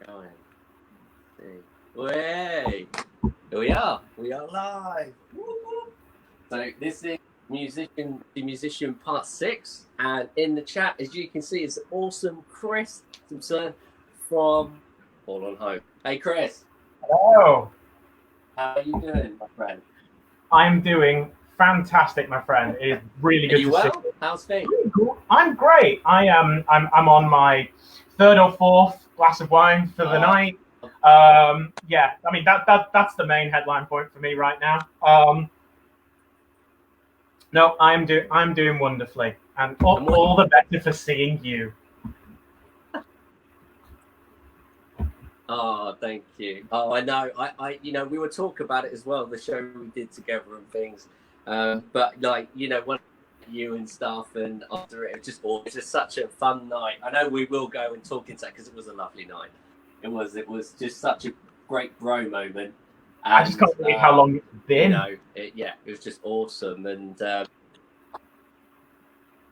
going. Way, here we are. We are live. So this is musician part 6, and in the chat, as you can see, is awesome Chris Simpson from Forlorn Hope. Hey, Chris. Hello. How are you doing, my friend? I'm doing fantastic, my friend. It is really good to see you. How's things? I'm great. I'm on my 3rd or 4th glass of wine for the night. Yeah, I mean that's the main headline point for me right now. No, I'm doing wonderfully, and all the better for seeing you. Oh, thank you. Oh, I know. I we were talking about it as well, the show we did together and things. But like, when you and stuff, and after it was just such a fun night. I know we will go and talk into that because it was a lovely night. It was just such a great bro moment. And, I just can't believe how long it's been. It was just awesome, and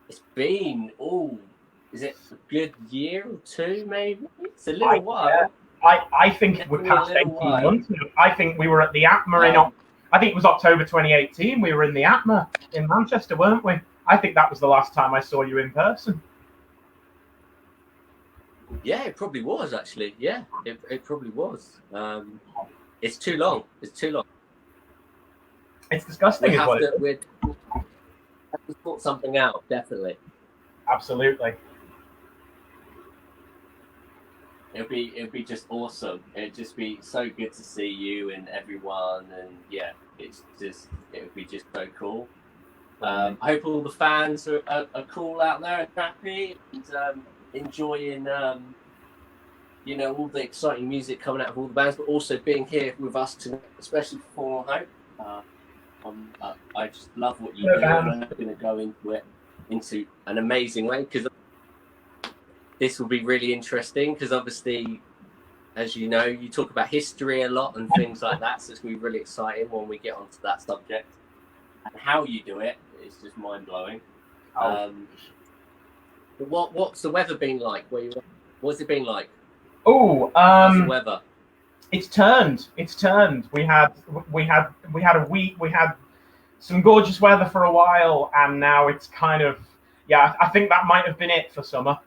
it's been is it a good year or 2 maybe? It's a little while. I think we're past 18 months now. I think we were at the ATMA I think it was October 2018. We were in the ATMA in Manchester, weren't we? I think that was the last time I saw you in person. Yeah, it probably was actually. Yeah, it probably was. It's too long. It's too long. It's disgusting. We have to sort something out, definitely. Absolutely. It'd be just awesome. It'd just be so good to see you and everyone, and yeah, it would be just so cool. I hope all the fans are cool out there and happy and enjoying all the exciting music coming out of all the bands, but also being here with us tonight, especially for Hope. I just love what you do, and I'm going to go into an amazing way, because this will be really interesting, because obviously, as you know, you talk about history a lot and things like that, so it's going to be really exciting when we get onto that subject. And how you do it is just mind-blowing. What's the weather been like? What's it been like? How's the weather? It's turned. We had a week. We had some gorgeous weather for a while, and now it's kind of, I think that might have been it for summer.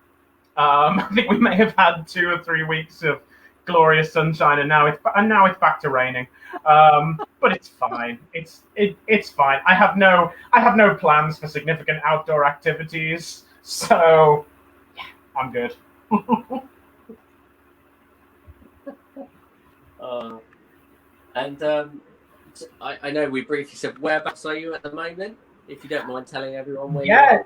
I think we may have had 2 or 3 weeks of glorious sunshine, and now it's back to raining. But it's fine. It's fine. I have no plans for significant outdoor activities, so yeah, I'm good. I know we briefly said, whereabouts are you at the moment? If you don't mind telling everyone where you are.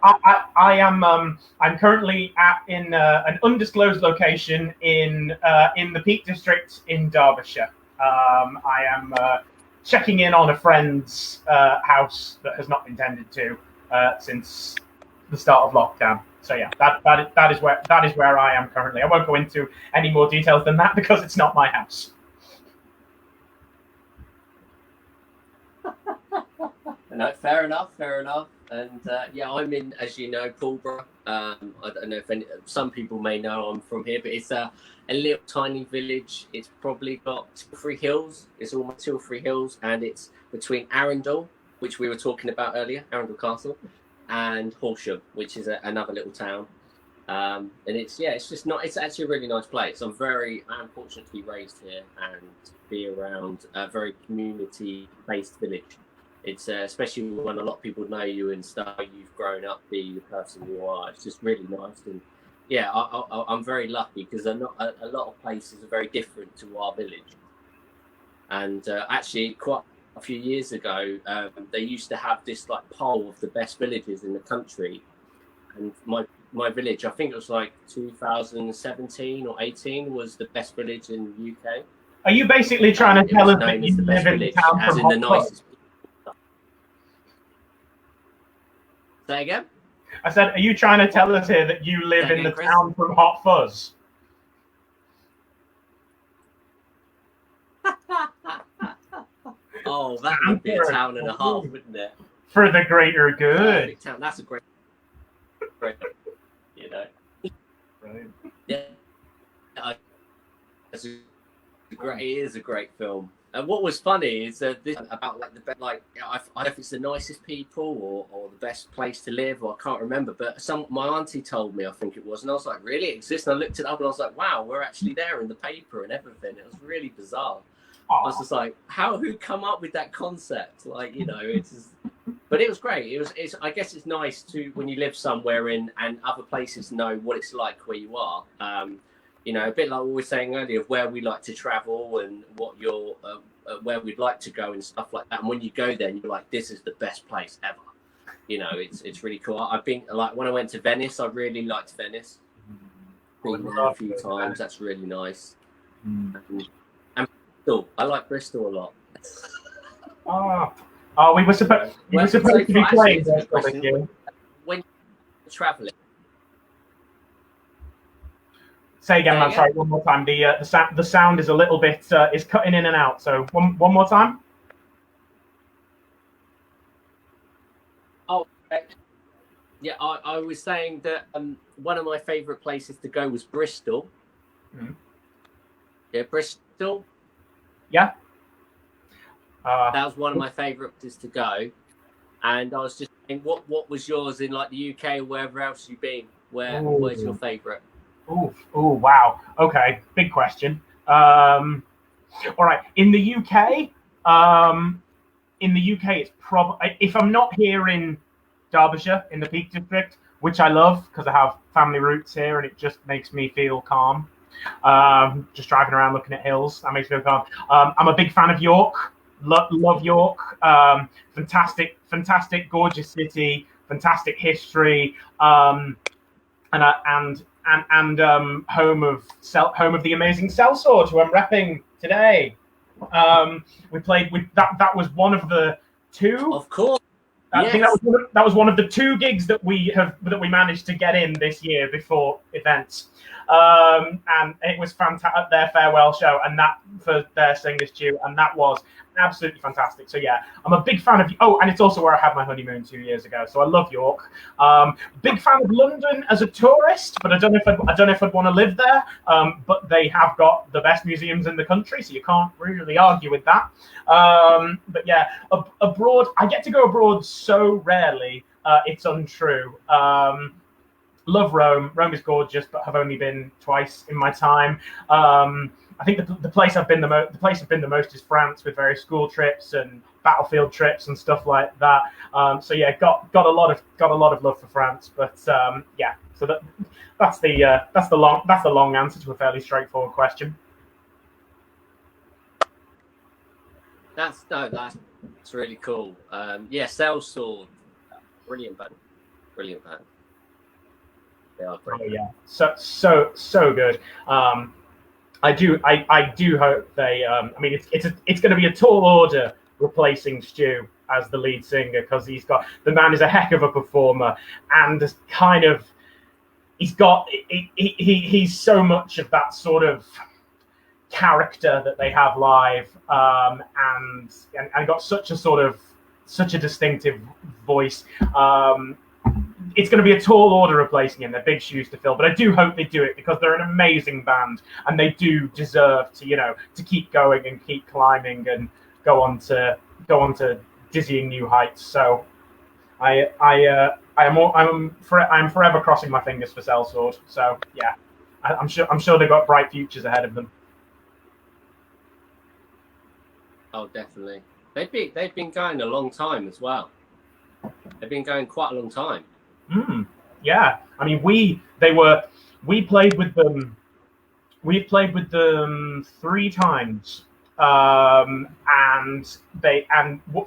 I am. I'm currently in an undisclosed location in the Peak District in Derbyshire. I am checking in on a friend's house that has not been tended to since the start of lockdown. So yeah, that is where I am currently. I won't go into any more details than that because it's not my house. No, fair enough. And I'm in, as you know, Pulborough. I don't know if some people may know I'm from here, but it's a little tiny village. It's probably got 2 or 3 hills. It's almost 2 or 3 hills, and it's between Arundel, which we were talking about earlier, Arundel Castle, and Horsham, which is another little town. And it's actually a really nice place. I'm fortunate to be raised here and to be around a very community-based village. It's especially when a lot of people know you and stuff, you've grown up being the person you are. It's just really nice, and yeah, I'm very lucky because a lot of places are very different to our village. And actually, quite a few years ago, they used to have this like poll of the best villages in the country, and my village, I think it was like 2017 or 18, was the best village in the UK. Are you basically trying to tell us that you live in the town as in the nicest? Say again? I said, are you trying to tell us here that you live in the town from Hot Fuzz? Oh, that would be a town and a half, wouldn't it? For the greater good. That's a great, you know. Right. Yeah. It is a great film. And what was funny is that this about like I don't know if it's the nicest people or the best place to live, or I can't remember. But my auntie told me, I think it was, and I was like, really, it exists? And I looked it up, and I was like, wow, we're actually there in the paper and everything. It was really bizarre. I was just like, who come up with that concept? Like, it's just, but it was great. I guess it's nice to, when you live somewhere and other places know what it's like where you are. A bit like what we were saying earlier of where we like to travel and what where we'd like to go and stuff like that. And when you go there, and you're like, this is the best place ever. It's really cool. I've been, like, when I went to Venice, I really liked Venice. Been there a few times. That's really nice. And Bristol, I like Bristol a lot. We were supposed to be playing Bristol this year. When you're traveling. Say again, man. Sorry, one more time. The sound is a little bit is cutting in and out. So one more time. Oh, yeah. I was saying that one of my favourite places to go was Bristol. Mm-hmm. Yeah, Bristol. Yeah. That was one of my favourite places to go, and I was just thinking, what was yours in like the UK or wherever else you've been? Where's your favourite? Oh, wow. Okay, big question. All right, in the UK, it's probably, if I'm not here in Derbyshire, in the Peak District, which I love because I have family roots here, and it just makes me feel calm. Just driving around looking at hills, that makes me feel calm. I'm a big fan of York. Love York. Fantastic, gorgeous city, fantastic history. And home of the amazing Sellsword, who I'm repping today. We played with that. That was one of the two. Of course. I think that was one of the two gigs that we managed to get in this year before events. And it was fantastic, their farewell show, and that for their Singers Due, and that was absolutely fantastic. So yeah, I'm a big fan of. Oh, and it's also where I had my honeymoon 2 years ago. So I love York. Big fan of London as a tourist, but I don't know if I'd want to live there. But they have got the best museums in the country, so you can't really argue with that. But yeah, abroad, I get to go abroad so rarely. It's untrue. Love Rome. Rome is gorgeous, but have only been twice in my time. I think the place I've been the most is France, with various school trips and battlefield trips and stuff like that. So yeah, got a lot of love for France. But yeah, so that's the long answer to a fairly straightforward question. That's really cool. Yeah, Sellsword, brilliant band. Oh yeah, so good. I do hope they. I mean, it's going to be a tall order replacing Stu as the lead singer, because the man is a heck of a performer, and kind of he's so much of that sort of character that they have live, and got such a distinctive voice. It's going to be a tall order replacing him. They're big shoes to fill, but I do hope they do it, because they're an amazing band, and they do deserve to keep going and keep climbing and go on to dizzying new heights. So I'm forever crossing my fingers for Sellsword. So yeah, I'm sure they've got bright futures ahead of them. Oh, definitely. They've been going a long time as well. They've been going quite a long time. Yeah, I mean, we played with them. We've played with them 3 times, and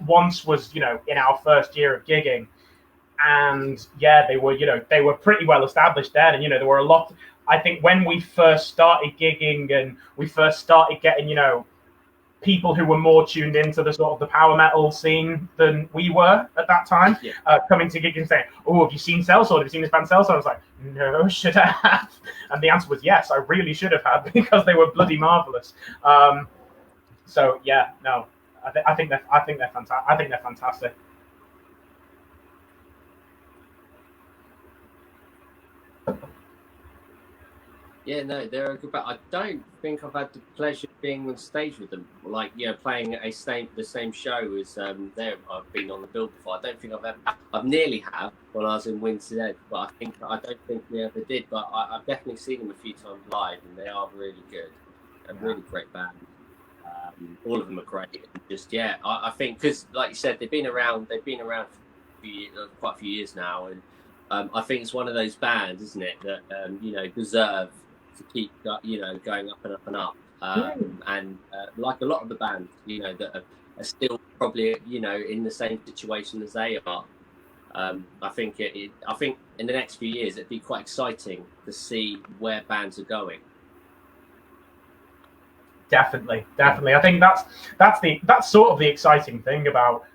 once was in our first year of gigging, and yeah, they were pretty well established then, and there were a lot. I think when we first started gigging and we first started getting people who were more tuned into the sort of the power metal scene than we were at that time, coming to gigs and saying, "Oh, have you seen Sellsword? Have you seen this band Sellsword?" I was like, "No, should I have?" And the answer was yes, I really should have had, because they were bloody marvelous. So yeah, no, I think they're fantastic. I think they're fantastic. Yeah, no, they're a good band. I don't think I've had the pleasure of being on stage with them, like playing the same show as them. I've been on the bill before. I don't think I've nearly have when I was in Windsor Edge, but I don't think we ever did. But I've definitely seen them a few times live, and they are really good. A really great band. All of them are great. And just I think because, like you said, they've been around. They've been around for quite a few years now, and I think it's one of those bands, isn't it, that deserve to keep going up and up and up. And like a lot of the bands, that are still probably in the same situation as they are. I think I think in the next few years it'd be quite exciting to see where bands are going. Definitely. I think that's sort of the exciting thing about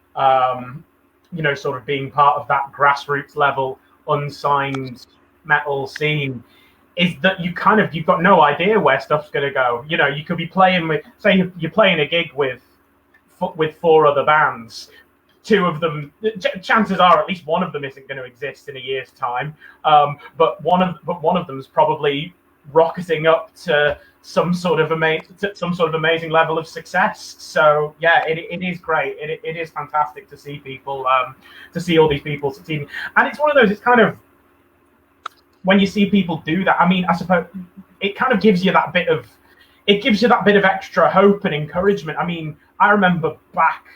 sort of being part of that grassroots level unsigned metal scene, is that you've got no idea where stuff's going to go. You could be playing with, say you're playing a gig with 4 other bands. 2 of them, chances are at least one of them isn't going to exist in a year's time. But one of them's probably rocketing up to some sort of amazing level of success. So yeah, it is great. It is fantastic to see people, to see all these people succeeding. And it's one of those. It's kind of, when you see people do that, I mean, I suppose it kind of gives you that bit of extra hope and encouragement. I mean, I remember back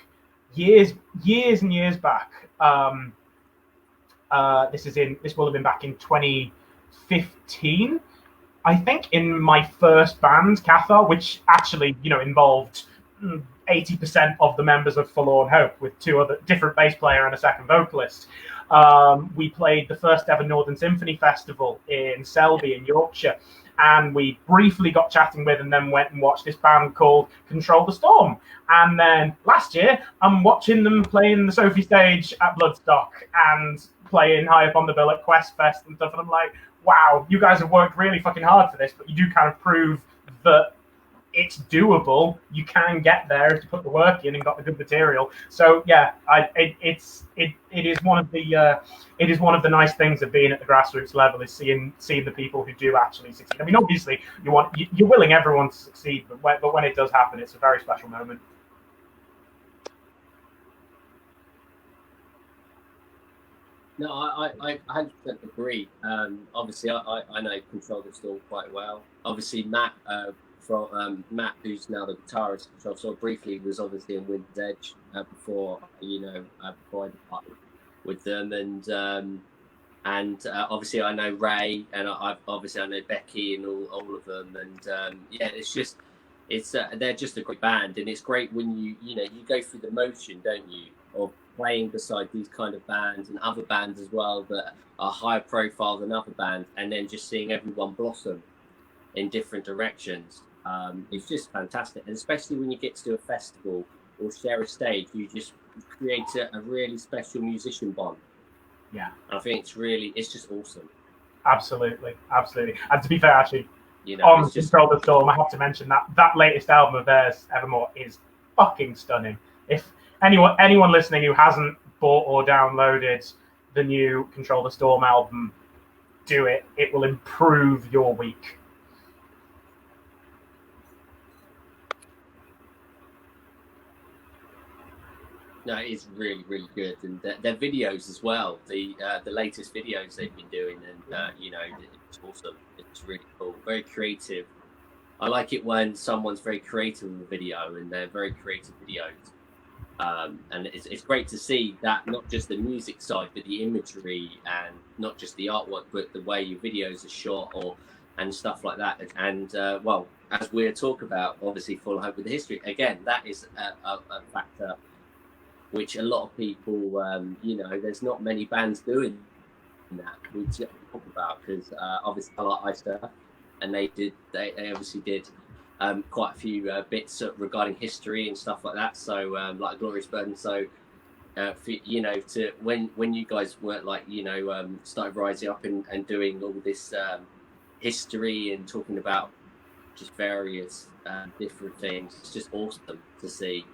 years and years back. This will have been back in 2015, I think, in my first band, Cathar, which actually involved 80% of the members of Forlorn Hope, with 2 other different bass player and a second vocalist. We played the first ever Northern Symphony Festival in Selby in Yorkshire, and we briefly got chatting with and then went and watched this band called Control the Storm. And then last year, I'm watching them playing the Sophie stage at Bloodstock and playing high up on the bill at Quest Fest and stuff. And I'm like, wow, you guys have worked really fucking hard for this, but you do kind of prove that it's doable. You can get there if you put the work in and got the good material. So yeah, it is one of the nice things of being at the grassroots level, is seeing the people who do actually succeed. I mean, obviously you're willing everyone to succeed, but when it does happen, it's a very special moment. No, I 100% agree. Obviously, I know Control the Storm quite well. Obviously, Matt, Matt, who's now the guitarist, Control the Storm, briefly was obviously in Wind's Edge before I departed with them, and obviously I know Ray, and I know Becky and all of them, and they're just a great band, and it's great when you go through the motion, don't you, of playing beside these kind of bands and other bands as well that are higher profile than other bands, and then just seeing everyone blossom in different directions. It's just fantastic, and especially when you get to do a festival or share a stage, you just create a really special musician bond. Yeah, I think it's just awesome. Absolutely. And to be fair, actually, on Control the Storm, I have to mention that latest album of theirs, Evermore, is fucking stunning. If anyone listening who hasn't bought or downloaded the new Control the Storm album, do it. It will improve your week. No, it is really, really good, and their videos as well. The latest videos they've been doing, and it's awesome. It's really cool, very creative. I like it when someone's very creative with a video, and they're very creative videos. And it's great to see that, not just the music side, but the imagery, and not just the artwork, but the way your videos are shot and stuff like that. And well, as we'll talk about, obviously, Full Hope with the history again, that is a factor which a lot of people, there's not many bands doing that. We talk about, because obviously I like Ice Earth, and they obviously did quite a few bits regarding history and stuff like that. So like Glorious Burden. So to when you guys were started rising up and doing all this history and talking about just various different things, it's just awesome to see.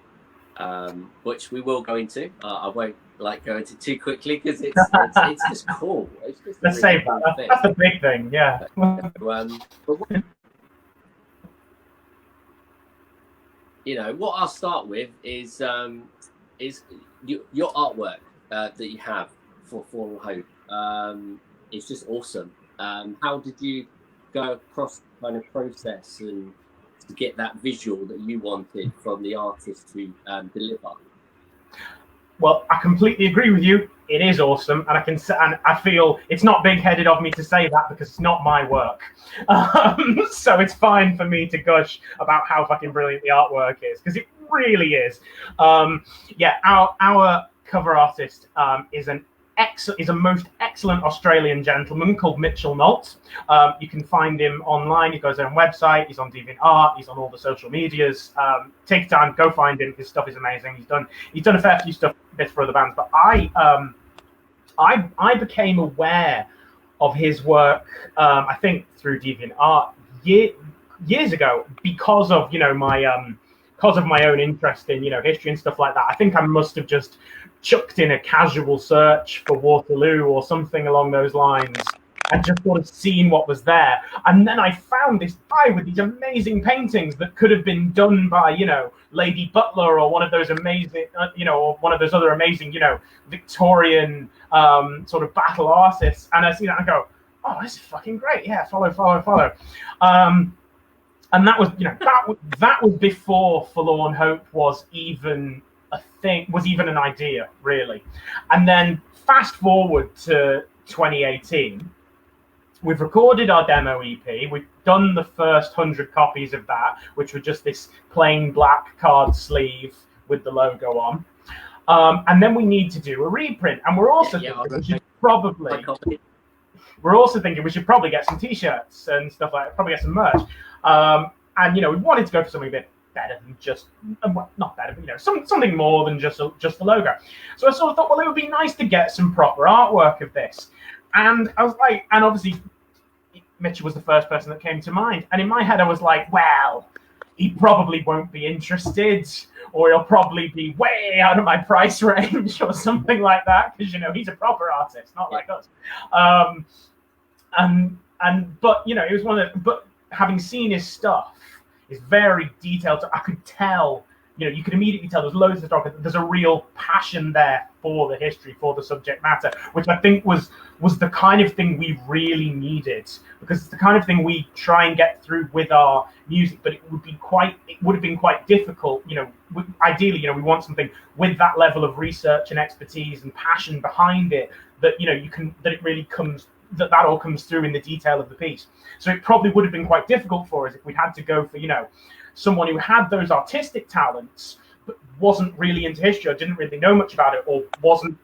Which we will go into. I won't like go into too quickly because it's just cool. It's just Let's save that. That's the big thing, yeah. But what I'll start with is your artwork that you have for Forlorn Hope. It's just awesome. How did you go across the kind of process and to get that visual that you wanted from the artist to deliver? Well, I completely agree with you. It is awesome, and I feel it's not big-headed of me to say that because it's not my work. So it's fine for me to gush about how fucking brilliant the artwork is, because it really is. Yeah, our cover artist is a most excellent Australian gentleman called Mitchell Nolt. You can find him online. He goes on website. He's on DeviantArt. He's on all the social medias. Take time, go find him. His stuff is amazing. He's done a fair few bits for other bands. But I became aware of his work. I think through DeviantArt years ago because of my own interest in history and stuff like that. I think I must have just chucked in a casual search for Waterloo or something along those lines and just sort of seen what was there. And then I found this guy with these amazing paintings that could have been done by, Lady Butler or one of those amazing, or one of those other amazing, Victorian sort of battle artists. And I see that and I go, oh, this is fucking great. Yeah, follow. And that was, that was before Forlorn Hope was even a thing, was even an idea, really. And then fast forward to 2018, we've recorded our demo EP. We've done the first 100 copies of that, which were just this plain black card sleeve with the logo on. And then we need to do a reprint. And we're also thinking we should probably get some t-shirts and stuff like that, probably get some merch. And we wanted to go for something a bit better than just, not better, but something more than just the logo. So I sort of thought, well, it would be nice to get some proper artwork of this. And I was like, and obviously Mitchell was the first person that came to mind. And in my head, I was like, well, he probably won't be interested, or he'll probably be way out of my price range or something like that, because he's a proper artist, not like us. But it was one of the, but having seen his stuff, is very detailed. So I could tell, you could immediately tell there's loads of stuff. There's a real passion there for the history, for the subject matter, which I think was the kind of thing we really needed, because it's the kind of thing we try and get through with our music. But it would have been quite difficult. Ideally, we want something with that level of research and expertise and passion behind it that it really comes. That all comes through in the detail of the piece. So it probably would have been quite difficult for us if we had to go for, someone who had those artistic talents, but wasn't really into history or didn't really know much about it, or wasn't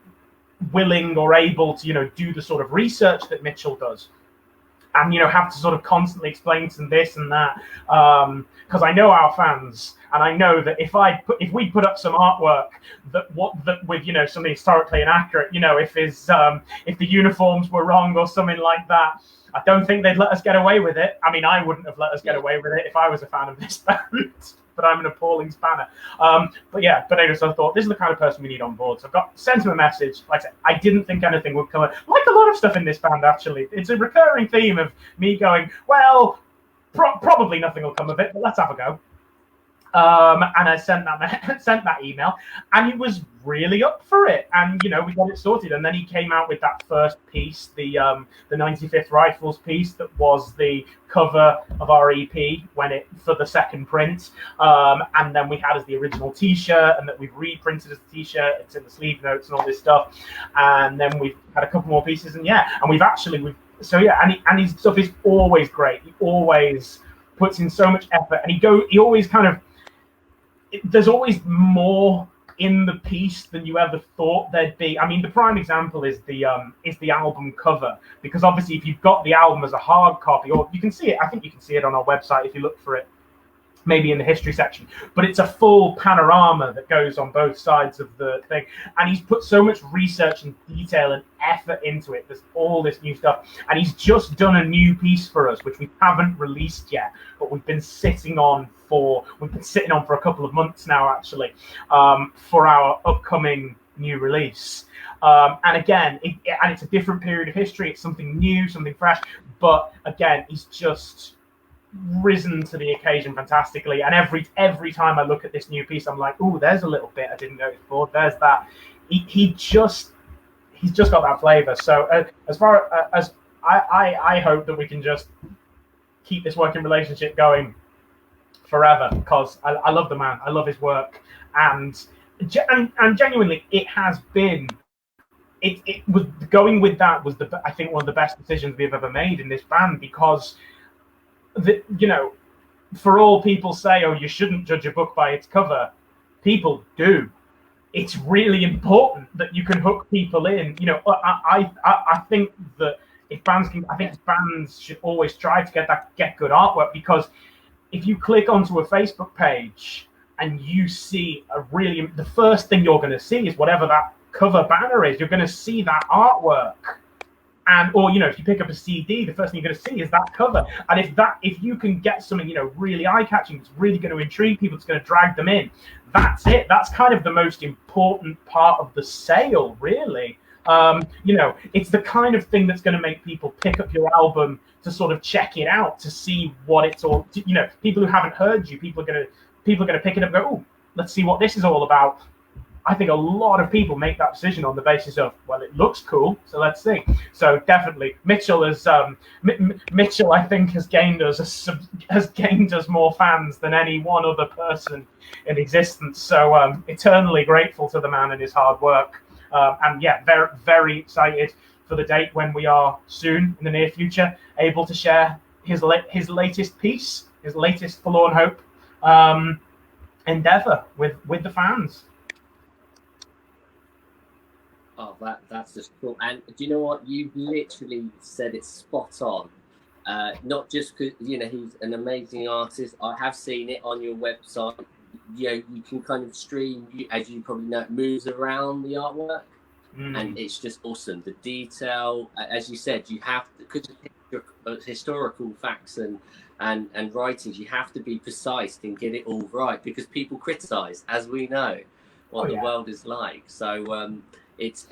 willing or able to, do the sort of research that Mitchell does. And, have to sort of constantly explain to them this and that. Because I know our fans, and I know that if we put up some artwork that with something historically inaccurate, if the uniforms were wrong or something like that, I don't think they'd let us get away with it. I mean, I wouldn't have let us get away with it if I was a fan of this band. But I'm an appalling spanner. But anyway, so I thought this is the kind of person we need on board. So I've sent him a message. Like I said, I didn't think anything would come up. Like a lot of stuff in this band, actually. It's a recurring theme of me going, well, probably nothing will come of it, but let's have a go. And I sent that email, and he was really up for it. And we got it sorted. And then he came out with that first piece, the 95th Rifles piece, that was the cover of our EP for the second print. And then we had as the original T-shirt, and that we've reprinted as a T-shirt. It's in the sleeve notes and all this stuff. And then we've had a couple more pieces, and and his stuff is always great. He always puts in so much effort, and he always kind of. There's always more in the piece than you ever thought there'd be. I mean, the prime example is the album cover, because obviously if you've got the album as a hard copy, or you can see it, I think you can see it on our website if you look for it, maybe in the history section, but it's a full panorama that goes on both sides of the thing. And he's put so much research and detail and effort into it. There's all this new stuff. And he's just done a new piece for us, which we haven't released yet, but we've been sitting on for a couple of months now, actually, for our upcoming new release. And again, and it's a different period of history. It's something new, something fresh. But again, he's just risen to the occasion fantastically. And every time I look at this new piece, I'm like, oh, there's a little bit I didn't notice before. There's that. He's just got that flavor. So as far as I hope that we can just keep this working relationship going forever, because I love the man. I love his work, and genuinely, it has been. It was going with that was I think one of the best decisions we've ever made in this band, because for all people say, oh, you shouldn't judge a book by its cover, people do. It's really important that you can hook people in. I think that if bands can, I think bands should always try to get good artwork, because if you click onto a Facebook page and you see the first thing you're going to see is whatever that cover banner is. You're going to see that artwork, or if you pick up a CD, the first thing you're going to see is that cover. And if you can get something really eye-catching, it's really going to intrigue people, it's going to drag them in. That's it. That's kind of the most important part of the sale, really. It's the kind of thing that's going to make people pick up your album to sort of check it out, to see what it's all. People who haven't heard you, people are going to pick it up and go, oh, let's see what this is all about. I think a lot of people make that decision on the basis of, well, it looks cool, so let's see. So definitely, Mitchell Mitchell, I think, has gained us more fans than any one other person in existence. So eternally grateful to the man and his hard work. And yeah, very, very excited for the date when we are soon, in the near future, able to share his latest piece, his latest Forlorn Hope endeavor with the fans. Oh, that's just cool. And do you know what? You've literally said it spot on. Not just because he's an amazing artist. I have seen it on your website. You can kind of stream, as you probably know, it moves around the artwork, and it's just awesome. The detail, as you said, you have to, because of historical facts and writings, you have to be precise and get it all right, because people criticize, as we know, what the world is like. So it's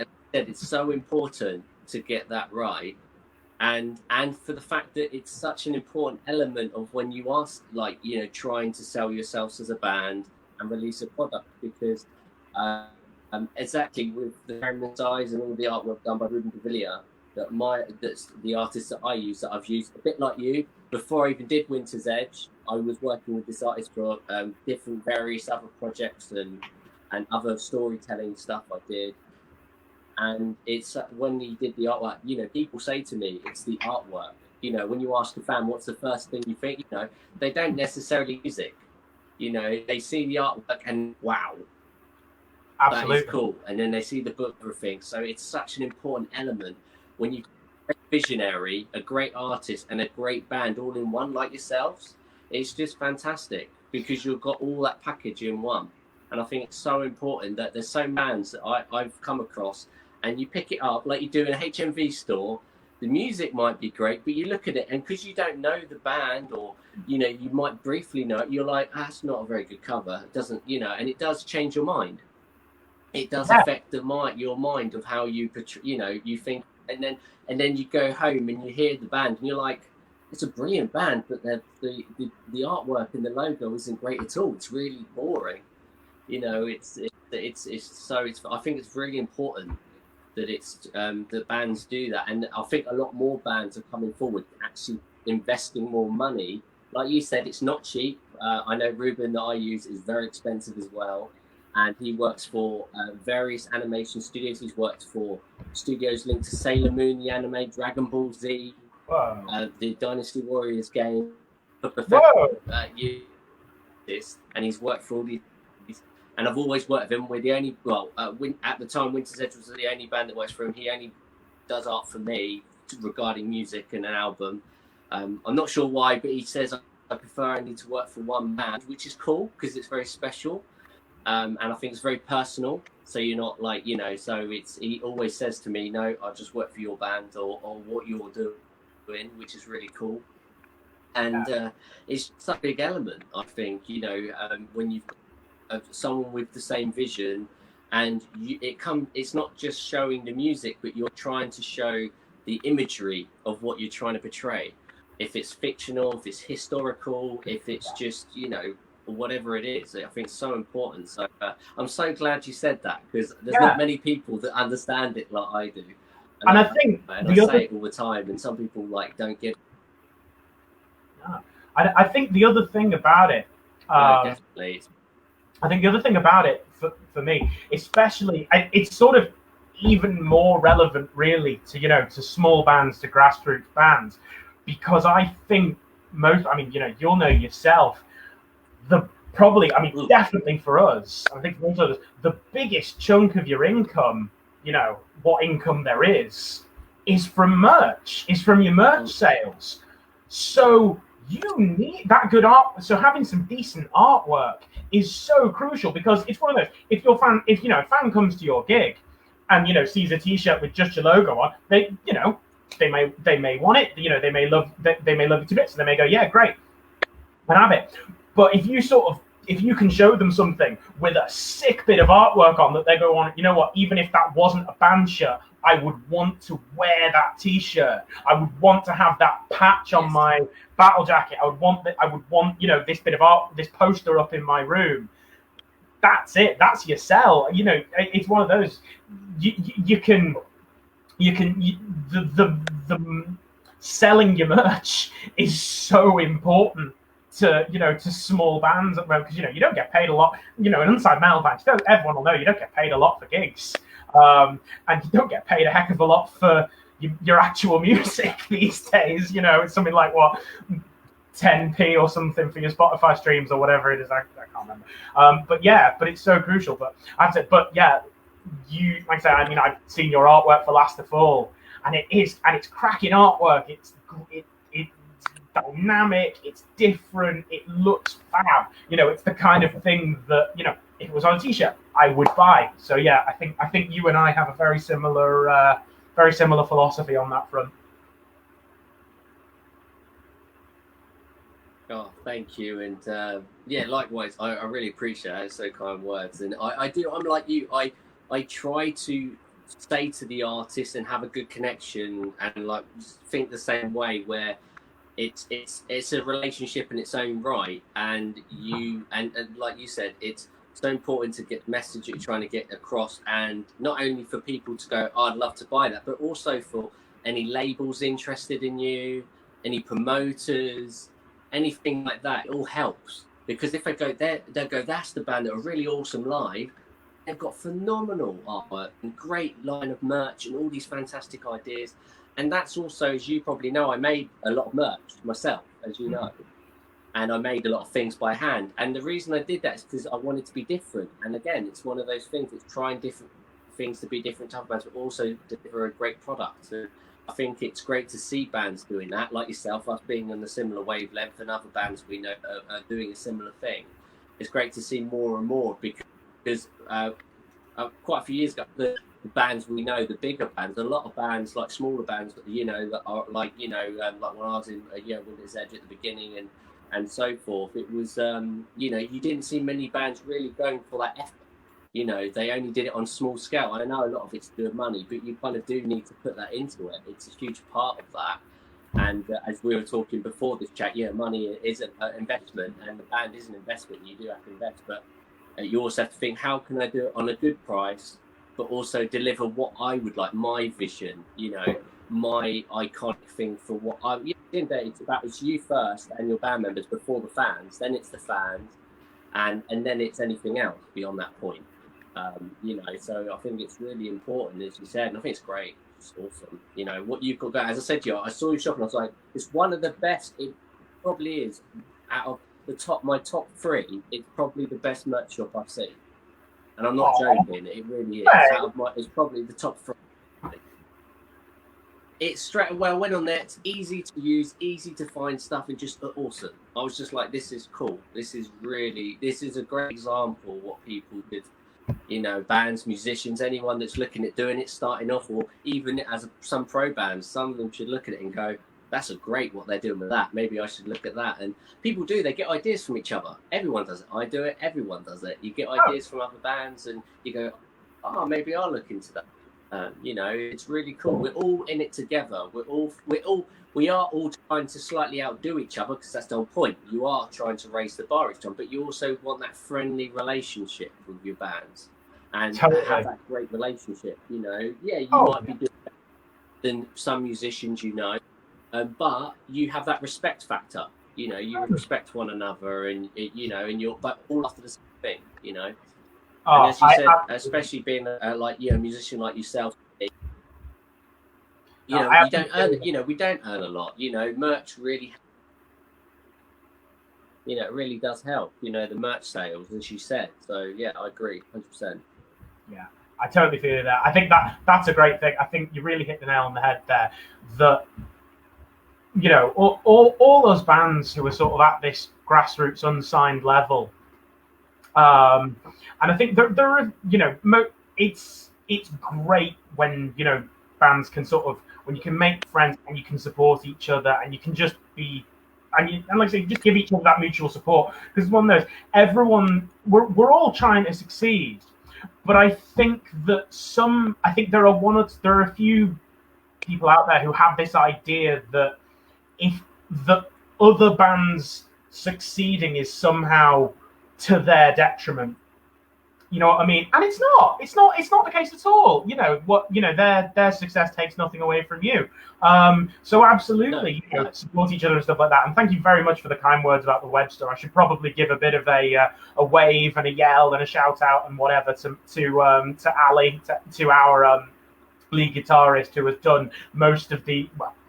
so important to get that right, and for the fact that it's such an important element of when you are trying to sell yourselves as a band and release a product, because exactly with the camera size and all the artwork done by Ruben de Villiers, that's the artist that I use, that I've used a bit like you. Before I even did Winter's Edge, I was working with this artist for different various other projects and other storytelling stuff I did. And it's when he did the artwork, people say to me, it's the artwork. When you ask a fan, what's the first thing you think? They don't necessarily music. They see the artwork and wow, absolutely, that is cool. And then they see the book and everything. So it's such an important element when you a visionary, a great artist, and a great band all in one, like yourselves. It's just fantastic, because you've got all that package in one. And I think it's so important that there's so bands that I've come across, and you pick it up like you do in a HMV store. The music might be great, but you look at it, and because you don't know the band, or you might briefly know it, you're like, that's not a very good cover. It doesn't, and it does change your mind. It does affect your mind of how you portray, you think, and then you go home and you hear the band, and you're like, it's a brilliant band, but the artwork and the logo isn't great at all. It's really boring. It's I think it's really important that that bands do that, and I think a lot more bands are coming forward, actually investing more money. Like you said, it's not cheap. I know Ruben that I use is very expensive as well, and he works for various animation studios. He's worked for studios linked to Sailor Moon, the anime, Dragon Ball Z, the Dynasty Warriors game, and he's worked for all these. And I've always worked with him. We're the only, at the time, Winter's Edge was the only band that works for him. He only does art for me regarding music and an album. I'm not sure why, but he says I prefer only to work for one band, which is cool because it's very special. And I think it's very personal. So you're not like, so he always says to me, no, I just work for your band or what you're doing, which is really cool. And it's such a big element, I think, when you've someone with the same vision and it's not just showing the music, but you're trying to show the imagery of what you're trying to portray. If it's fictional, if it's historical, if it's just, you know, whatever it is, I think it's so important. So I'm so glad you said that, because there's not many people that understand it like I do. And I think I say it all the time, and some people like don't get it. No. I think the other thing about it, definitely. I think the other thing about it for me, especially, it's sort of even more relevant, really, to, you know, to small bands, to grassroots bands, because I think you'll know yourself, definitely for us, I think for most of us, the biggest chunk of your income, you know, what income there is from merch, is from your merch sales. So you need that good art. So having some decent artwork is so crucial, because it's one of those, if a fan comes to your gig and, you know, sees a t-shirt with just your logo on, they may want it, you know, they may love it to bits, so they may go, yeah, great, and have it. But if you can show them something with a sick bit of artwork on that they go on, you know what, even if that wasn't a band shirt, I would want to wear that t-shirt. I would want to have that patch on my battle jacket. I would want, you know, this bit of art, this poster up in my room. That's it. That's your sell. You know, it's one of those. The selling your merch is so important to small bands at the moment, because, you know, you don't get paid a lot. You know, an Unsigned Metal band, everyone will know you don't get paid a lot for gigs, and you don't get paid a heck of a lot for your actual music these days. You know, it's something like 10p or something for your Spotify streams or whatever it is. I can't remember. But it's so crucial. But you, like I say, I mean, I've seen your artwork for Last of All, and it's cracking artwork. It's dynamic, it's different, it looks fab. You know, it's the kind of thing that, you know, if it was on a t-shirt, I would buy. So yeah, I think you and I have a very similar philosophy on that front. Oh, thank you, and likewise. I really appreciate it. It's so kind words, and I'm like you. I try to stay to the artist and have a good connection, and like think the same way, where it's a relationship in its own right, and like you said, it's so important to get the message that you're trying to get across, and not only for people to go, oh, I'd love to buy that, but also for any labels interested in you, any promoters, anything like that. It all helps, because if they go there, they'll go, that's the band that are really awesome live. They've got phenomenal artwork and great line of merch and all these fantastic ideas. And that's also, as you probably know, I made a lot of merch myself, as you know, and I made a lot of things by hand. And the reason I did that is because I wanted to be different. And again, it's one of those things, it's trying different things to be different type of bands, but also deliver a great product. So I think it's great to see bands doing that, like yourself, us being on the similar wavelength, and other bands we know are doing a similar thing. It's great to see more and more, because quite a few years ago, the bands we know, the bigger bands, a lot of bands, like smaller bands, you know, that are like, you know, like when I was in Winter's Edge at the beginning and so forth, it was, you know, you didn't see many bands really going for that effort. You know, they only did it on small scale. I know a lot of it's to do with money, but you kind of do need to put that into it. It's a huge part of that. And as we were talking before this chat, money is an investment, and the band is an investment. You do have to invest, but you also have to think, how can I do it on a good price, but also deliver what I would like, my vision, you know, my iconic thing for what it's you first and your band members before the fans, then it's the fans, and then it's anything else beyond that point. You know, so I think it's really important, as you said, and I think it's great. It's awesome. You know, what you've got going. As I said to you, I saw you shop and I was like, it's one of the best, it probably is, out of my top three, it's probably the best merch shop I've seen. And I'm not joking, it really is. It's probably the top three. It's straight away, I went on there, it's easy to use, easy to find stuff, and just awesome. I was just like, this is cool. This is a great example of what people did, you know, bands, musicians, anyone that's looking at doing it, starting off, or even as some pro bands, some of them should look at it and go, that's a great what they're doing with that. Maybe I should look at that. And people do, they get ideas from each other. Everyone does it. I do it. Everyone does it. You get ideas from other bands and you go, oh, maybe I'll look into that. You know, it's really cool. We're all in it together. We are all trying to slightly outdo each other, because that's the whole point. You are trying to raise the bar each time, but you also want that friendly relationship with your bands and have that great relationship. You know, yeah, you might be doing better than some musicians, you know, but you have that respect factor. You know, you respect one another, and you know, and you're but all after the same thing. You know. And as you said, especially being like a musician like yourself, you know, you don't earn. You know, we don't earn a lot. You know, merch really, you know, it really does help. You know, the merch sales, as you said. So yeah, I agree, 100%. Yeah, I totally feel that. I think that's a great thing. I think you really hit the nail on the head there. That, you know, all those bands who are sort of at this grassroots unsigned level. And I think there are, you know, it's great when, you know, bands can sort of, when you can make friends and you can support each other and you can just be, and like I say, just give each other that mutual support, because one of those, we're all trying to succeed, but I think there are a few people out there who have this idea that if the other bands succeeding is somehow to their detriment, you know what I mean? And it's not the case at all. You know what? You know, their success takes nothing away from you. So absolutely, you know, support each other and stuff like that. And thank you very much for the kind words about the web store. I should probably give a bit of a wave and a yell and a shout out and whatever to Ali, to our lead guitarist, who has done most of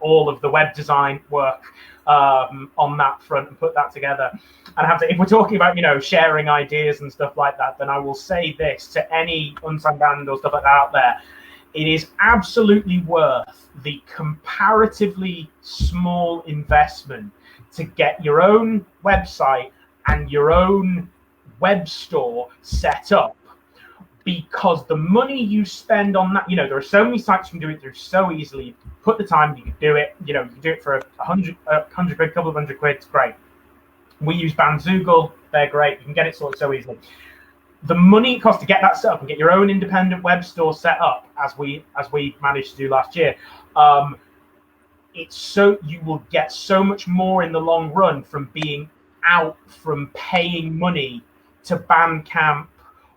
all of the web design work on that front and put that together. And if we're talking about, you know, sharing ideas and stuff like that, then I will say this to any unsigned band or stuff like that out there: it is absolutely worth the comparatively small investment to get your own website and your own web store set up. Because the money you spend on that, you know, there are so many sites you can do it through so easily. You can put the time, you can do it. You know, you can do it for $100 quid, couple of $100 quid. It's great. We use Bandzoogle; they're great. You can get it sorted so easily. The money it costs to get that set up and get your own independent web store set up, as we managed to do last year, you will get so much more in the long run from being out, from paying money to Bandcamp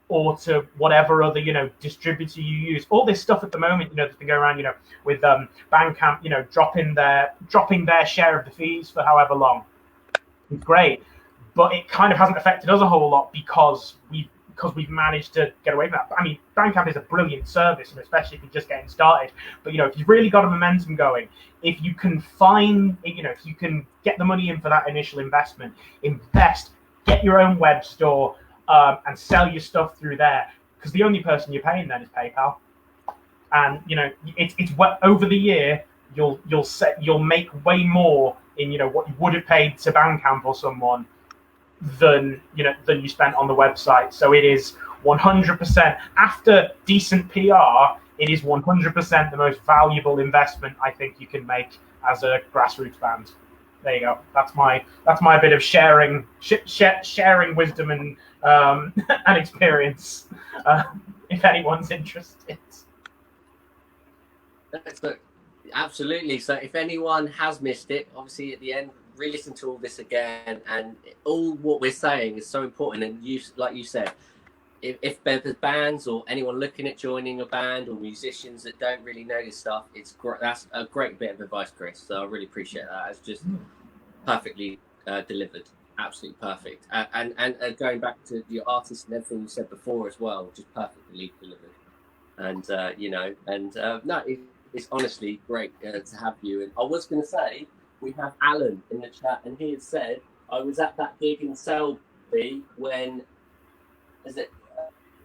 or to whatever other, you know, distributor you use. All this stuff at the moment, you know, that's been going around, you know, with Bandcamp, you know, dropping their share of the fees for however long. It's great, but it kind of hasn't affected us a whole lot because we've managed to get away from that. I mean, Bandcamp is a brilliant service, and especially if you're just getting started. But, you know, if you've really got a momentum going, if you can if you can get the money in for that initial investment, invest, get your own web store, and sell your stuff through there, because the only person you're paying then is PayPal. And, you know, it's over the year you'll make way more in, you know, what you would have paid to Bandcamp or someone than you spent on the website. So it is 100%, after decent PR, it is 100% the most valuable investment I think you can make as a grassroots band. There you go. That's my bit of sharing wisdom and and experience. If anyone's interested. Absolutely. So if anyone has missed it, obviously at the end, re-listen to all this again, and all what we're saying is so important. And you, like you said, if there's bands or anyone looking at joining a band or musicians that don't really know this stuff, it's great. That's a great bit of advice, Chris. So I really appreciate that. It's just perfectly delivered, absolutely perfect. And going back to your artist and everything you said before as well, just perfectly delivered. And no, it's honestly great to have you. And I was going to say, we have Alan in the chat, and he had said, I was at that gig in Selby when,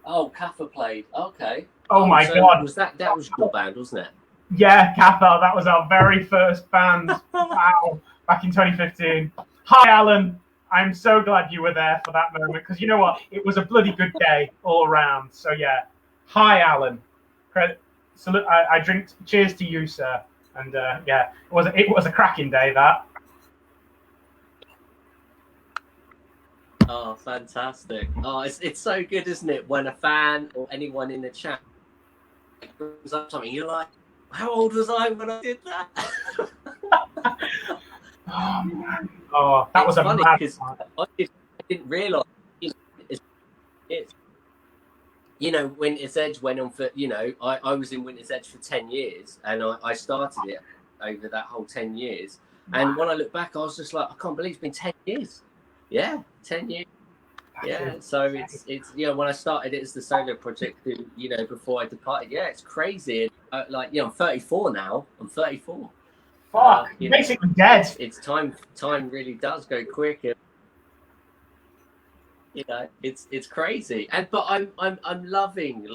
Kaffa played. Okay. Oh my God. Was that was your band, wasn't it? Yeah, Kaffa, that was our very first band. Wow. Back in 2015. Hi, Alan. I'm so glad you were there for that moment, because you know what? It was a bloody good day all around. So yeah. Hi, Alan. Salute. I drink. Cheers to you, sir. And yeah, it was a cracking day, that. Oh, fantastic. Oh, it's so good, isn't it, when a fan or anyone in the chat brings up something, you're like, how old was I when I did that? Oh, man. Oh, that was funny mad because I didn't realise it's Winter's Edge went on for, I was in Winter's Edge for 10 years and I started it over that whole 10 years. And when I look back, I was just like, I can't believe it's been 10 years. Yeah, 10 years. Yeah, so it's when I started it as the solo project, before I departed, it's crazy. I'm 34 now. I'm 34. Fuck, basically dead. It's time. Time really does go quick. It's crazy. But I'm loving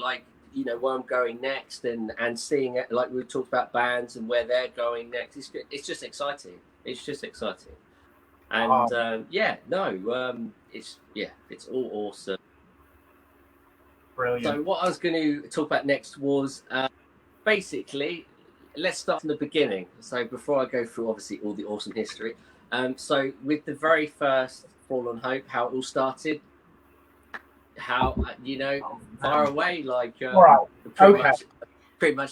where I'm going next and seeing it. Like we talked about bands and where they're going next. It's just exciting. It's just exciting. And it's all awesome. Brilliant. So what I was going to talk about next was basically, let's start from the beginning. So before I go through obviously all the awesome history, so with the very first Forlorn Hope, how it all started, how far away, right. pretty much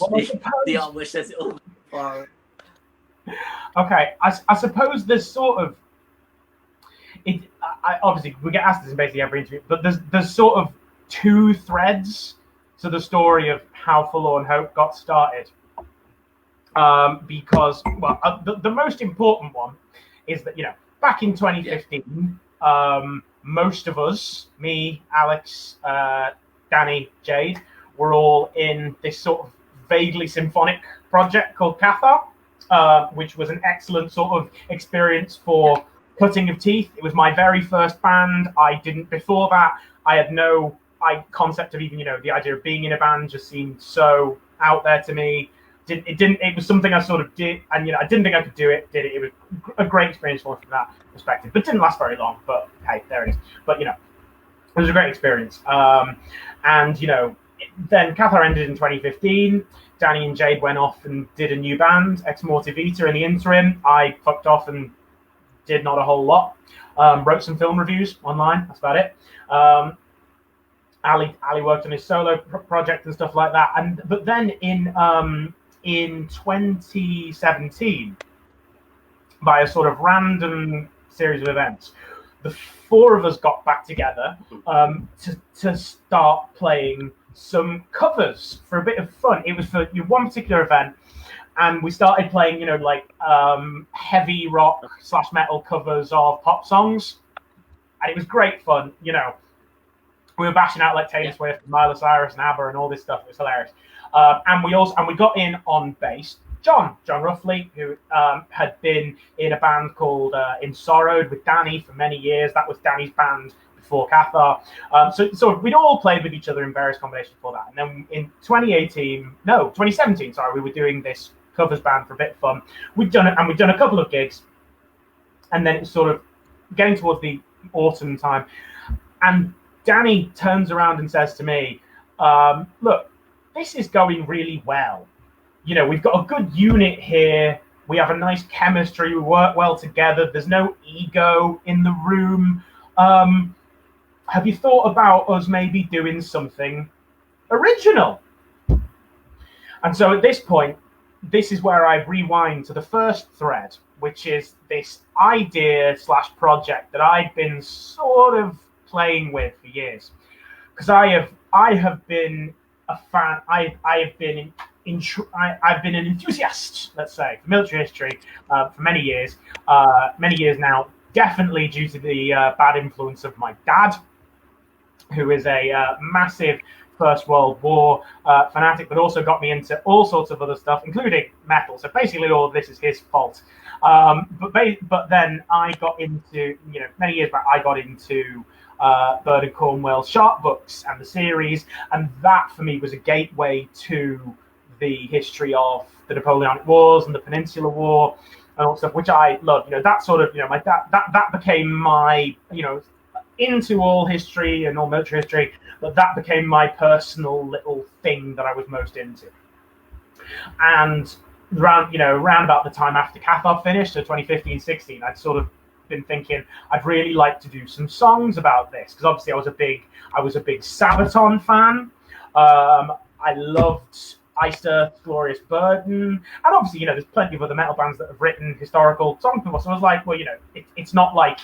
the art which says it all. Far. Okay, I suppose there's sort of. Obviously, we get asked this in basically every interview, but there's sort of two threads to the story of how Forlorn Hope got started. Because, the most important one is that, back in 2015, most of us, me, Alex, Danny, Jade, were all in this sort of vaguely symphonic project called Cathar, which was an excellent sort of experience for cutting of teeth. It was my very first band. Before that, I had no concept of even, the idea of being in a band just seemed so out there to me. It was something I sort of did, and, I didn't think I could do it, did it. It was a great experience for me from that perspective, but didn't last very long, but hey, there it is. But, it was a great experience. And, then Cathar ended in 2015. Danny and Jade went off and did a new band, Ex Morte Vita. In the interim, I fucked off and did not a whole lot. Wrote some film reviews online. That's about it. Ali worked on his solo project and stuff like that. But then in 2017, by a sort of random series of events, the four of us got back together to start playing some covers for a bit of fun. It was for one particular event. And we started playing, heavy rock / metal covers of pop songs. And it was great fun, We were bashing out like Taylor Swift, Miley Cyrus, and ABBA, and all this stuff. It was hilarious. And we got in on bass John Ruffley, who had been in a band called In Sorrowed with Danny for many years. That was Danny's band before Cathar. So we'd all played with each other in various combinations before that. And then in 2017, we were doing this covers band for a bit of fun. We'd done a couple of gigs, and then it was sort of getting towards the autumn time, and Danny turns around and says to me, look, this is going really well. We've got a good unit here. We have a nice chemistry. We work well together. There's no ego in the room. Have you thought about us maybe doing something original? And so at this point, this is where I rewind to the first thread, which is this idea / project that I've been sort of playing with for years. Because I have been a fan. I've been an enthusiast, let's say, for military history for many years now. Definitely due to the bad influence of my dad, who is a massive First World War fanatic, but also got me into all sorts of other stuff, including metal. So basically, all of this is his fault. But then I got into, many years back, I got into Bird and Cornwell's Sharp books and the series, and that for me was a gateway to the history of the Napoleonic Wars and the Peninsular War and all stuff, which I love. That sort of, my that became my, into all history and all military history, but that became my personal little thing that I was most into. And around about the time after Cathar finished, so 2015-16, I'd sort of been thinking I'd really like to do some songs about this, because obviously I was a big Sabaton fan. I Iced Earth, Glorious Burden, and obviously, there's plenty of other metal bands that have written historical songs before. So I was like, well, it's not like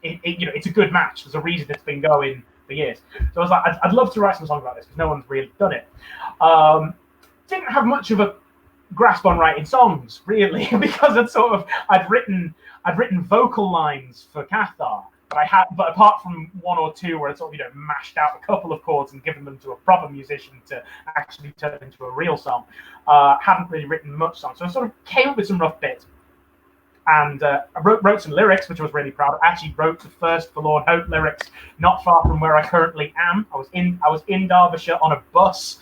it's a good match. There's a reason it's been going for years. So I was like, I'd love to write some songs about this because no one's really done it. Didn't have much of a grasp on writing songs really because I'd written vocal lines for Cathar, but apart from one or two where I sort of mashed out a couple of chords and given them to a proper musician to actually turn into a real song, hadn't really written much songs. So I sort of came up with some rough bits. And I wrote some lyrics, which I was really proud of. I actually wrote the first Forlorn Hope lyrics not far from where I currently am. I was in Derbyshire on a bus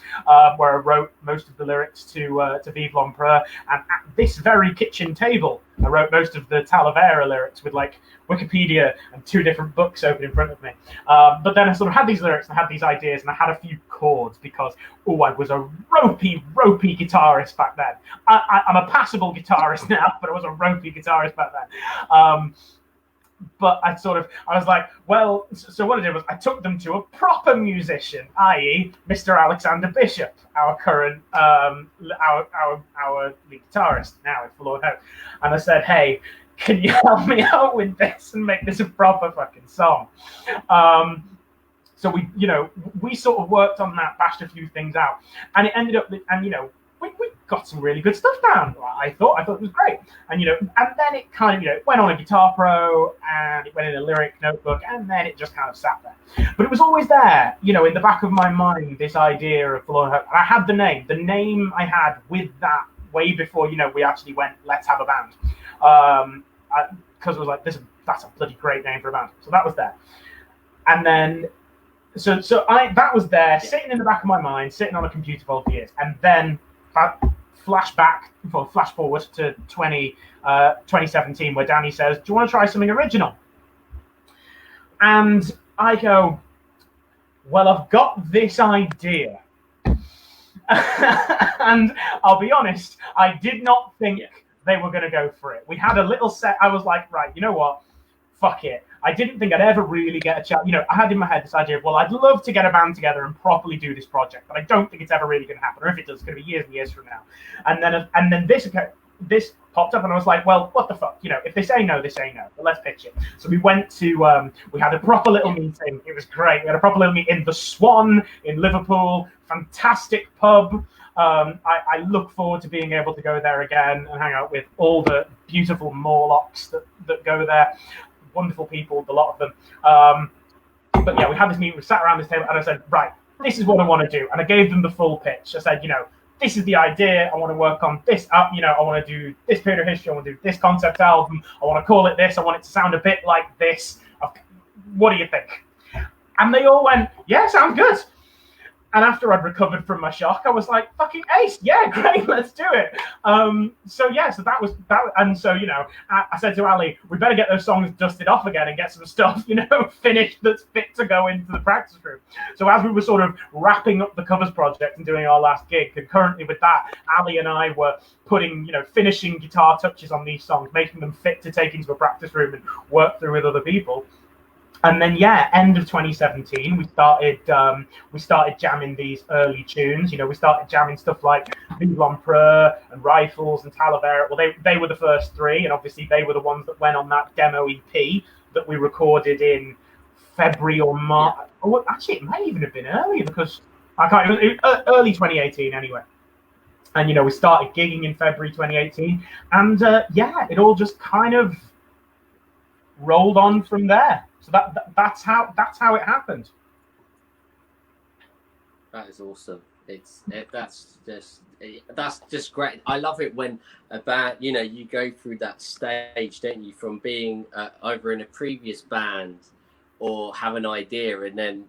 where I wrote most of the lyrics to Vive l'Empereur. And at this very kitchen table, I wrote most of the Talavera lyrics with like Wikipedia and two different books open in front of me. But then I sort of had these lyrics and I had these ideas and I had a few chords because, I was a ropey guitarist back then. I'm a passable guitarist now, but I was a ropey guitarist back then. But I was like, well, so what I did was I took them to a proper musician, i.e. Mr. Alexander Bishop, our current, our lead guitarist now in Forlorn Hope. And I said, hey, can you help me out with this and make this a proper fucking song? So we sort of worked on that, bashed a few things out, and it ended up, we got some really good stuff down. I thought it was great, and then it kind of went on a Guitar Pro, and it went in a lyric notebook, and then it just kind of sat there. But it was always there, in the back of my mind, this idea of Forlorn Hope. And I had the name I had with that way before we actually went, let's have a band, because it was like that's a bloody great name for a band. So that was there, and then. So that was there, sitting in the back of my mind, sitting on a computer for years, and then flash forward to 2017, where Danny says, "Do you want to try something original?" And I go, "Well, I've got this idea," and I'll be honest, I did not think they were going to go for it. We had a little set. I was like, right, you know what? Fuck it. I didn't think I'd ever really get a chance. I had in my head this idea of, well, I'd love to get a band together and properly do this project, but I don't think it's ever really going to happen. Or if it does, it's going to be years and years from now. And then this popped up, and I was like, well, what the fuck? If they say no, they say no. But let's pitch it. So we went to, we had a proper little meeting. It was great. We had a proper little meeting in the Swan in Liverpool. Fantastic pub. I look forward to being able to go there again and hang out with all the beautiful Morlocks that go there. Wonderful people, a lot of them. But yeah, we had this meeting, we sat around this table, and I said, right, this is what I want to do. And I gave them the full pitch. I said, this is the idea. I want to work on this up. I want to do this period of history. I want to do this concept album. I want to call it this. I want it to sound a bit like this. What do you think? And they all went, yeah, sounds good. And after I'd recovered from my shock, I was like, fucking ace, yeah, great, let's do it. So that was that. And so, I said to Ali, we better get those songs dusted off again and get some stuff, finished that's fit to go into the practice room. So as we were sort of wrapping up the covers project and doing our last gig, concurrently with that, Ali and I were putting, finishing guitar touches on these songs, making them fit to take into a practice room and work through with other people. And then, end of 2017, we started jamming these early tunes. We started jamming stuff like Vive l'Empereur and Rifles and Talavera. Well, they were the first three, and obviously they were the ones that went on that demo EP that we recorded in February or March. Yeah. Oh, actually, it may even have been earlier because I can't even. Early 2018, anyway. And we started gigging in February 2018, and it all just kind of rolled on from there. So that's how it happened. That is awesome. That's just great. I love it when you go through that stage, don't you, from being either in a previous band or have an idea, and then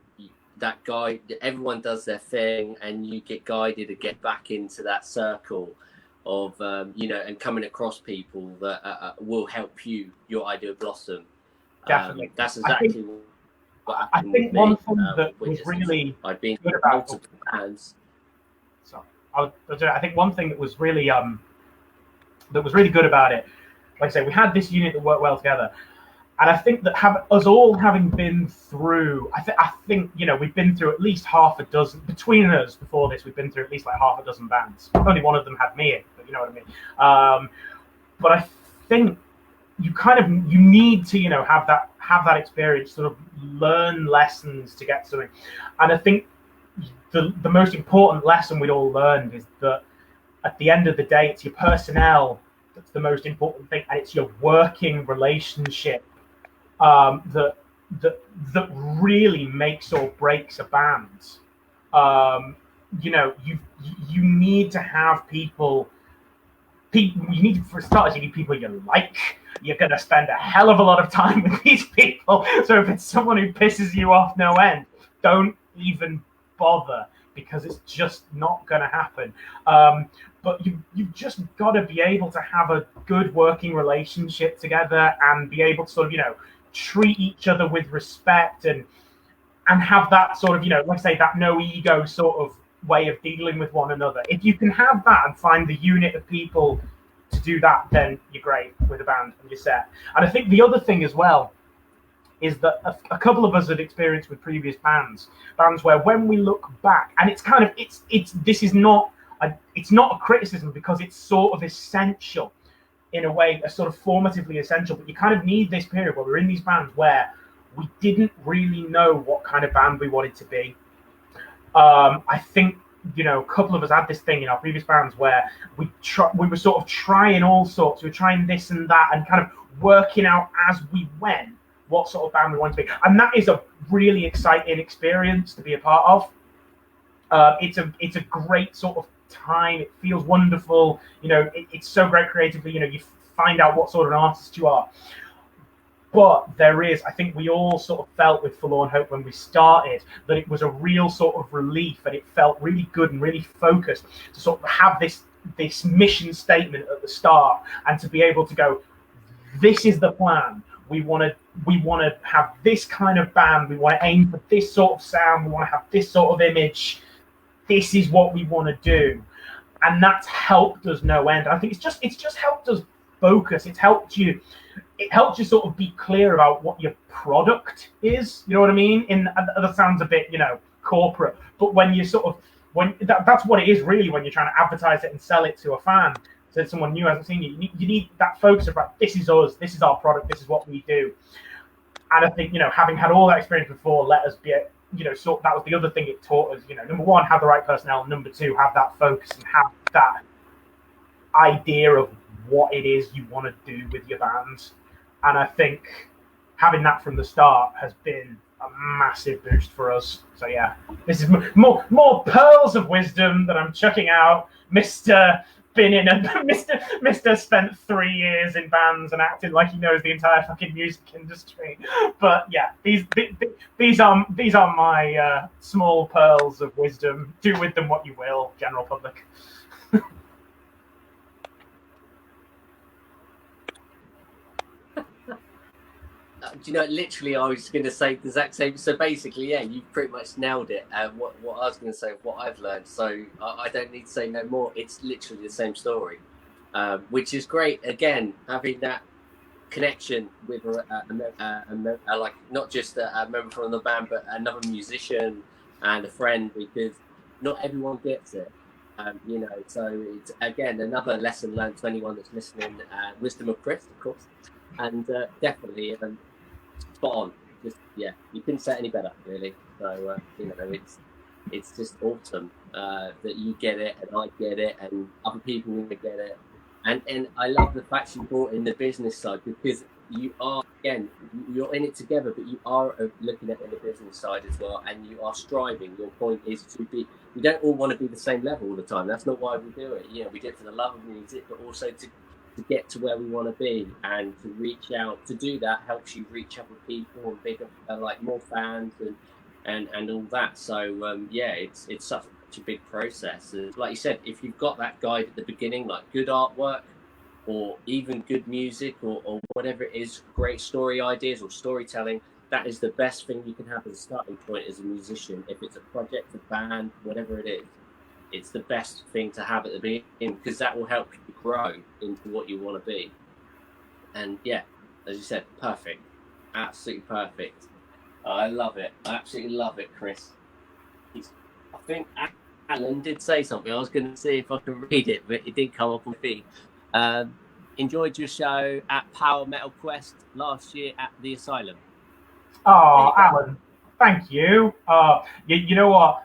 that guy, everyone does their thing, and you get guided to get back into that circle of and coming across people that will help your idea blossom. Definitely. That's exactly what happened. I think one thing that was really I've been good about multiple bands. So I think one thing that was really good about it, like I say, we had this unit that worked well together, And I think that us all having been through, I think we've been through at least half a dozen between us. Before this, we've been through at least like half a dozen bands. Only one of them had me in, but you know what I mean. But I think you need to have that experience, sort of learn lessons to get something. And I think the most important lesson we'd all learned is that at the end of the day, it's your personnel that's the most important thing, and it's your working relationship that really makes or breaks a band. You need to have people. You need, for starters, you need people you like. You're going to spend a hell of a lot of time with these people. So if it's someone who pisses you off no end, don't even bother, because it's just not going to happen. But you've just got to be able to have a good working relationship together and be able to sort of, treat each other with respect and have that sort of, let's say, that no ego sort of way of dealing with one another. If you can have that and find the unit of people to do that, then you're great with a band and you're set. And I think the other thing as well is that a couple of us had experienced with previous bands where when we look back, and it's kind of it's not a criticism, because it's sort of essential in a way, a sort of formatively essential, but you kind of need this period where we're in these bands where we didn't really know what kind of band we wanted to be. I think a couple of us had this thing in our previous bands where we were sort of trying all sorts. We were trying this and that, and kind of working out as we went what sort of band we wanted to be. And that is a really exciting experience to be a part of. It's a great sort of time. It feels wonderful. It's so great creatively. You find out what sort of an artist you are. But I think we all sort of felt with Forlorn Hope when we started that it was a real sort of relief, and it felt really good and really focused to sort of have this mission statement at the start, and to be able to go, this is the plan. We want to have this kind of band. We want to aim for this sort of sound. We want to have this sort of image. This is what we want to do, and that's helped us no end. I think it's just helped us focus. It helped you sort of be clear about what your product is. You know what I mean? That sounds a bit corporate, but when you sort of that's what it is really when you're trying to advertise it and sell it to a fan, to someone new who hasn't seen you. You need that focus about, this is us, this is our product, this is what we do. And I think having had all that experience before, let us be so that was the other thing it taught us. Number one, have the right personnel. Number two, have that focus and have that idea of what it is you want to do with your band. And I think having that from the start has been a massive boost for us. So yeah, this is more pearls of wisdom that I'm chucking out. Mr. spent 3 years in bands and acted like he knows the entire fucking music industry. But yeah, these are my small pearls of wisdom. Do with them what you will, general public. Literally, I was going to say the exact same. So basically, yeah, you pretty much nailed it. What I was going to say, what I've learned. So I don't need to say no more. It's literally the same story, which is great. Again, having that connection with like not just a member from the band, but another musician and a friend, because not everyone gets it. So it's again another lesson learned to anyone that's listening. Wisdom of Chris, of course, and definitely. Spot on. Just you couldn't say it any better, really. So it's just awesome that you get it and I get it and other people will get it, and I love the fact you brought in the business side, because you are, again, you're in it together, but you are looking at it in the business side as well, and you are striving. Your point is to be. We don't all want to be the same level all the time. That's not why we do it. We do it for the love of music, but also to get to where we want to be, and to reach out. To do that helps you reach other people and bigger, like more fans and all that. So it's such a big process. And like you said, if you've got that guide at the beginning, like good artwork or even good music or whatever it is, great story ideas or storytelling, that is the best thing you can have as a starting point as a musician. If it's a project, a band, whatever it is, it's the best thing to have at the beginning, because that will help you grow into what you want to be. And yeah, as you said, perfect. Absolutely perfect. I love it. I absolutely love it, Chris. I think Alan did say something. I was going to see if I can read it, but it did come up on feed. Enjoyed your show at Power Metal Quest last year at the Asylum. Oh, Alan, thank you. You know what?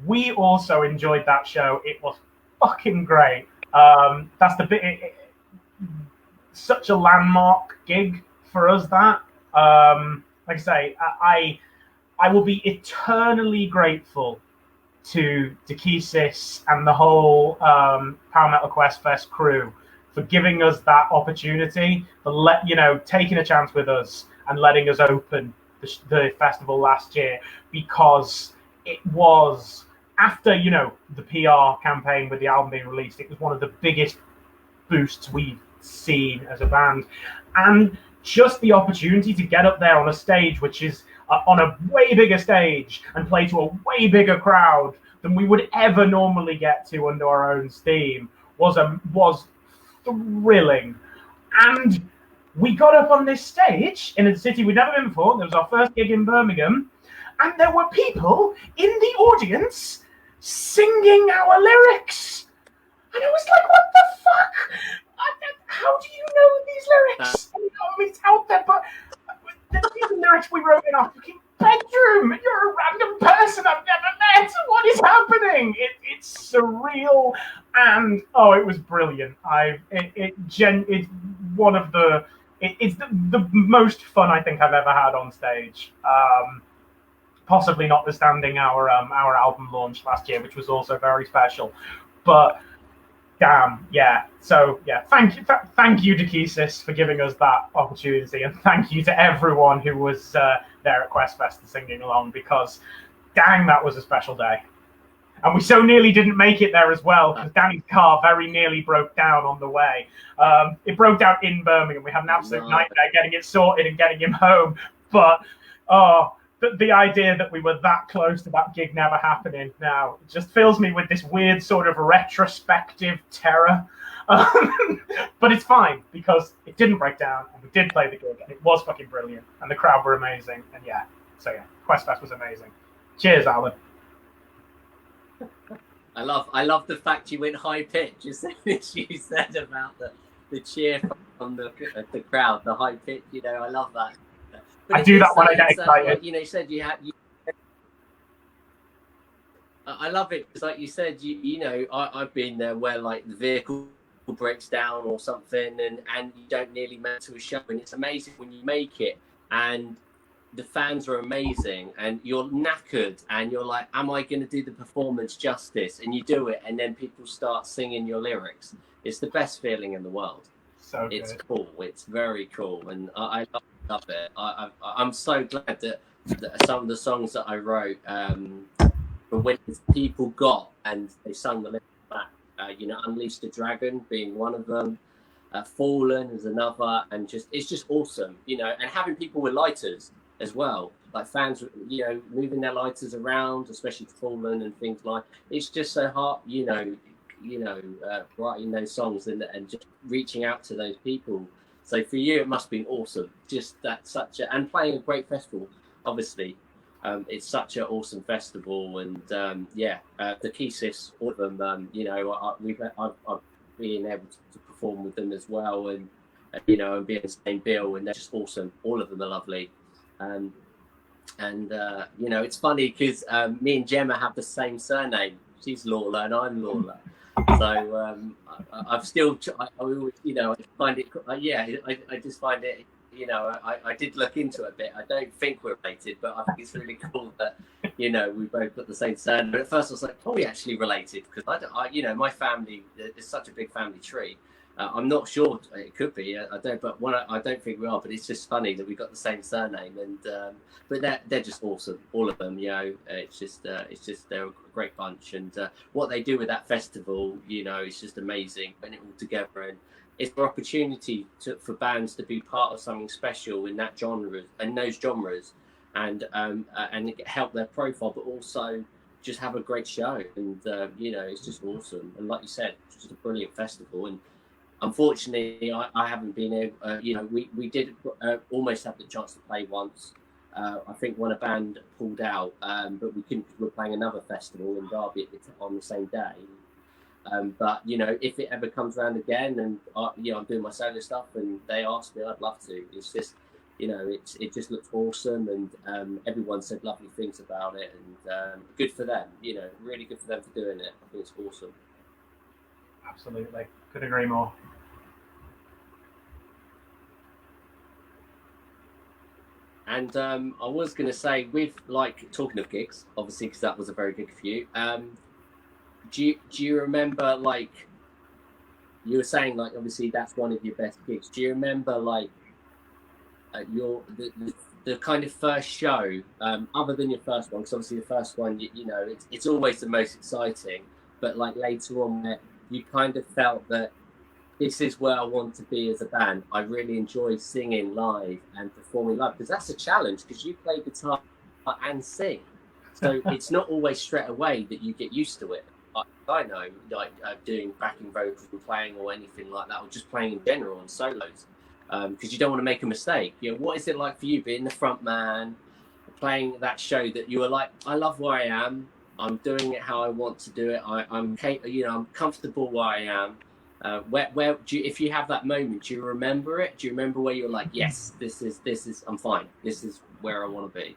We also enjoyed that show. It was fucking great. That's the bit. Such a landmark gig for us. That, like I say, I will be eternally grateful to Dekesis and the whole Power Metal Quest Fest crew for giving us that opportunity, for taking a chance with us and letting us open the festival last year, because it was after the PR campaign with the album being released. It was one of the biggest boosts we've seen as a band, and just the opportunity to get up there on a stage which is on a way bigger stage and play to a way bigger crowd than we would ever normally get to under our own steam was thrilling. And we got up on this stage in a city we'd never been before. It was our first gig in Birmingham, and there were people in the audience singing our lyrics. And I was like, what the fuck? How do you know these lyrics? I mean, it's out there, but these are lyrics we wrote in our fucking bedroom. You're a random person I've never met. What is happening? It's surreal, and it was brilliant. It's one of the it's the most fun I think I've ever had on stage. Possibly notwithstanding our album launch last year, which was also very special, but. Damn, yeah. So, yeah, thank you, Dekesis, for giving us that opportunity, and thank you to everyone who was there at Quest Fest and singing along, because, dang, that was a special day. And we so nearly didn't make it there as well, because Danny's car very nearly broke down on the way. It broke down in Birmingham. We had an absolute nightmare getting it sorted and getting him home. But, the idea that we were that close to that gig never happening now just fills me with this weird sort of retrospective terror. But it's fine, because it didn't break down, and we did play the gig, and it was fucking brilliant, and the crowd were amazing, and Quest Fest was amazing. Cheers, Alan. I love the fact you went high pitch. You said about the cheer from the crowd, the high pitch. I love that. But I do that when I get excited. Like, you said you had. I love it because, like you said, I've been there where like the vehicle breaks down or something, and you don't nearly make it to a show, and it's amazing when you make it, and the fans are amazing, and you're knackered, and you're like, am I going to do the performance justice? And you do it, and then people start singing your lyrics. It's the best feeling in the world. So it's cool. It's very cool, and I love it. I'm so glad that some of the songs that I wrote, when people got and they sung the lyrics back. Unleash the Dragon being one of them. Fallen is another, and it's just awesome. And having people with lighters as well, like fans, moving their lighters around, especially Fallen and things like. It's just so hard, writing those songs and just reaching out to those people. So for you, it must have been awesome. Just that and playing a great festival. Obviously, it's such an awesome festival, and the Dekesis, all of them. I've been able to perform with them as well, and and be in the same bill, and they're just awesome. All of them are lovely, it's funny because me and Gemma have the same surname. She's Lawler and I'm Lawler. So I've still, I always, I find it, I just find it, I did look into it a bit. I don't think we're related, but I think it's really cool that, we both got the same surname. But at first I was like, are we actually related? Because my family, it's such a big family tree. I'm not sure. It could be. I don't think we are. But it's just funny that we got the same surname. And but they're just awesome. All of them. It's just they're a great bunch. And what they do with that festival, it's just amazing. Putting it all together, and it's an opportunity for bands to be part of something special in that genre and those genres, and help their profile, but also just have a great show. And it's just awesome. And like you said, it's just a brilliant festival. And unfortunately, I haven't been able. We did almost have the chance to play once. I think when a band pulled out, but we couldn't. We're playing another festival in Derby on the same day. But if it ever comes around again, and I'm doing my solo stuff, and they ask me, I'd love to. It's just, it just looks awesome, and everyone said lovely things about it, and good for them. Really good for them for doing it. I think it's awesome. Absolutely, could agree more. And I was going to say, with talking of gigs, obviously, because that was a very big for you. Do you remember, you were saying, obviously that's one of your best gigs. Do you remember the kind of first show, other than your first one? Because obviously the first one, it's always the most exciting. But later on, you kind of felt that this is where I want to be as a band. I really enjoy singing live and performing live, because that's a challenge, because you play guitar and sing. So it's not always straight away that you get used to it. I know, doing backing vocals and playing or anything like that, or just playing in general on solos, because you don't want to make a mistake. What is it like for you being the front man, playing that show that you were like, I love where I am, I'm doing it how I want to do it, I'm comfortable where I am. Where do you, if you have that moment, do you remember it? Do you remember where you're like, yes, this is I'm fine, this is where I want to be?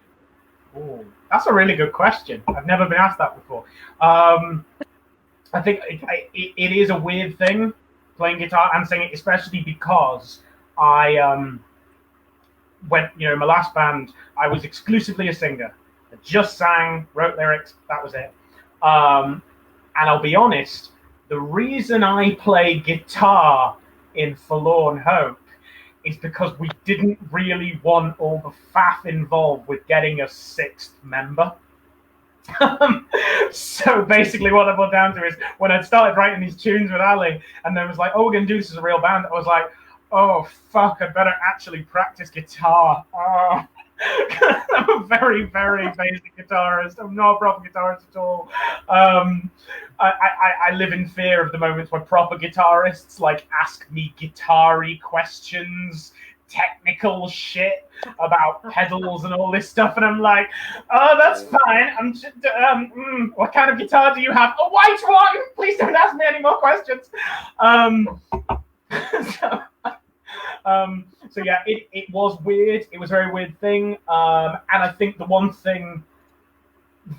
Oh, that's a really good question. I've never been asked that before. I think it is a weird thing, playing guitar and singing, especially because I went, my last band, I was exclusively a singer. I just sang, wrote lyrics, that was it. And I'll be honest, the reason I play guitar in Forlorn Hope is because we didn't really want all the faff involved with getting a sixth member. So basically what I put down to is, when I started writing these tunes with Ali, and then was like, oh, we're going to do this as a real band, I was like, oh, fuck, I better actually practice guitar. Oh. I'm a very, very basic guitarist. I'm not a proper guitarist at all. I live in fear of the moments where proper guitarists ask me guitar-y questions, technical shit about pedals and all this stuff, and I'm like, oh, that's fine. I'm just, what kind of guitar do you have? A white one. Please don't ask me any more questions. So yeah, it was weird. It was a very weird thing. And I think the one thing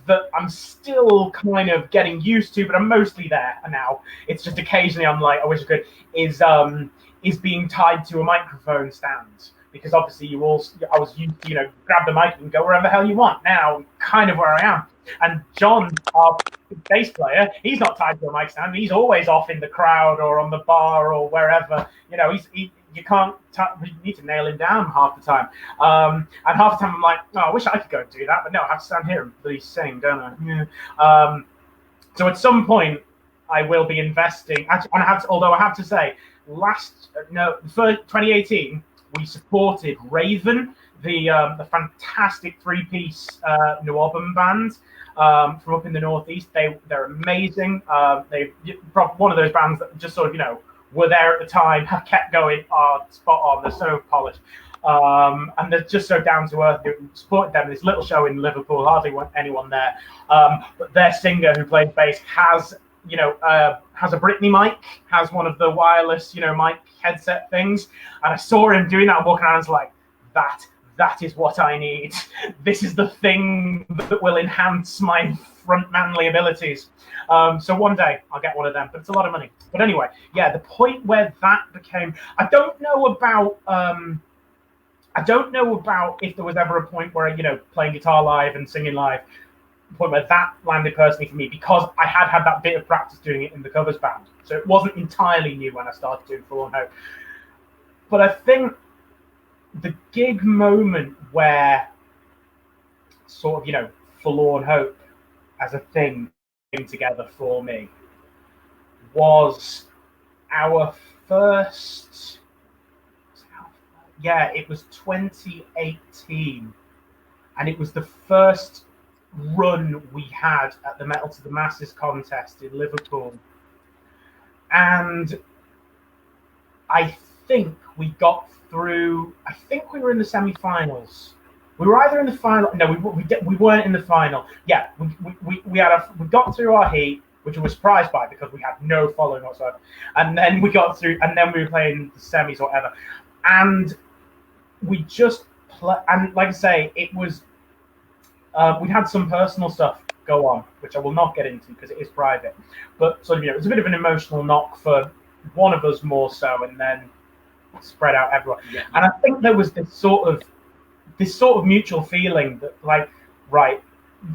that I'm still kind of getting used to, but I'm mostly there now. It's just occasionally I'm like, I wish I could, is being tied to a microphone stand. Because obviously I was used to, grab the mic and go wherever the hell you want. Now, kind of where I am. And John, our bass player, he's not tied to a mic stand. He's always off in the crowd or on the bar or wherever. You can't. You need to nail him down half the time. And half the time I'm like, oh, I wish I could go and do that, but no, I have to stand here and bloody sing, don't I? Yeah. So at some point, I will be investing. And although I have to say, for 2018, we supported Raven, the fantastic three-piece New Album band from up in the Northeast. They're amazing. They one of those bands that just sort of were there at the time, have kept going, are spot on. They're so polished, and they're just so down to earth. We supported them in this little show in Liverpool. Hardly anyone there, but their singer who plays bass has a Britney mic, has one of the wireless, mic headset things. And I saw him doing that and walking around, and was like, that is what I need. This is the thing that will enhance my front manly abilities. So one day I'll get one of them, but it's a lot of money. But anyway, yeah, the point where that became, I don't know about if there was ever a point where, playing guitar live and singing live, point where that landed personally for me, because I had that bit of practice doing it in the covers band. So it wasn't entirely new when I started doing Forlorn Hope. But I think the gig moment where sort of, Forlorn Hope as a thing came together for me was our first, it was 2018. And it was the first run we had at the Metal to the Masses contest in Liverpool. And I think we got through. I think we were in the semi-finals. We were either in the final. No, we weren't in the final. Yeah, we got through our heat, which we were surprised by because we had no following whatsoever. And then we got through, and then we were playing the semis or whatever. And we just and like I say, it was. We had some personal stuff go on, which I will not get into because it is private. But sort of, it was a bit of an emotional knock for one of us more so, and then spread out everyone. Yeah. And I think there was this sort of mutual feeling that, like, right,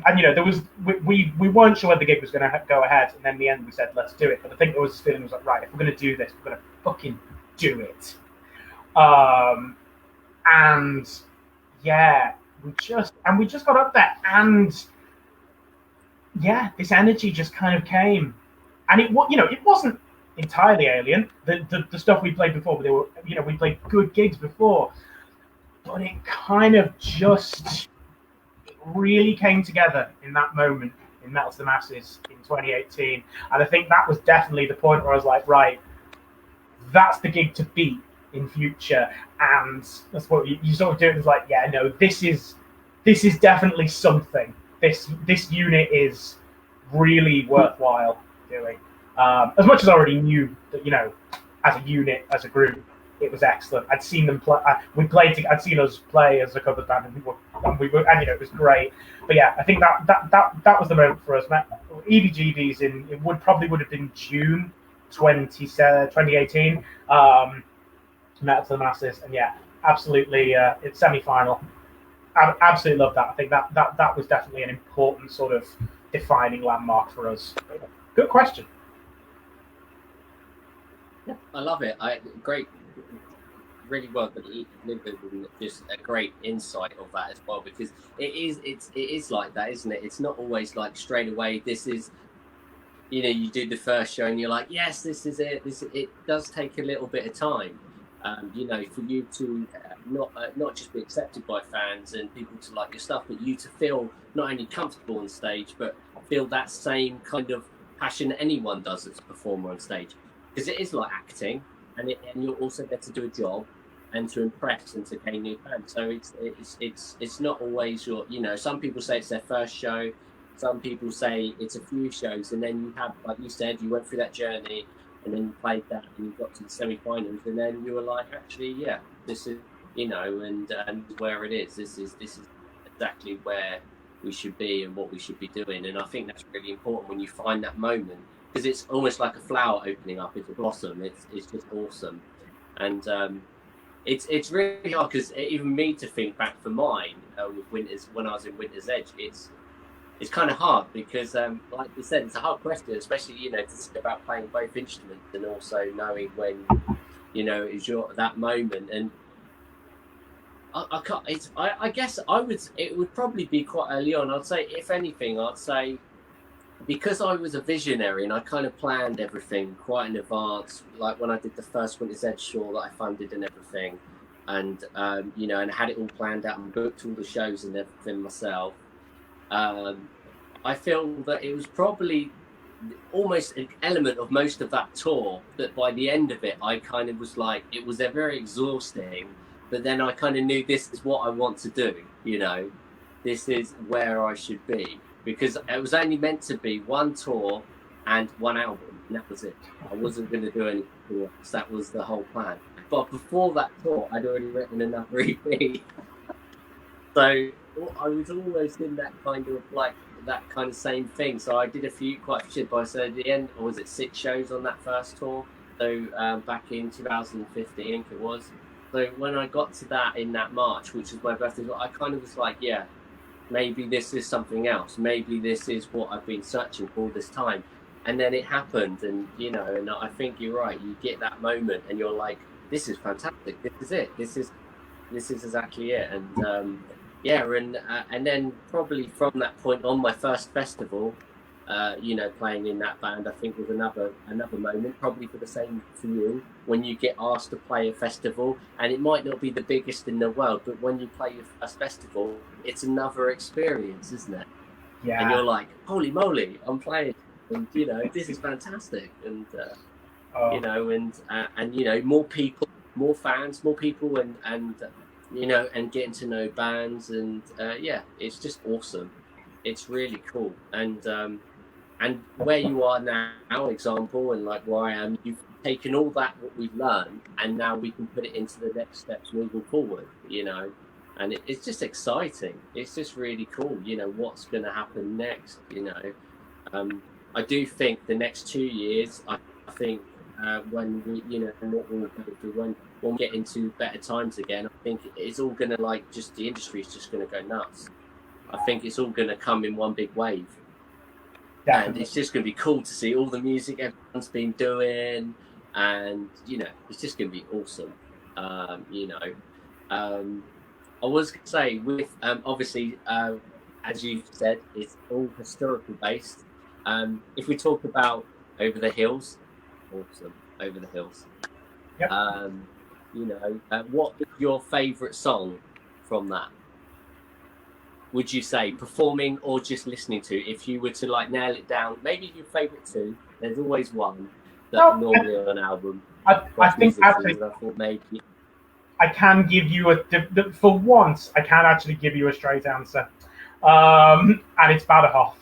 and there was we weren't sure whether the gig was going to go ahead, and then in the end we said let's do it. But I think there was this feeling was like, right, if we're going to do this, we're going to fucking do it. And yeah, we just got up there, and yeah, this energy just kind of came, and it wasn't entirely alien. The stuff we played before, but they were, we played good gigs before, but it kind of just really came together in that moment in Metal to the Masses in 2018, and I think that was definitely the point where I was like, right, that's the gig to beat in future, and that's what you sort of do. It was like, yeah, no, this is definitely something. This unit is really worthwhile doing. As much as I already knew that, as a unit, as a group, it was excellent. I'd seen them play. I'd seen us play as a cover band, and it was great. But yeah, I think that was the moment for us. EBGBs it would have been June 2018. Metal to the Masses, and yeah, absolutely, it's semi-final. I absolutely love that. I think that was definitely an important sort of defining landmark for us. Good question. Yeah, I love it. Great, really well, but just a great insight of that as well, because it is like that, isn't it? It's not always like straight away. This is, you do the first show and you're like, yes, this is it. It does take a little bit of time. For you to not just be accepted by fans and people to like your stuff, but you to feel not only comfortable on stage, but feel that same kind of passion that anyone does as a performer on stage. Because it is like acting, and you're also there to do a job and to impress and to gain new fans. So it's not always your, some people say it's their first show, some people say it's a few shows, and then you have, like you said, you went through that journey. And then you played that, and you got to the semi-finals, and then you were like, actually, yeah, this is, and where it is. This is exactly where we should be and what we should be doing. And I think that's really important when you find that moment, because it's almost like a flower opening up. It's a blossom. It's just awesome, and it's really hard because even me to think back for mine when I was in Winter's Edge, it's kind of hard because, like you said, it's a hard question, especially, to think about playing both instruments and also knowing when, is that moment. And I can't, I guess it would probably be quite early on. I'd say, if anything, because I was a visionary and I kind of planned everything quite in advance, like when I did the first Winter's Edge tour that I funded and everything, and, and had it all planned out and booked all the shows and everything myself. I feel that it was probably almost an element of most of that tour that by the end of it, I kind of was like, it was very exhausting, but then I kind of knew this is what I want to do, this is where I should be, because it was only meant to be one tour and one album, and that was it. I wasn't going to do anything else. That was the whole plan. But before that tour, I'd already written another EP. So I was almost in that kind of same thing. So I did quite a few, but so at the end, or was it 6 shows on that first tour? So back in 2015, I think it was. So when I got to that in that March, which was my birthday, I kind of was like, yeah, maybe this is something else. Maybe this is what I've been searching for all this time. And then it happened, and and I think you're right. You get that moment, and you're like, this is fantastic. This is it. This is exactly it. And and then probably from that point on, my first festival, playing in that band, I think was another moment, probably for the same for you, when you get asked to play a festival, and it might not be the biggest in the world, but when you play your first festival, it's another experience, isn't it? Yeah. And you're like, holy moly, I'm playing, and this is fantastic. And you know, and you know, more people, more fans, more people, and you know, and getting to know bands, and yeah, it's just awesome. It's really cool, and where you are now, example, and like where I am, you've taken all that what we've learned, and now we can put it into the next steps moving forward, you know. And it's just exciting. It's just really cool, you know, what's going to happen next, you know. I do think the next 2 years, I think when we, you know, what we'll go through, when we get into better times again, I think it's all going to, like, just the industry is just going to go nuts. I think it's all going to come in one big wave. Definitely. And it's just going to be cool to see all the music everyone's been doing, and you know, it's just going to be awesome. You know, I was going to say, with obviously, as you've said, it's all historical based. If we talk about Over the Hills, awesome, Over the Hills. Yep. You know, what is your favourite song from that? Would you say performing or just listening to? If you were to like nail it down, maybe your favourite two. There's always one that normally on an album. I think actually, I thought maybe I can give you for once. I can actually give you a straight answer, and it's Badahoff.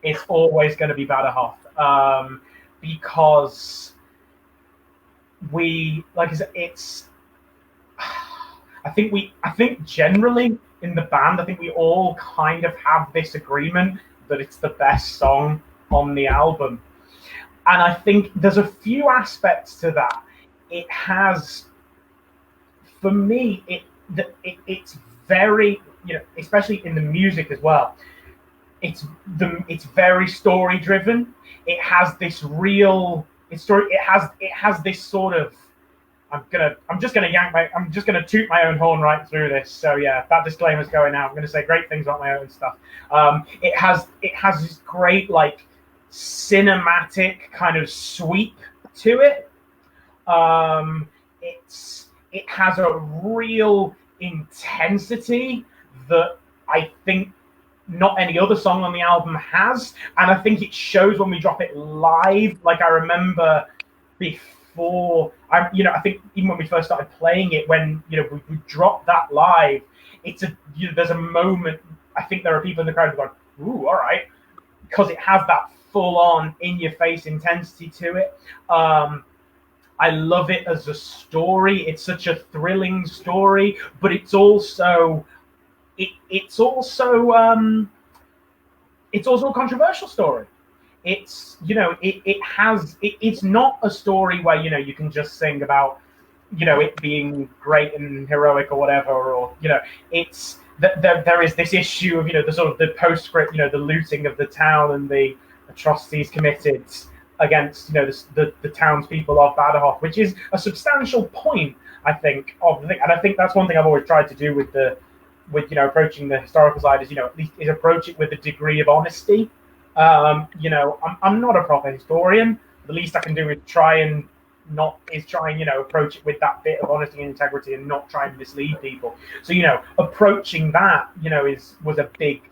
It's always going to be Badahoff, because we, like I said, it's. I think generally in the band, I think we all kind of have this agreement that it's the best song on the album. And I think there's a few aspects to that. It has, for me, it's very, you know, especially in the music as well, it's very story driven. It has this real, it has this sort of, I'm just gonna toot my own horn right through this. So yeah, that disclaimer's going out. I'm gonna say great things about my own stuff. It has this great like cinematic kind of sweep to it. It has a real intensity that I think not any other song on the album has, and I think it shows when we drop it live. Like I remember before, I think even when we first started playing it, when we dropped that live, there's a moment. I think there are people in the crowd who are going, "Ooh, all right," because it has that full-on, in-your-face intensity to it. I love it as a story. It's such a thrilling story, but it's also a controversial story. It's it's not a story where you can just sing about it being great and heroic or whatever, or it's that there is this issue of the sort of the postscript, the looting of the town and the atrocities committed against the townspeople of Badajoz, which is a substantial point, I think, of the thing. And I think that's one thing I've always tried to do with approaching the historical side is at least is approach it with a degree of honesty. I'm not a proper historian. The least I can do is try and approach it with that bit of honesty and integrity and not try and mislead people. So approaching that was a big,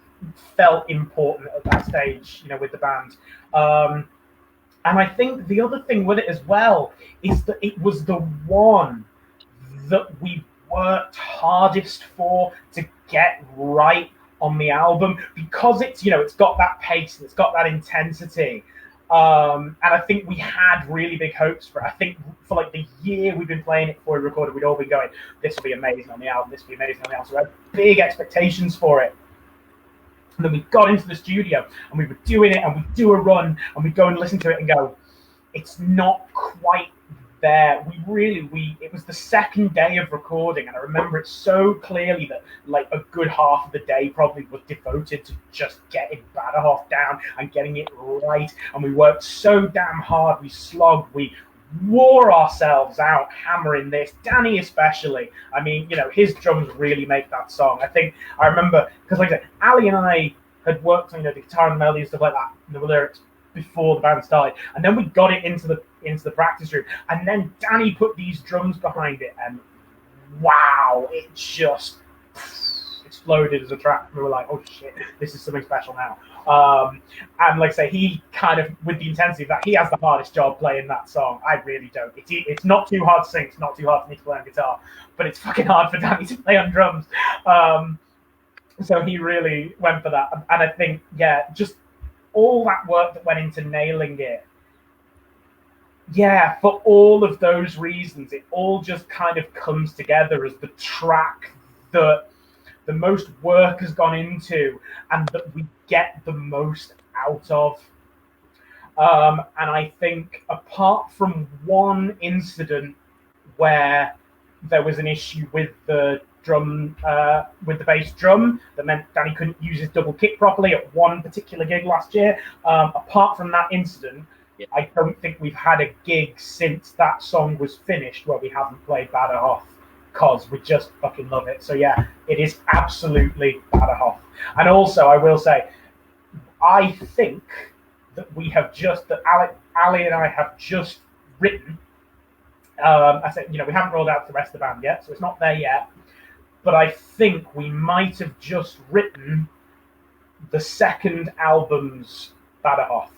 felt important at that stage with the band. And I think the other thing with it as well is that it was the one that we worked hardest for to get right on the album, because it's got that pace and it's got that intensity. And I think we had really big hopes for it. I think for like the year we've been playing it before we recorded, we'd all been going, this will be amazing on the album, this will be amazing on the album. So we had big expectations for it. And then we got into the studio and we were doing it, and we'd do a run and we'd go and listen to it and go, it's not quite there. It was the second day of recording, and I remember it so clearly that like a good half of the day probably was devoted to just getting Badajoz down and getting it right. And we worked so damn hard, we slogged, we wore ourselves out hammering this. Danny especially. I mean, his drums really make that song. I remember, because like I said, Ali and I had worked on the guitar and melody and stuff like that, the lyrics, before the band started, and then we got it into the practice room, and then Danny put these drums behind it, and wow, exploded as a track. We were like, oh shit, this is something special now. And like I say, he kind of, with the intensity of that, he has the hardest job playing that song. I really don't. It's not too hard to sing. It's not too hard for me to play on guitar, but it's fucking hard for Danny to play on drums. So he really went for that. And I think, yeah, just all that work that went into nailing it. Yeah, for all of those reasons, it all just kind of comes together as the track that the most work has gone into and that we get the most out of. And I think apart from one incident where there was an issue with the drum, with the bass drum, that meant Danny couldn't use his double kick properly at one particular gig last year. Apart from that incident, yeah, I don't think we've had a gig since that song was finished where we haven't played Badder Hoff, because we just fucking love it. So yeah, it is absolutely Badder Hoff. And also, I will say, I think that we have just, that Ali and I have just written, I said, we haven't rolled out to the rest of the band yet, so it's not there yet, but I think we might have just written the second album's Badder Hoff.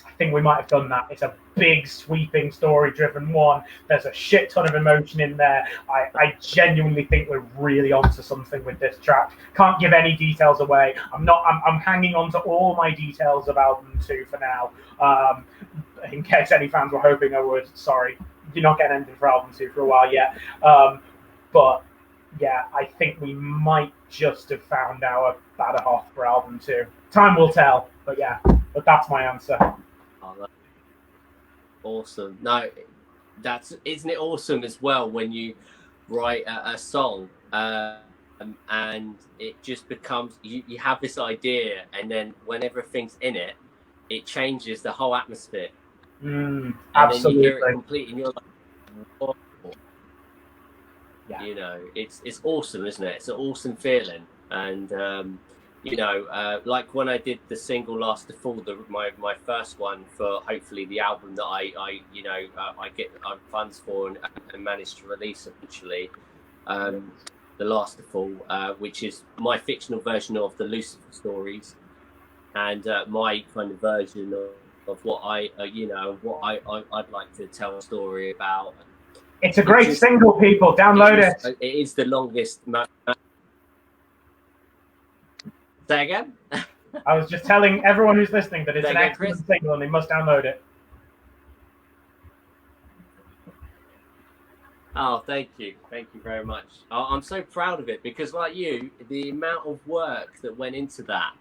I think we might have done that. It's a big, sweeping, story-driven one. There's a shit ton of emotion in there. I genuinely think we're really onto something with this track. Can't give any details away. I'm hanging on to all my details of album 2 for now. In case any fans were hoping I would. Sorry, you're not getting anything for album 2 for a while yet. But yeah, I think we might just have found our Badder Hoff for album 2. Time will tell. But yeah, that's my answer. Awesome. No, isn't it awesome as well when you write a song and it just becomes, you have this idea, and then when everything's in it, it changes the whole atmosphere. Absolutely. And then you hear it complete and you're like, whoa. Yeah. It's awesome, isn't it? It's an awesome feeling. And like when I did the single Last to Fall, my first one for hopefully the album that I get funds for and managed to release eventually, the Last to Fall, which is my fictional version of the Lucifer stories, and my kind of version of what I'd like to tell a story about. It's a great single, people. Download it. It is the longest. Say again? I was just telling everyone who's listening that it's an excellent single and they must download it. Oh, thank you. Thank you very much. I'm so proud of it because, like you, the amount of work that went into that,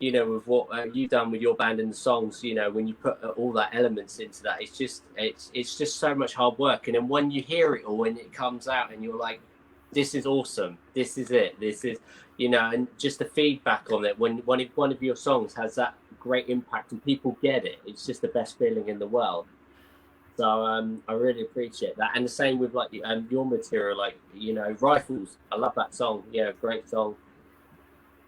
with what you've done with your band and the songs, when you put all that elements into that, it's just so much hard work. And then when you hear it all and it comes out and you're like, this is awesome. This is it. This is, and just the feedback on it. When one of your songs has that great impact and people get it, it's just the best feeling in the world. So I really appreciate that. And the same with like your material, like, Rifles. I love that song. Yeah, great song.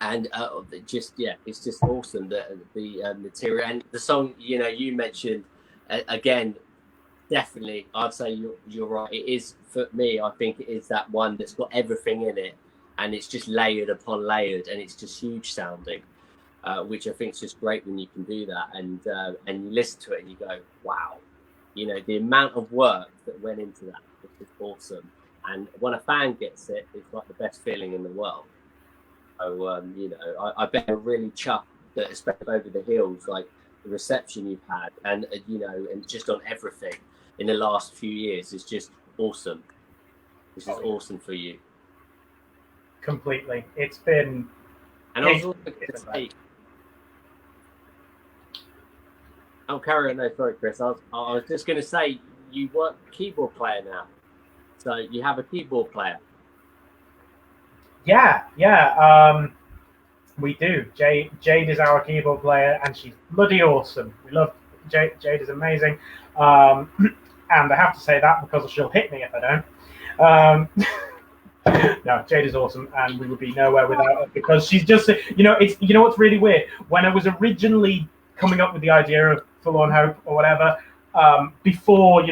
And it's just awesome, the material. And the song, you mentioned, again, definitely, I'd say you're right. It is, for me, I think it is that one that's got everything in it, and it's just layered upon layered, and it's just huge sounding, which I think is just great when you can do that. And you listen to it and you go, wow, the amount of work that went into that is just awesome. And when a fan gets it, it's like the best feeling in the world. So, I bet you're really chuffed that, especially over the hills, like the reception you've had, and and just on everything in the last few years is just awesome. This is awesome for you. Completely. It's been. And I was also going to say, oh, carry on. No, sorry, Chris. I was just going to say, you work keyboard player now, so you have a keyboard player. Yeah. We do. Jade is our keyboard player, and she's bloody awesome. We love Jade. Jade is amazing. And I have to say that because she'll hit me if I don't. No, Jade is awesome, and we would be nowhere without her because she's just, it's, what's really weird. When I was originally coming up with the idea of Forlorn Hope or whatever, before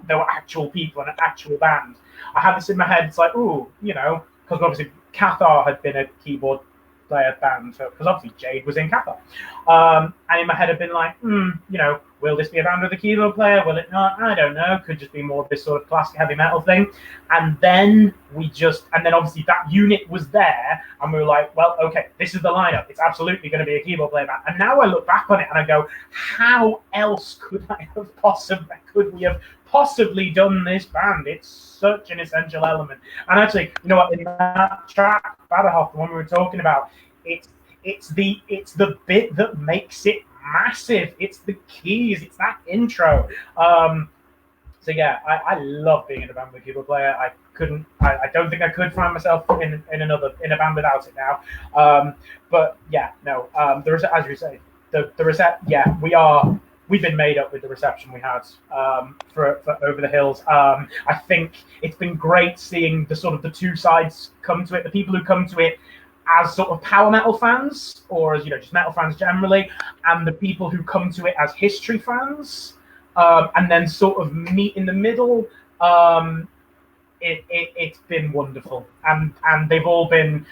there were actual people and an actual band. I had this in my head. It's like, ooh, you know, because obviously Cathar had been a keyboard player band, because obviously Jade was in Cathar. And in my head, I'd been like, you know, will this be a band with a keyboard player? Will it not? I don't know. Could just be more of this sort of classic heavy metal thing. And then obviously that unit was there, and we were like, well, okay, this is the lineup. It's absolutely going to be a keyboard player band. And now I look back on it and I go, how else could we have possibly done this band? It's such an essential element. And actually, you know what? In that track, Baderhoff, the one we were talking about, it's the bit that makes it massive. It's the keys. It's that intro. So yeah, I love being in a band with a keyboard player. I don't think I could find myself in a band without it now. But yeah, no. As you say, we've been made up with the reception we had for Over the Hills. I think it's been great seeing the two sides come to it. The people who come to it as sort of power metal fans, or as, you know, just metal fans generally, and the people who come to it as history fans, and then sort of meet in the middle. It's been wonderful, and they've all been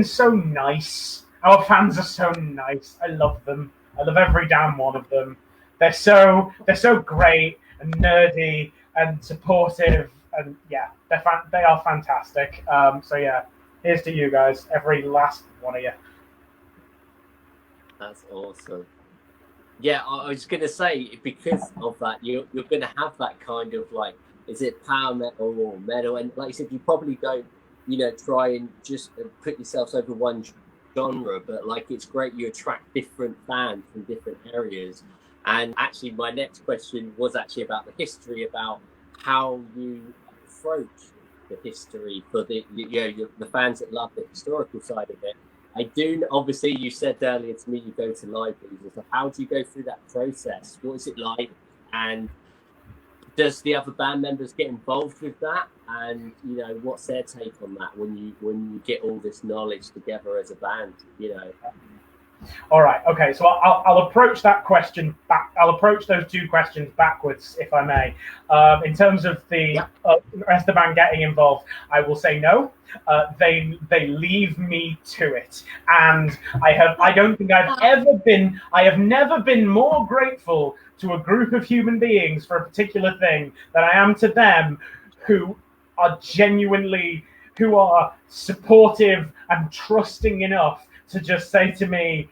so nice. Our fans are so nice. I love them. I love every damn one of them. They're so great and nerdy and supportive, and yeah, they are fantastic. So yeah, here's to you guys, every last one of you. That's awesome. Yeah, I was going to say, because of that, you're going to have that kind of, like, is it power metal or metal? And like you said, you probably don't, you know, try and just put yourselves over one genre, but like, it's great you attract different fans from different areas. And actually, my next question was actually about the history, about how you approach the history for the fans that love the historical side of it. I do, obviously, you said earlier to me you go to libraries and stuff. How do you go through that process? What is it like? And does the other band members get involved with that? And, you know, what's their take on that when you get all this knowledge together as a band, you know? All right. Okay. So I'll approach that question back. I'll approach those two questions backwards, if I may. In terms of the rest of the band getting involved, I will say no. They leave me to it, and I have never been more grateful to a group of human beings for a particular thing than I am to them, who are supportive and trusting enough to just say to me,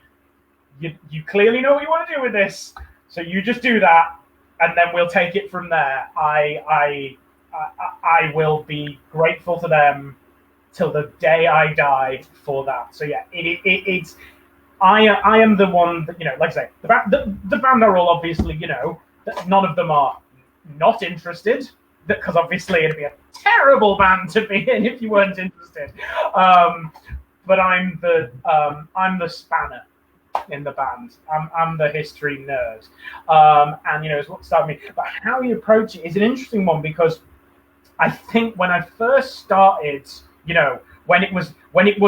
you clearly know what you want to do with this, so you just do that, and then we'll take it from there. I will be grateful to them till the day I die for that. So yeah, it's I am the one that, you know, like I say, the band are all obviously, you know, none of them are not interested, because obviously it'd be a terrible band to be in if you weren't interested. But I'm the spanner in the band. I'm the history nerd, and you know, it's what started me. But how you approach it is an interesting one, because I think when I first started, you know, when it was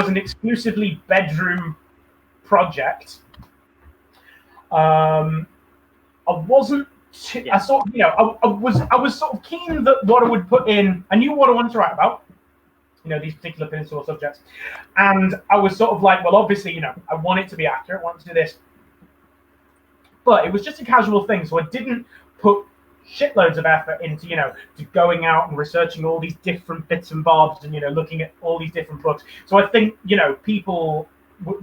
an exclusively bedroom project, I wasn't. I sort of, you know, I was sort of keen that what I would put in. I knew what I wanted to write about, you know, these particular peninsula subjects, and I was sort of like, well, obviously, you know, I want it to be accurate, I want to do this, but it was just a casual thing, so I didn't put shitloads of effort into, you know, to going out and researching all these different bits and bobs, and, you know, looking at all these different books. So I think, you know, people,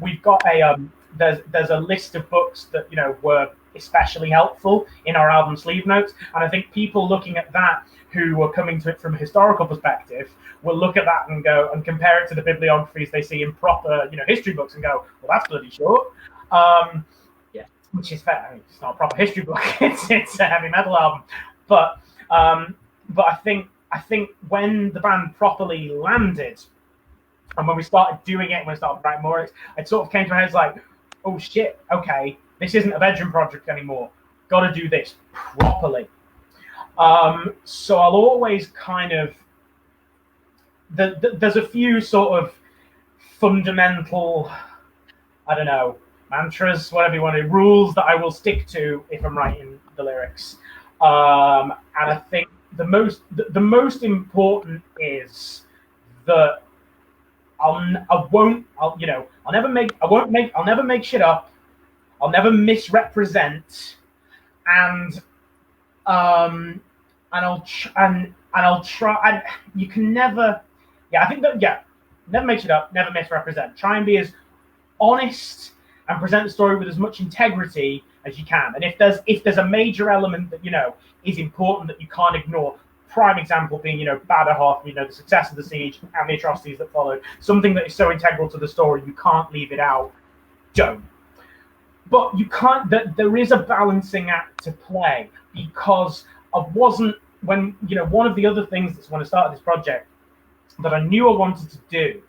we've got a there's a list of books that, you know, were especially helpful in our album sleeve notes, and I think people looking at that who are coming to it from a historical perspective will look at that and go and compare it to the bibliographies they see in proper, you know, history books and go, well, that's bloody short. Which is fair. I mean, it's not a proper history book. It's a heavy metal album. But I think when the band properly landed, and when we started doing it, when we started writing more, it sort of came to my head like, oh shit, okay, this isn't a bedroom project anymore. Got to do this properly. So I'll always kind of, there's a few sort of fundamental, I don't know, mantras, whatever you want to, rules that I will stick to if I'm writing the lyrics. And I think, the most important is that I won't make shit up. I'll never misrepresent, and I'll try. And you can never, I think that never make shit up, never misrepresent. Try and be as honest and present the story with as much integrity as you can. And if there's a major element that is important that you can't ignore, prime example being Badajoz, the success of the siege and the atrocities that followed, something that is so integral to the story you can't leave it out. Don't. But you can't. There is a balancing act to play, because I wasn't when one of the other things that's when I started this project that I knew I wanted to do.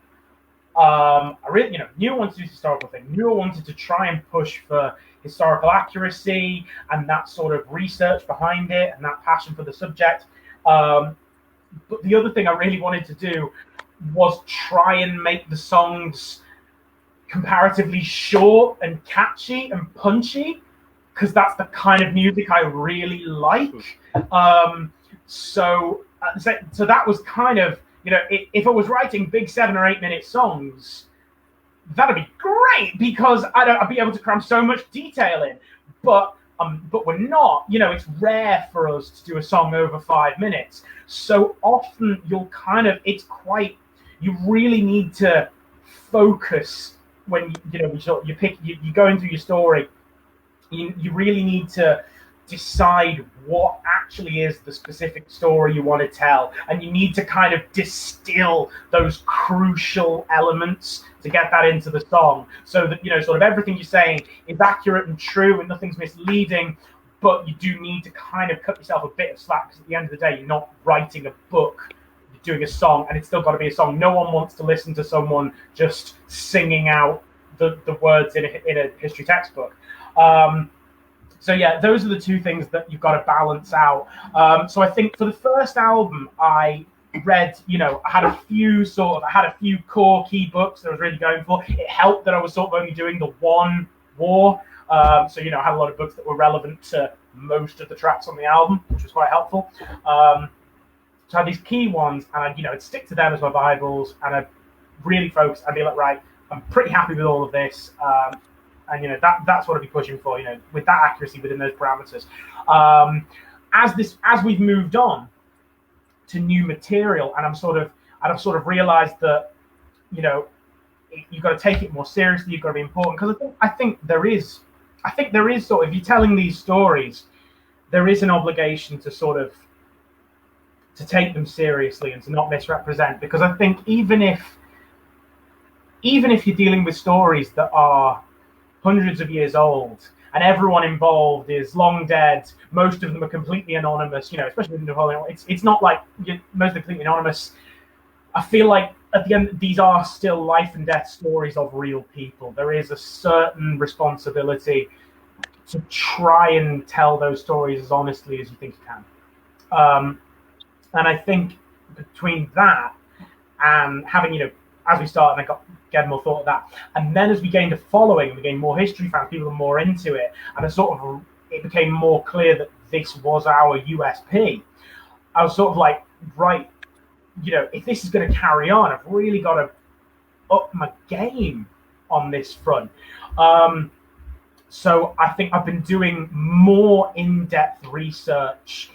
I really knew I wanted to do this historical thing. Knew I wanted to try and push for historical accuracy and that sort of research behind it and that passion for the subject. But the other thing I really wanted to do was try and make the songs comparatively short and catchy and punchy, because that's the kind of music I really like. So that was kind of, if I was writing big 7 or 8 minute songs, that'd be great, because I'd be able to cram so much detail in. But we're not. It's rare for us to do a song over 5 minutes. So often you really need to focus when you go into your story. You really need to decide what actually is the specific story you want to tell, and you need to kind of distill those crucial elements to get that into the song, so that sort of everything you're saying is accurate and true and nothing's misleading. But you do need to kind of cut yourself a bit of slack, because at the end of the day, you're not writing a book, you're doing a song, and it's still got to be a song. No one wants to listen to someone just singing out the words in a history textbook. So yeah, those are the two things that you've got to balance out. So I think for the first album, I read, I had a few core key books that I was really going for. It helped that I was sort of only doing the one war. So I had a lot of books that were relevant to most of the tracks on the album, which was quite helpful. So I had these key ones, and I'd stick to them as my Bibles, and I'd really focus. I'd be like, right, I'm pretty happy with all of this. And that's what I'd be pushing for, with that accuracy within those parameters. As we've moved on to new material, and I've sort of realized that you've got to take it more seriously. You've got to be important, because I think there is sort of, if you're telling these stories, there is an obligation to sort of to take them seriously and to not misrepresent, because I think even if you're dealing with stories that are hundreds of years old, and everyone involved is long dead, most of them are completely anonymous, especially in Napoleon. It's not like most are completely anonymous. I feel like at the end, these are still life and death stories of real people. There is a certain responsibility to try and tell those stories as honestly as you think you can. And I think between that and having, as we started, I got getting more thought of that, and then as we gained a following and we gained more history fans, people were more into it, and it became more clear that this was our USP. I was sort of like, right, if this is going to carry on, I've really got to up my game on this front. So I think I've been doing more in-depth research,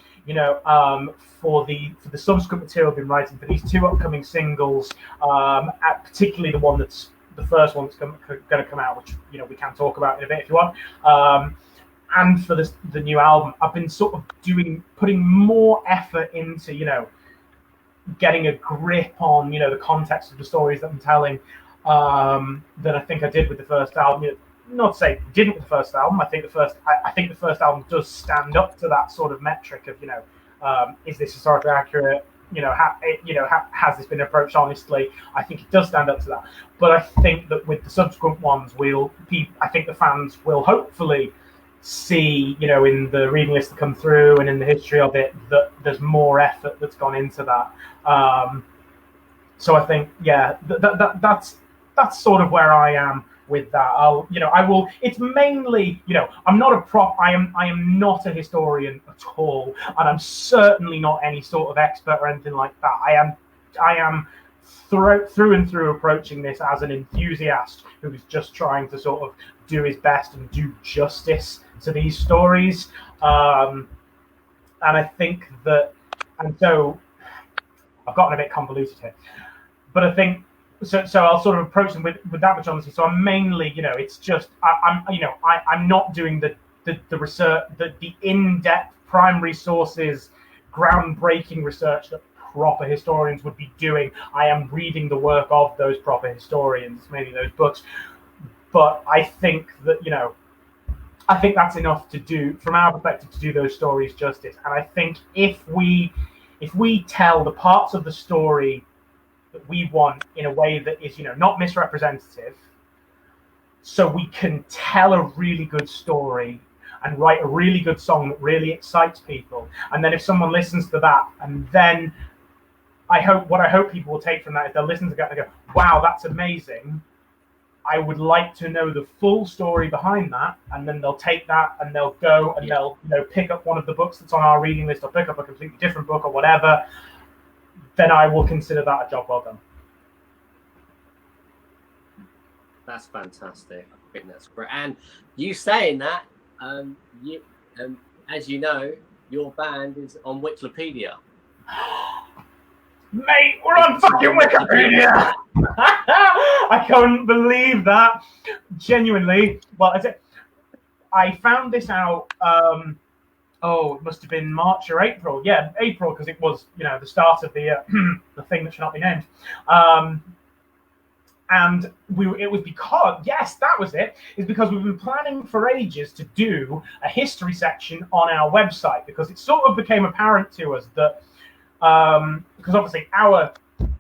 for the subsequent material I've been writing for these 2 upcoming singles, particularly the first one that's going to come out, which we can talk about in a bit if you want. And for the new album, I've been sort of putting more effort into getting a grip on the context of the stories that I'm telling than I think I did with the first album. Not to say I didn't with the first album. I think the first album does stand up to that sort of metric of is this historically accurate? Has this been approached honestly? I think it does stand up to that. But I think that with the subsequent ones, I think the fans will hopefully see, in the reading list that come through and in the history of it, that there's more effort that's gone into that. So I think, that's sort of where I am with that. I will. It's mainly, I'm not I am not a historian at all, and I'm certainly not any sort of expert or anything like that. I am through and through approaching this as an enthusiast who's just trying to sort of do his best and do justice to these stories. And I think that, and so I've gotten a bit convoluted here, but I think so I'll sort of approach them with that much honesty. So I'm mainly, it's just I'm not doing the research, the in-depth primary sources, groundbreaking research that proper historians would be doing. I am reading the work of those proper historians, mainly those books. But I think that, I think that's enough to do, from our perspective, to do those stories justice. And I think if we tell the parts of the story that we want in a way that is, not misrepresentative, so we can tell a really good story and write a really good song that really excites people. And then if someone listens to that, and then what I hope people will take from that is they'll listen to that and go, wow, that's amazing. I would like to know the full story behind that, and then they'll take that and they'll go and they'll pick up one of the books that's on our reading list, or pick up a completely different book or whatever. Then I will consider that a job well done. That's fantastic. I think that's great. And you saying that, as you know, your band is on Wikipedia. Mate, we're on fucking Wikipedia! I couldn't believe that. Genuinely. Well, I found this out, it must have been March or April. Yeah, April, because it was, the start of the the thing that should not be named. And it was because, yes, that was it. It's because we've been planning for ages to do a history section on our website, because it sort of became apparent to us that, because obviously our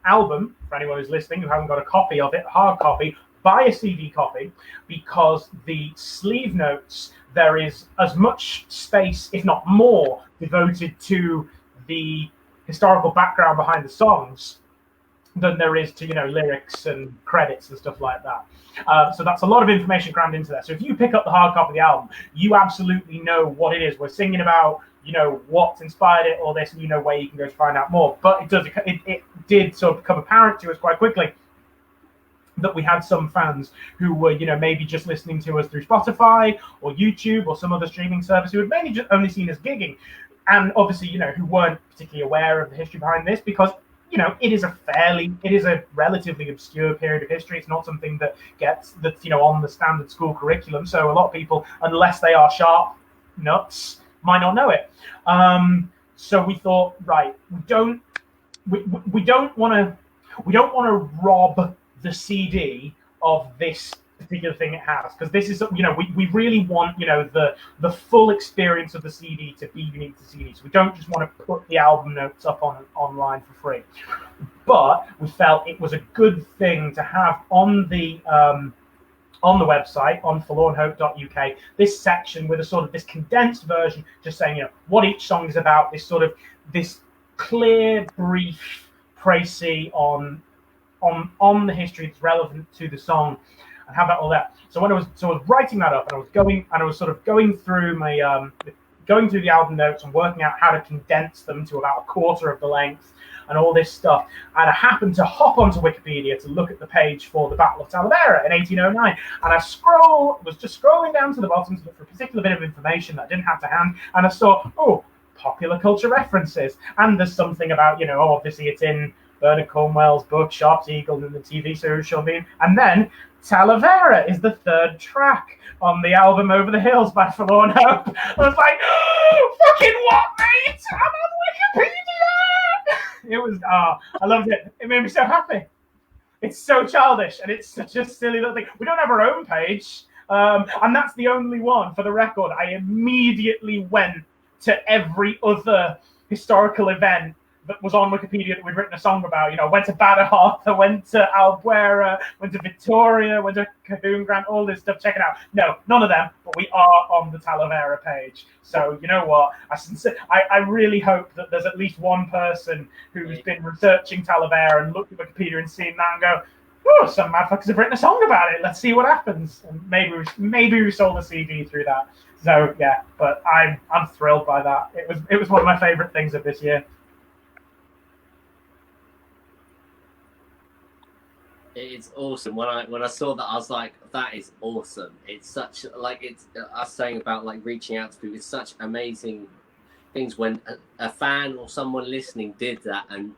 album, for anyone who's listening who hasn't got a copy of it, a hard copy, buy a CD copy, because the sleeve notes, there is as much space, if not more, devoted to the historical background behind the songs than there is to, lyrics and credits and stuff like that. So that's a lot of information crammed into there. So if you pick up the hard copy of the album, you absolutely know what it is we're singing about, what's inspired it, all this, and where you can go to find out more. But it did sort of become apparent to us quite quickly that we had some fans who were, maybe just listening to us through Spotify or YouTube or some other streaming service, who had mainly just only seen us gigging, and obviously, who weren't particularly aware of the history behind this, because it is a relatively obscure period of history. It's not something that's on the standard school curriculum. So a lot of people, unless they are sharp nuts, might not know it. So we thought, right, we don't want to rob the CD of this particular thing it has, because this is, we really want, the full experience of the CD to be unique to CD. So we don't just want to put the album notes up online for free, but we felt it was a good thing to have on the website, on forlornhope.uk, this section with a sort of this condensed version, just saying, what each song is about, this clear, brief précis on the history that's relevant to the song, and have that all there. So when I was writing that up, and I was sort of going through the album notes and working out how to condense them to about a quarter of the length and all this stuff. And I happened to hop onto Wikipedia to look at the page for the Battle of Talavera in 1809. And I was just scrolling down to the bottom to look for a particular bit of information that I didn't have to hand. And I saw, popular culture references. And there's something about, obviously it's in Bernard Cornwell's book, Sharp's Eagle, and the TV series Sean Bean. And then Talavera is the third track on the album Over the Hills by Forlorn Hope. I was like, fucking what, mate? I'm on Wikipedia! It was, I loved it. It made me so happy. It's so childish, and it's such a silly little thing. We don't have our own page, and that's the only one. For the record, I immediately went to every other historical event that was on Wikipedia that we'd written a song about. Went to Badajoz, went to Albuera, went to Victoria, went to Cahoon Grant, all this stuff. Check it out. No, none of them, but we are on the Talavera page. So you know what? I really hope that there's at least one person who's been researching Talavera and looked at Wikipedia and seen that and go, oh, some motherfuckers have written a song about it. Let's see what happens. And maybe we sold a CD through that. So yeah, but I'm thrilled by that. It was one of my favorite things of this year. It's awesome. When I saw that, I was like, that is awesome. It's such like it's us saying about like reaching out to people. It's such amazing things when a fan or someone listening did that and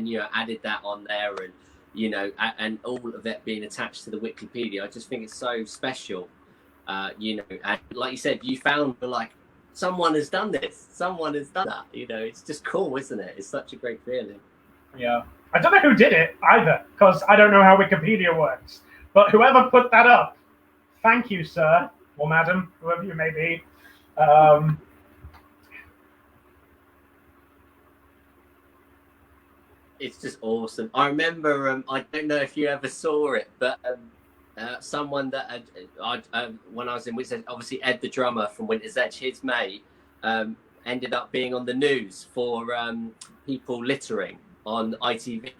you know added that on there and you know and all of it being attached to the Wikipedia. I just think it's so special. You know, and like you said, you found like someone has done this. Someone has done that. You know, it's just cool, isn't it? It's such a great feeling. Yeah. I don't know who did it either, because I don't know how Wikipedia works. But whoever put that up, thank you, sir, or madam, whoever you may be. It's just awesome. I remember, I don't know if you ever saw it, but someone that when I was in Winter's Edge, obviously Ed the drummer from Winter's Edge, his mate ended up being on the news for people littering on ITV.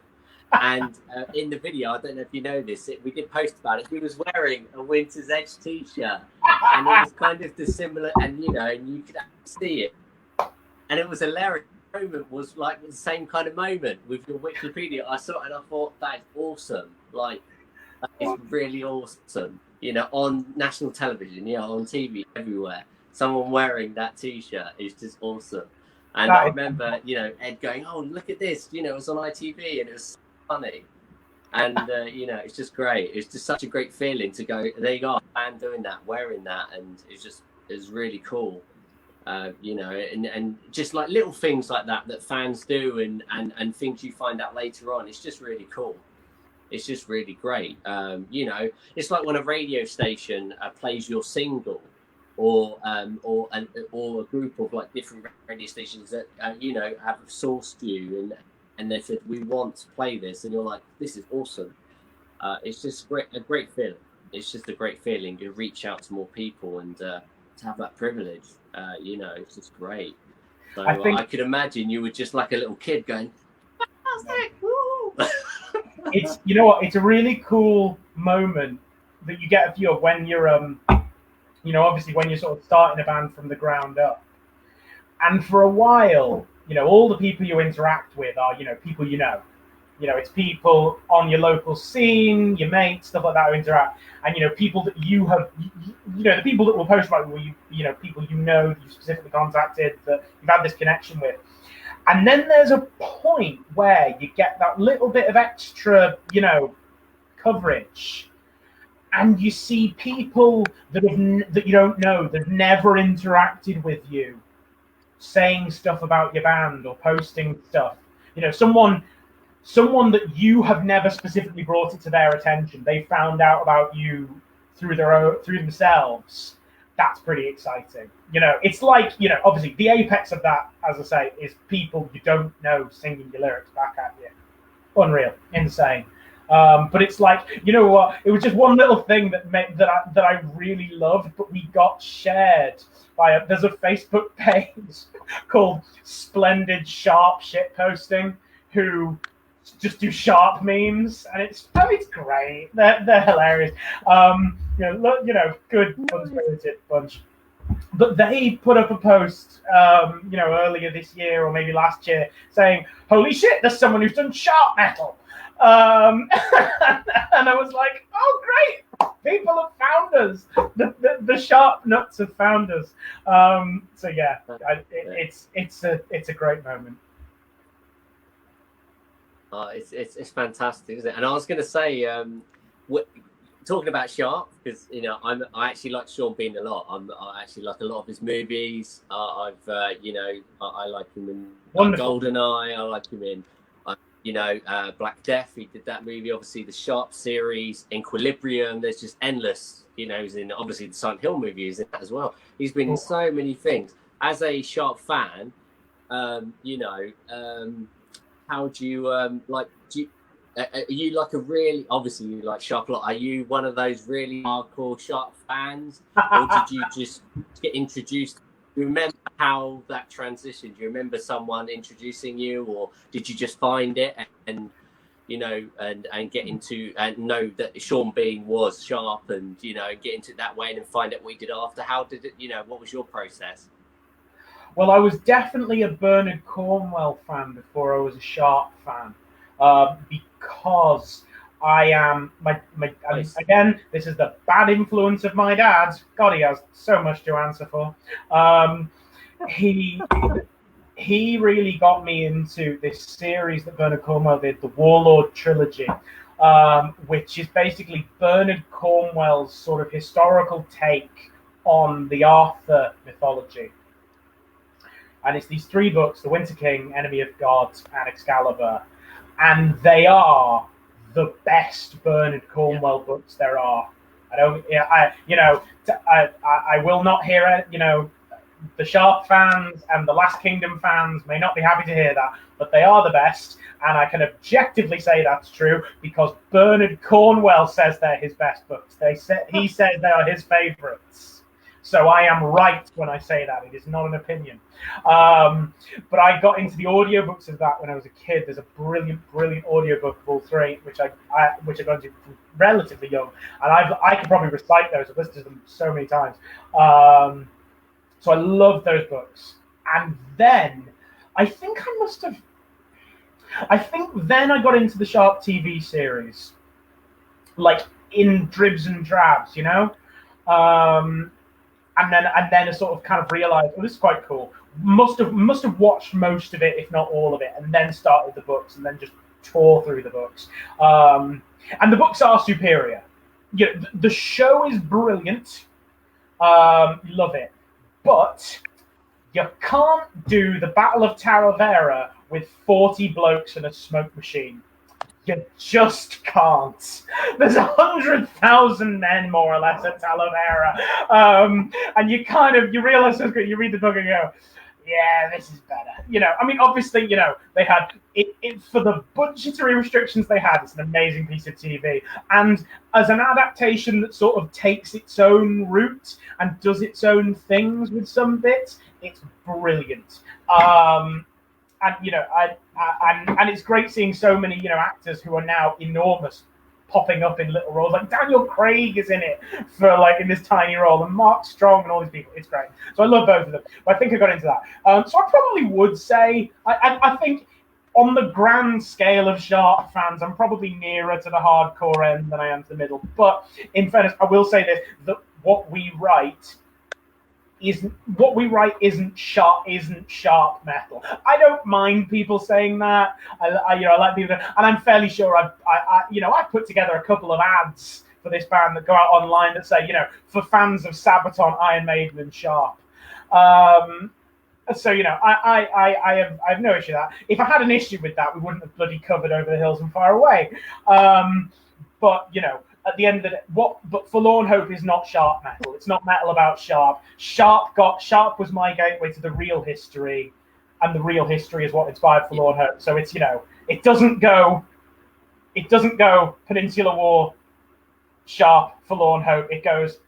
And in the video, I don't know if you know this, we did post about it. He was wearing a Winter's Edge t-shirt, and it was kind of dissimilar, and you know, and you could see it, and it was hilarious. The moment was like the same kind of moment with your Wikipedia. I saw it and I thought that is awesome. Like, that is really awesome. You know, on national television, you know, on TV, everywhere, someone wearing that t-shirt is just awesome. And I remember, you know, Ed going, "Oh, look at this!" You know, it was on ITV, and it was funny. And you know, it's just great. It's just such a great feeling to go. There you go, and doing that, wearing that, and it's really cool. You know, and just like little things like that fans do, and things you find out later on. It's just really cool. It's just really great. You know, it's like when a radio station plays your single. Or a group of like different radio stations that you know have sourced you and they said we want to play this, and you're like, this is awesome. It's just a great feeling. It's just a great feeling to reach out to more people and to have that privilege. You know, it's just great. So I could imagine you were just like a little kid going, it's, you know what, it's a really cool moment that you get a feel when you're you know, obviously when you're sort of starting a band from the ground up. And for a while, you know, all the people you interact with are, you know, people you know. You know, it's people on your local scene, your mates, stuff like that who interact. And, you know, people that you have, you know, the people that will post about you know, people you know that you specifically contacted, that you've had this connection with. And then there's a point where you get that little bit of extra, you know, coverage. And you see people that you don't know, that have never interacted with you, saying stuff about your band or posting stuff. You know, someone that you have never specifically brought it to their attention. They found out about you through themselves. That's pretty exciting. You know, it's like, you know, obviously the apex of that, as I say, is people you don't know singing your lyrics back at you. Unreal, insane. But it's like, you know what? It was just one little thing that I really loved, but we got shared by there's a Facebook page called Splendid Sharp Shit Posting, who just do sharp memes, and it's great. They're hilarious. You know, good fun-spirited bunch. But they put up a post, you know, earlier this year or maybe last year, saying, "Holy shit, there's someone who's done sharp metal." And I was like, "Oh, great! People have found us. The sharp nuts have found us." So yeah, it's a great moment. It's fantastic, isn't it? And I was going to say, talking about Sharp, because you know I actually like Sean Bean a lot. I actually like a lot of his movies. You know, I like him in GoldenEye. I like him in you know, Black Death. He did that movie. Obviously, the Sharp series, Equilibrium. There's just endless. You know, he's in obviously the Silent Hill movie is in that as well. He's been in so many things. As a Sharp fan, you know, how do you like? Are you like a really, obviously you like Sharp a lot. Are you one of those really hardcore Sharp fans, or did you just get introduced? Do you remember how that transitioned? Do you remember someone introducing you, or did you just find it and you know, and get into and know that Sean Bean was Sharp, and you know, get into it that way, and then find out what he did after. How did it? You know, what was your process? Well, I was definitely a Bernard Cornwell fan before I was a Sharp fan, because I am Nice. again, this is the bad influence of my dad. God, he has so much to answer for. He really got me into this series that Bernard Cornwell did, the Warlord Trilogy, which is basically Bernard Cornwell's sort of historical take on the Arthur mythology. And it's these 3 books: The Winter King, Enemy of God, and Excalibur. And they are the best Bernard Cornwell books there are. I will not hear it, you know, the Sharp fans and the Last Kingdom fans may not be happy to hear that, but they are the best, and I can objectively say that's true because Bernard Cornwell says they're his best books. He says they are his favourites. So I am right when I say that. It is not an opinion. But I got into the audiobooks of that when I was a kid. There's a brilliant audiobook of all 3, which I got into relatively young, and I can probably recite those. I've listened to them so many times. So I love those books. And then I think then I got into the Sharp TV series, like in dribs and drabs, you know. And then I sort of kind of realized, well, this is quite cool. Must have watched most of it, if not all of it, and then started the books, and then just tore through the books. And the books are superior. You know, the show is brilliant. Love it. But you can't do the Battle of Talavera with 40 blokes and a smoke machine. You just can't. There's 100,000 men, more or less, at Talavera. And you realize, you read the book and go, yeah, this is better. You know, I mean, obviously, you know, they had it for the budgetary restrictions they had. It's an amazing piece of TV, and as an adaptation that sort of takes its own route and does its own things with some bits, it's brilliant. And you know, and it's great seeing so many, you know, actors who are now enormous popping up in little roles. Like Daniel Craig is in it for like in this tiny role, and Mark Strong and all these people. It's great. So I love both of them. But I think I got into that. So I probably would say I think on the grand scale of Sharp fans, I'm probably nearer to the hardcore end than I am to the middle. But in fairness, I will say this: that what we write isn't sharp metal. I don't mind people saying that. I like people, and I'm fairly sure I've put together a couple of ads for this band that go out online that say, you know, for fans of Sabaton, Iron Maiden, and Sharp. So you know, I have no issue with that. If I had an issue with that, we wouldn't have bloody covered Over the Hills and Far Away. But you know, at the end of the day, but Forlorn Hope is not Sharp metal. It's not metal about Sharp. Sharp was my gateway to the real history, and the real history is what inspired Forlorn Hope. So it's, you know, it doesn't go Peninsular War, Sharp, Forlorn Hope. It goes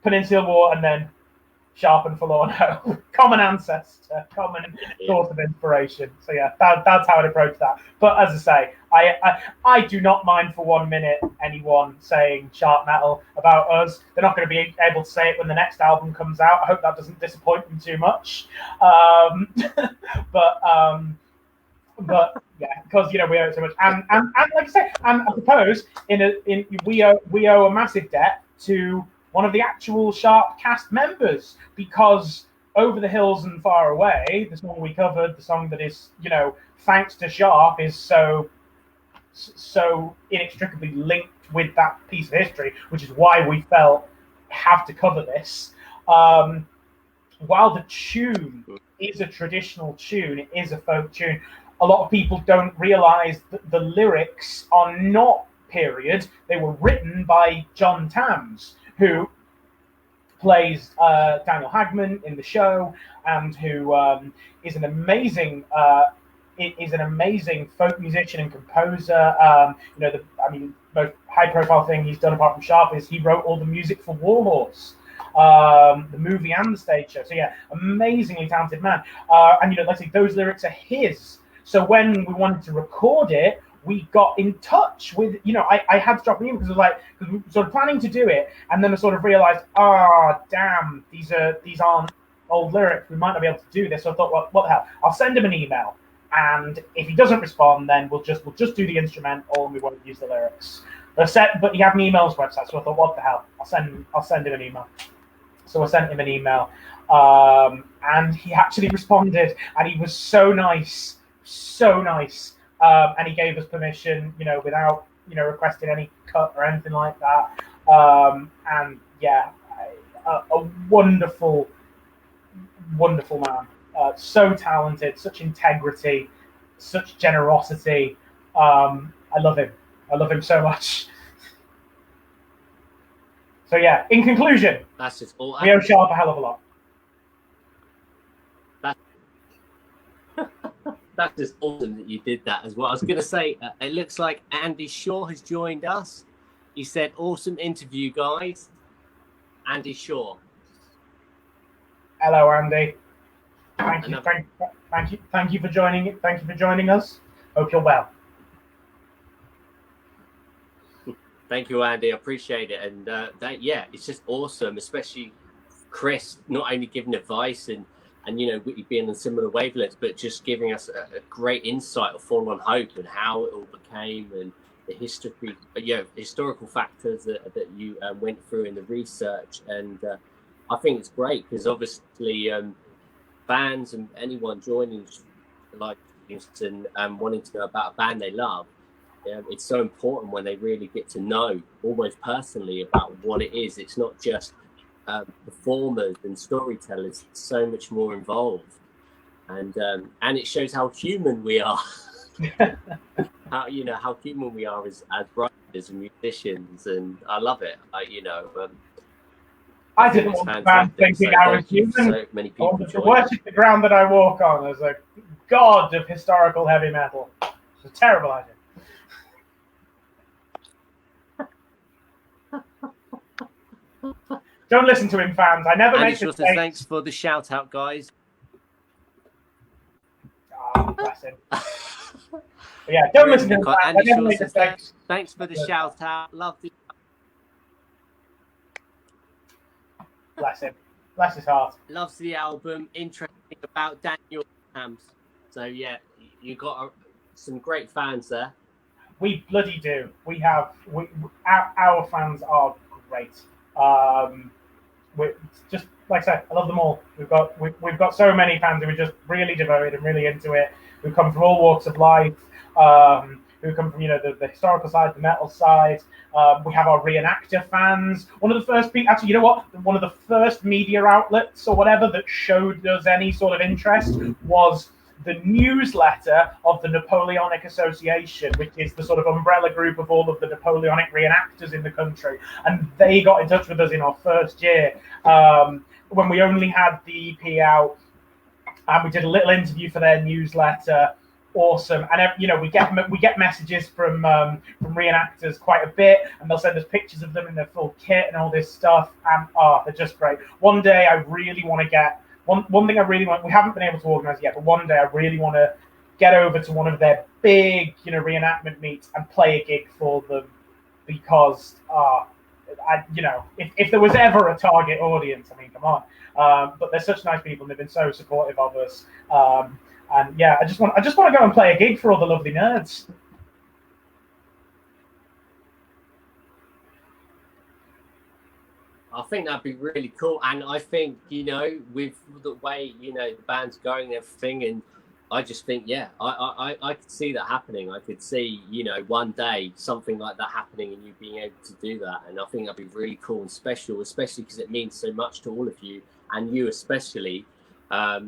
Peninsular War and then Sharp and Forlorn Hope. Common ancestor, common source of inspiration. So yeah, that's how I'd approach that. But as I say, I do not mind for 1 minute anyone saying Sharp metal about us. They're not going to be able to say it when the next album comes out. I hope that doesn't disappoint them too much. But yeah, because you know we owe it so much, and like I say, and I suppose we owe a massive debt to one of the actual Sharp cast members, because Over the Hills and Far Away, the song we covered, the song that is, you know, thanks to Sharp, is so inextricably linked with that piece of history, which is why we felt have to cover this. While the tune is a traditional tune, it is a folk tune, a lot of people don't realize that the lyrics are not period. They were written by John Tams, who plays Daniel Hagman in the show, and who is an amazing folk musician and composer. You know, the most high-profile thing he's done apart from Sharp is he wrote all the music for Warlords, the movie and the stage show. So yeah, amazingly talented man. And you know, like I say, those lyrics are his. So when we wanted to record it, we got in touch with, I had to drop an email because we were sort of planning to do it, and then I sort of realized, damn, these aren't old lyrics. We might not be able to do this. So I thought, what the hell? I'll send him an email, and if he doesn't respond, then we'll just do the instrumental, and we won't use the lyrics. But he had an email website, so I thought, what the hell? I'll send him an email. So I sent him an email, and he actually responded, and he was so nice, and he gave us permission, without requesting any cut or anything like that. And yeah, a wonderful man, so talented, such integrity, such generosity. I love him so much. So yeah, in conclusion, that's just all. We owe Sharp a hell of a lot. That's just awesome that you did that as well. I was going to say, it looks like Andy Shaw has joined us. He said, "Awesome interview, guys." Andy Shaw. Hello, Andy. Thank you for joining. Thank you for joining us. Hope you're well. Thank you, Andy. I appreciate it. And it's just awesome, especially Chris, not only giving advice and being on similar wavelengths, but just giving us a great insight of Forlorn Hope and how it all became, and the historical factors that you went through in the research. And I think it's great because obviously fans and anyone joining, like Houston, wanting to know about a band they love, it's so important when they really get to know almost personally about what it is. It's not just performers and storytellers. It's so much more involved, and it shows how human we are. how human we are as writers and musicians, and I love it. I didn't want the band thinking I was human. So many people to worship the ground that I walk on as a god of historical heavy metal. It's a terrible idea. Don't listen to him, fans. I never make mistakes. Thanks for the shout out, guys. Bless him. Yeah, don't listen to him, fans. I never make mistakes. Thanks for the shout out. Love the. Bless him. Bless his heart. Loves the album. Interesting about Daniel Hams. So yeah, you got some great fans there. We bloody do. We have. Our fans are great. We're just like I said, I love them all. We've got so many fans who are just really devoted and really into it. Who come from all walks of life. Who come from the historical side, the metal side. We have our reenactor fans. One of the first people, actually, one of the first media outlets or whatever that showed us any sort of interest was the newsletter of the Napoleonic Association, which is the sort of umbrella group of all of the Napoleonic reenactors in the country. And they got in touch with us in our first year when we only had the EP out, and we did a little interview for their newsletter. Awesome. And we get messages from reenactors quite a bit, and they'll send us pictures of them in their full kit and all this stuff, and they're just great. One day I really want to get one thing I really want, we haven't been able to organize yet, but one day I really want to get over to one of their big reenactment meets and play a gig for them, because if there was ever a target audience, I mean, come on. But they're such nice people, and they've been so supportive of us. And yeah, I just want to go and play a gig for all the lovely nerds. I think that'd be really cool, and I think with the way the band's going and everything, and I just think I could see that happening. I could see one day something like that happening, and you being able to do that, and I think that'd be really cool and special, especially because it means so much to all of you, and you especially. I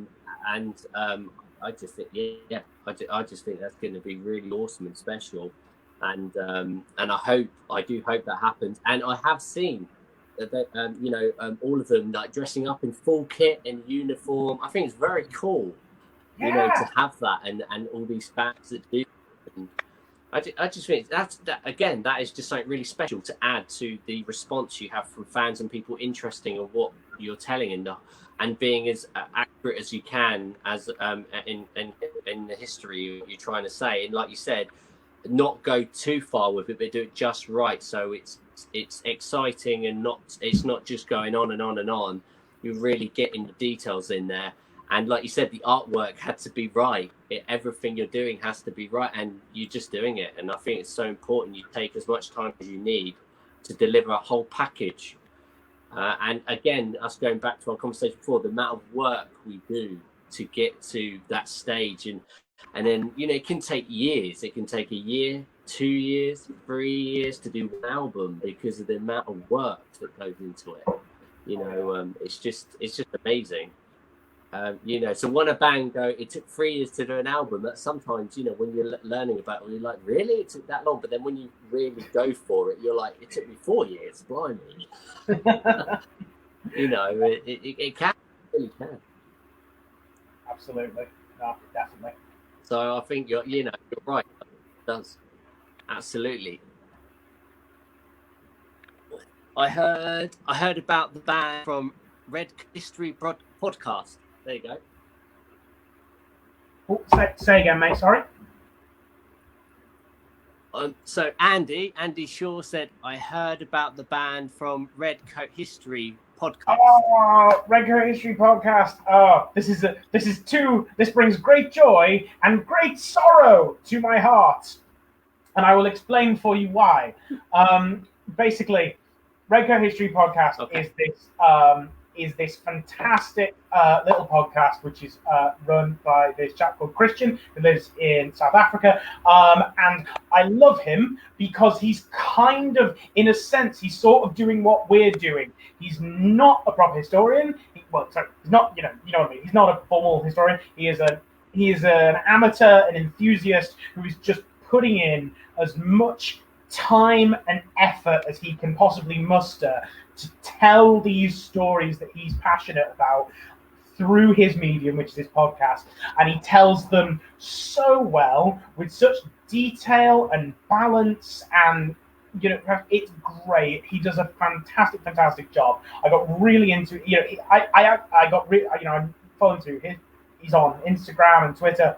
just think I just think that's going to be really awesome and special, and I do hope that happens, and I have seen that all of them like dressing up in full kit and uniform. I think it's very cool, to have that, and all these bands that do. And I just think that is just something really special to add to the response you have from fans and people interested in what you're telling, and being as accurate as you can as in the history you're trying to say. And like you said, not go too far with it, but do it just right, so it's exciting and it's not just going on and on and on. You're really getting the details in there, and like you said, the artwork had to be right. Everything you're doing has to be right, and you're just doing it. And I think it's so important you take as much time as you need to deliver a whole package. And again, us going back to our conversation before, the amount of work we do to get to that stage, and then, you know, it can take years. It can take a year, 2 years, 3 years to do an album because of the amount of work that goes into it. You know, it's just amazing. You know, so when a band go, it took 3 years to do an album. That sometimes, you know, when you're learning about it, you're like, really, it took that long? But then when you really go for it, you're like, it took me 4 years, blimey. You know, it can, it really can. Absolutely, no, definitely. So I think you're right. It does, absolutely. I heard about the band from Regco History podcast. There you go. Oh, say again, mate. Sorry. So Andy Shaw said, I heard about the band from Regco History podcast. Oh, Regco History podcast. Oh, this brings great joy and great sorrow to my heart, and I will explain for you why. Basically, Regco History podcast is this fantastic little podcast which is run by this chap called Christian who lives in South Africa, and I love him because he's kind of, in a sense, he's sort of doing what we're doing. He's not a proper historian. He's not, you know what I mean. He's not a formal historian. He is an amateur, an enthusiast who is just putting in as much time and effort as he can possibly muster to tell these stories that he's passionate about through his medium, which is his podcast. And he tells them so well, with such detail and balance, and, you know, it's great. He does a fantastic job. I got really into, you know, I'm following through he's on Instagram and Twitter.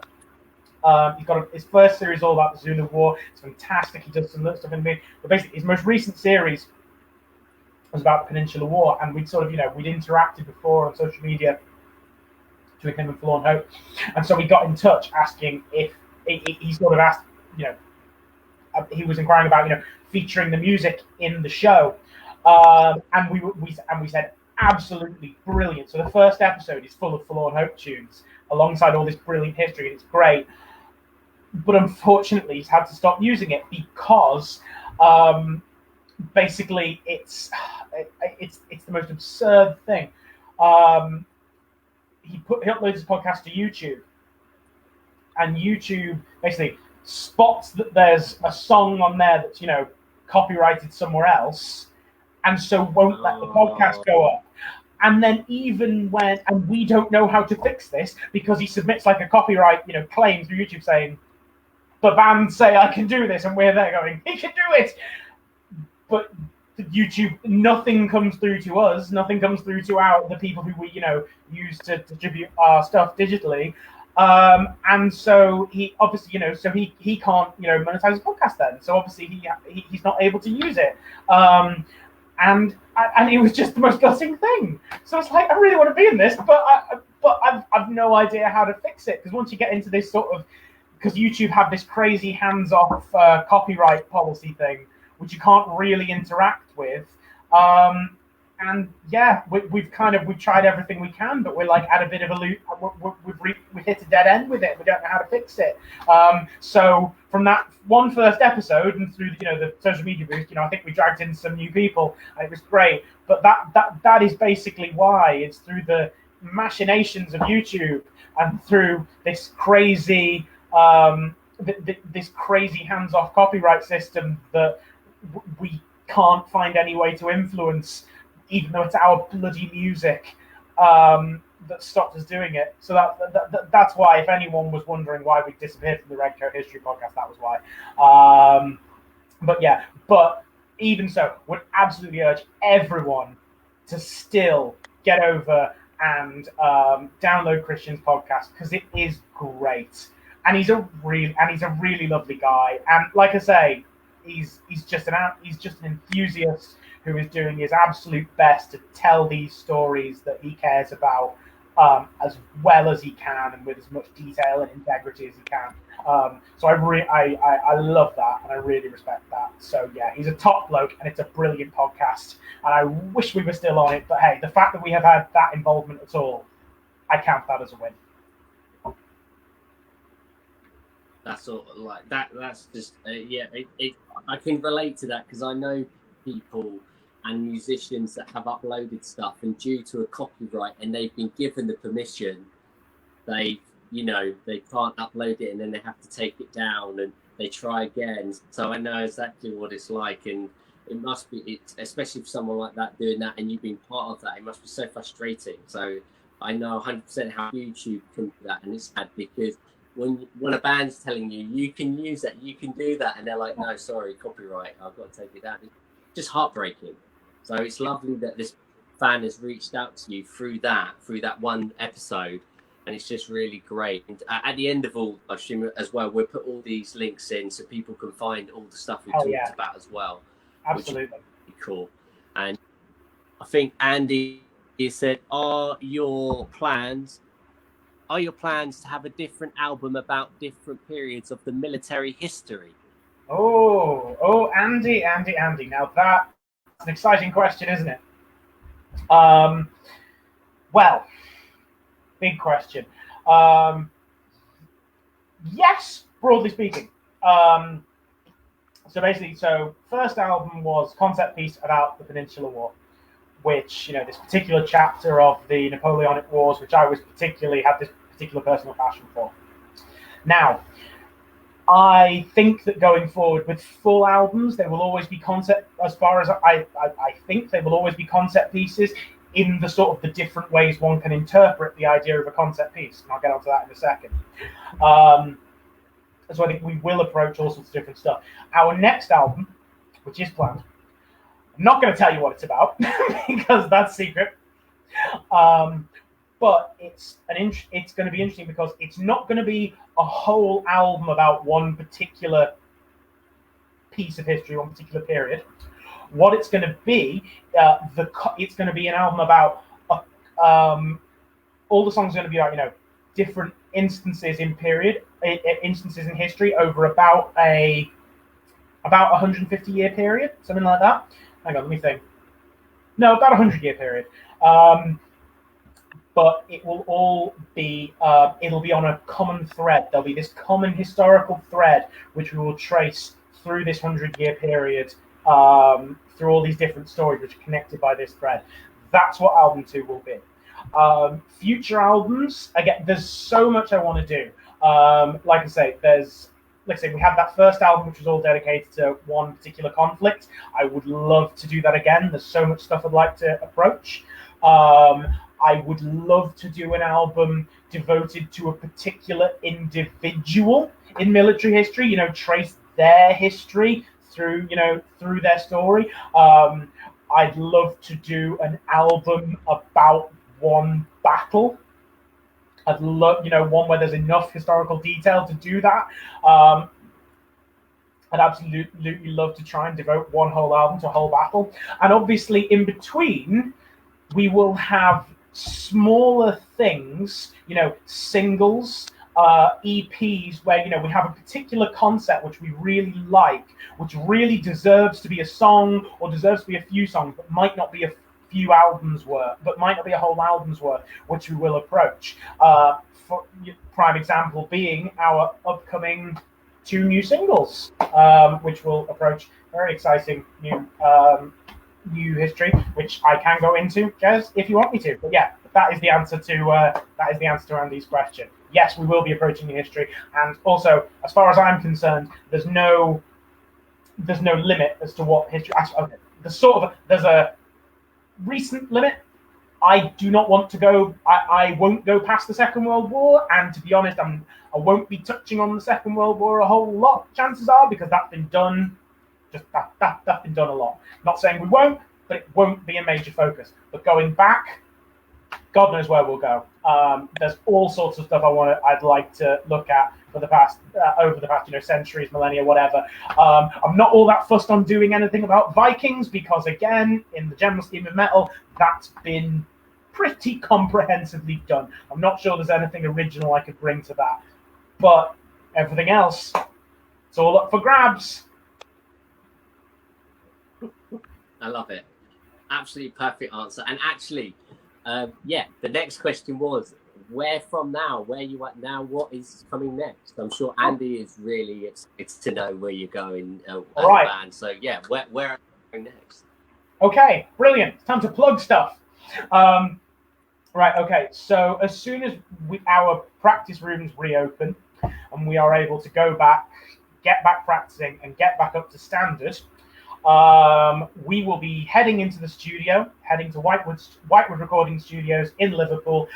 He's got his first series all about the Zulu War. It's fantastic. He does some other stuff in me. But basically, his most recent series was about the Peninsular War, and we'd sort of, we'd interacted before on social media with him and Forlorn Hope, and so we got in touch asking if he sort of asked, he was inquiring about, featuring the music in the show, and we said absolutely brilliant. So the first episode is full of Forlorn Hope tunes alongside all this brilliant history, and it's great. But unfortunately, he's had to stop using it because basically it's the most absurd thing. He uploads his podcast to YouTube, and YouTube basically spots that there's a song on there that's copyrighted somewhere else, and so won't let the podcast go up. And then and we don't know how to fix this, because he submits like a copyright claim through YouTube saying, the band say I can do this, and we're there going, he can do it. But YouTube, nothing comes through to us, nothing comes through to the people who we use to distribute our stuff digitally, and so he obviously he can't monetize his podcast then. So obviously he's not able to use it, and it was just the most gutting thing. So it's like, I really want to be in this, but I've no idea how to fix it, because once you get into this sort of, because YouTube have this crazy hands-off copyright policy thing, which you can't really interact with. And yeah, we've tried everything we can, but we're like at a bit of a loop. We've hit a dead end with it. We don't know how to fix it. So from that first episode and through the social media boost, I think we dragged in some new people, and it was great. But that is basically why. It's through the machinations of YouTube and through this crazy this crazy hands-off copyright system that we can't find any way to influence, even though it's our bloody music, that stopped us doing it. So that's why, if anyone was wondering why we disappeared from the Regco History podcast, that was why. But even so, would absolutely urge everyone to still get over and download Christian's podcast, because it is great. and he's a really lovely guy. And like I say, he's just an enthusiast who is doing his absolute best to tell these stories that he cares about as well as he can and with as much detail and integrity as he can. So I love that, and I really respect that. So yeah, he's a top bloke, and it's a brilliant podcast. And I wish we were still on it, but hey, the fact that we have had that involvement at all, I count that as a win. That's sort of like that. That's just yeah. I can relate to that because I know people and musicians that have uploaded stuff, and due to a copyright, and they've been given the permission, they can't upload it, and then they have to take it down, and they try again. So I know exactly what it's like, and it must be, especially for someone like that doing that, and you've been part of that. It must be so frustrating. So I know 100% how YouTube can do that, and it's sad because when a band's telling you can use that, you can do that, and they're like, no, sorry, copyright, I've got to take it down. It's just heartbreaking. So it's lovely that this fan has reached out to you through that one episode, and it's just really great. And at the end of all, I assume as well, we'll put all these links in so people can find all the stuff we talked about as well. Absolutely. Which is cool. And I think Andy said, Are your plans to have a different album about different periods of the military history? Andy. Now that's an exciting question, isn't it? Well, big question. Yes, broadly speaking. So first album was concept piece about the Peninsular War, which, this particular chapter of the Napoleonic Wars, which I had this particular personal passion for. Now, I think that going forward with full albums, they will always be concept. As far as I think they will always be concept pieces in the sort of the different ways one can interpret the idea of a concept piece, and I'll get onto that in a second. So I think we will approach all sorts of different stuff. Our next album, which is planned, I'm not going to tell you what it's about because that's secret. But it's going to be interesting because it's not going to be a whole album about one particular piece of history, one particular period. What it's going to be, it's going to be an album about all the songs are going to be about different instances in history over about a 150-year period, something like that. Hang on, let me think. No, about 100-year period. But it will all be it'll be on a common thread. There'll be this common historical thread which we will trace through this 100-year period, through all these different stories which are connected by this thread. That's what album 2 will be. Future albums, again, there's so much I want to do. Like I say, we had that first album which was all dedicated to one particular conflict. I would love to do that again. There's so much stuff I'd like to approach. I would love to do an album devoted to a particular individual in military history, trace their history through their story. I'd love to do an album about one battle. I'd love, one where there's enough historical detail to do that. I'd absolutely love to try and devote one whole album to a whole battle. And obviously in between, we will have smaller things, singles, EPs, where, we have a particular concept which we really like, which really deserves to be a song or deserves to be a few songs, but might not be a few albums worth, but might not be a whole album's worth, which we will approach. For prime example being our upcoming 2 new singles, which will approach very exciting new history, which I can go into, Jez, if you want me to. But yeah, that is the answer to Andy's question. Yes, we will be approaching new history, and also, as far as I'm concerned, there's no limit as to what history. Okay, there's a recent limit. I do not want to go. I won't go past the Second World War, and to be honest, I won't be touching on the Second World War a whole lot. Chances are, because that's been done. That's been done a lot. Not saying we won't, but it won't be a major focus. But going back, God knows where we'll go. There's all sorts of stuff I'd like to look at for the past over the past centuries, millennia, whatever. I'm not all that fussed on doing anything about Vikings because, again, in the general scheme of metal, that's been pretty comprehensively done. I'm not sure there's anything original I could bring to that, but everything else, it's all up for grabs. I love it. Absolutely perfect answer. And actually, the next question was, where from now? Where you at now? What is coming next? I'm sure Andy is really it's to know where you're going as a band. So yeah, where are you going next? Okay, brilliant. It's time to plug stuff. Right, okay. So as soon as our practice rooms reopen and we are able to go back, get back practicing and get back up to standard, we will be heading into the studio, heading to Whitewood Recording Studios in Liverpool,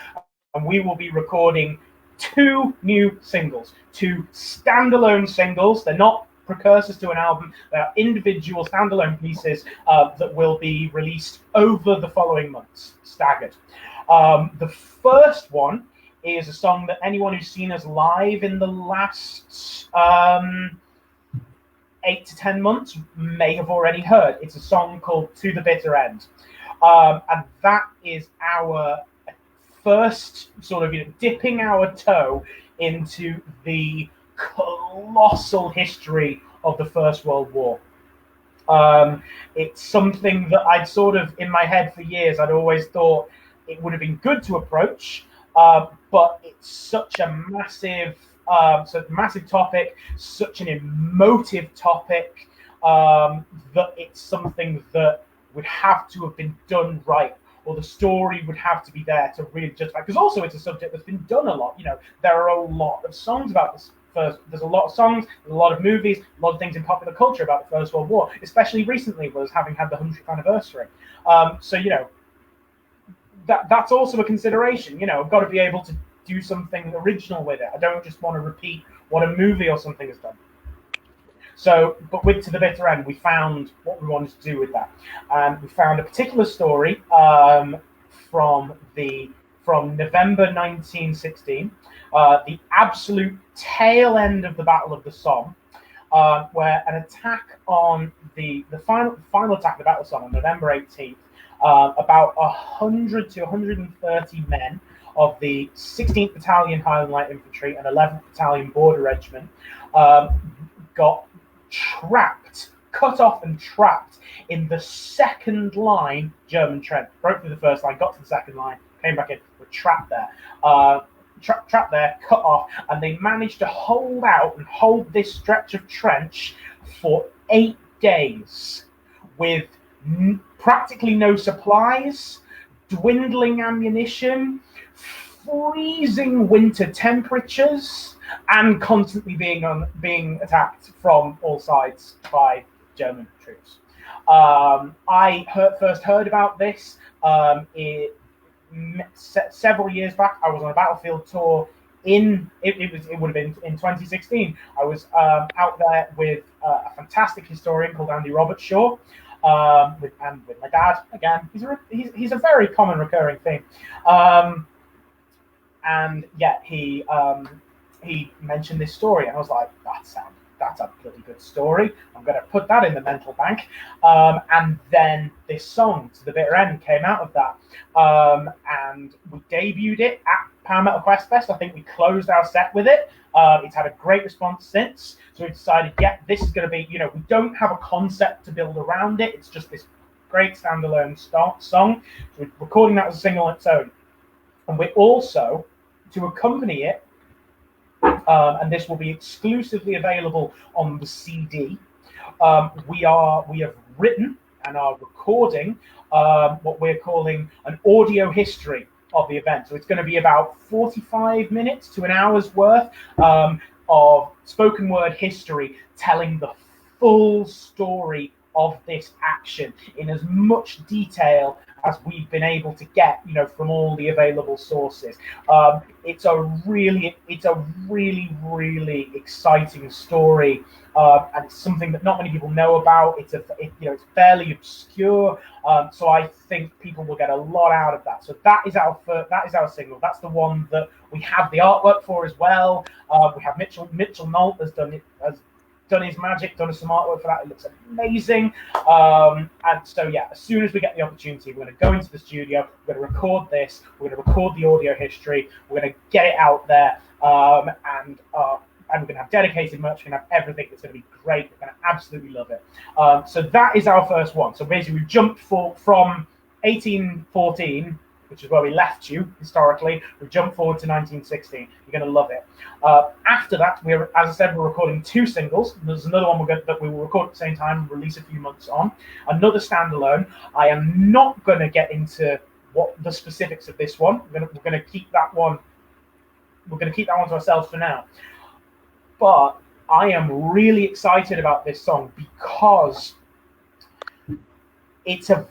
and we will be recording 2 new singles, 2 standalone singles. They're not precursors to an album. They are individual standalone pieces that will be released over the following months, staggered. The first one is a song that anyone who's seen us live in the last 8 to 10 months may have already heard. It's a song called To the Bitter End. And that is our first sort of dipping our toe into the colossal history of the First World War. It's something that I'd sort of, in my head for years, I'd always thought it would have been good to approach, but it's such a massive topic, such an emotive topic, that it's something that would have to have been done right, or the story would have to be there to really justify. Because also it's a subject that's been done a lot. There are a lot of songs about this. There's a lot of songs, there's a lot of movies, a lot of things in popular culture about the First World War, especially recently, was having had the 100th anniversary. That's also a consideration. I've got to be able to do something original with it. I don't just want to repeat what a movie or something has done. So, but with To the Bitter End, we found what we wanted to do with that. And we found a particular story from November 1916, the absolute tail end of the Battle of the Somme, where an attack on the final attack of the Battle of Somme on November 18th, about 100 to 130 men of the 16th Battalion Highland Light Infantry and 11th Battalion Border Regiment got cut off and trapped in the second line German trench. Broke through the first line, got to the second line, came back in, were trapped there. Trapped there, cut off, and they managed to hold this stretch of trench for 8 days with practically no supplies, dwindling ammunition, freezing winter temperatures, and constantly being attacked from all sides by German troops. I first heard about this several years back. I was on a battlefield tour it would have been in 2016. I was out there with a fantastic historian called Andy Robertshaw, with my dad. Again, he's a very common recurring theme. And yeah, he mentioned this story, and I was like, that's a bloody good story. I'm going to put that in the mental bank. And then this song, To the Bitter End, came out of that. And we debuted it at Power Metal Quest Fest. I think we closed our set with it. It's had a great response since. So we decided, this is going to be, we don't have a concept to build around it. It's just this great standalone song. So we're recording that as a single on its own. And we're also, to accompany it, and this will be exclusively available on the CD, we have written and are recording what we're calling an audio history of the event. So it's going to be about 45 minutes to an hour's worth of spoken word history, telling the full story of this action in as much detail as we've been able to get, from all the available sources. It's a really, really exciting story, and it's something that not many people know about. It's fairly obscure, so I think people will get a lot out of that. So that is our single. That's the one that we have the artwork for as well. We have Mitchell Nolt has done his magic, done some artwork for that. It looks amazing. And so, yeah, as soon as we get the opportunity, we're going to go into the studio, we're going to record this, we're going to record the audio history, we're going to get it out there, and we're going to have dedicated merch, we're going to have everything. It's going to be great. We're going to absolutely love it. So that is our first one. So basically, we jumped from 1814, which is where we left you historically. We jumped forward to 1916. You're going to love it. After that, as I said, we're recording 2 singles. There's another one that we will record at the same time and release a few months on. Another standalone. I am not going to get into what the specifics of this one. We're going to keep that one. We're going to keep that one to ourselves for now. But I am really excited about this song because it's a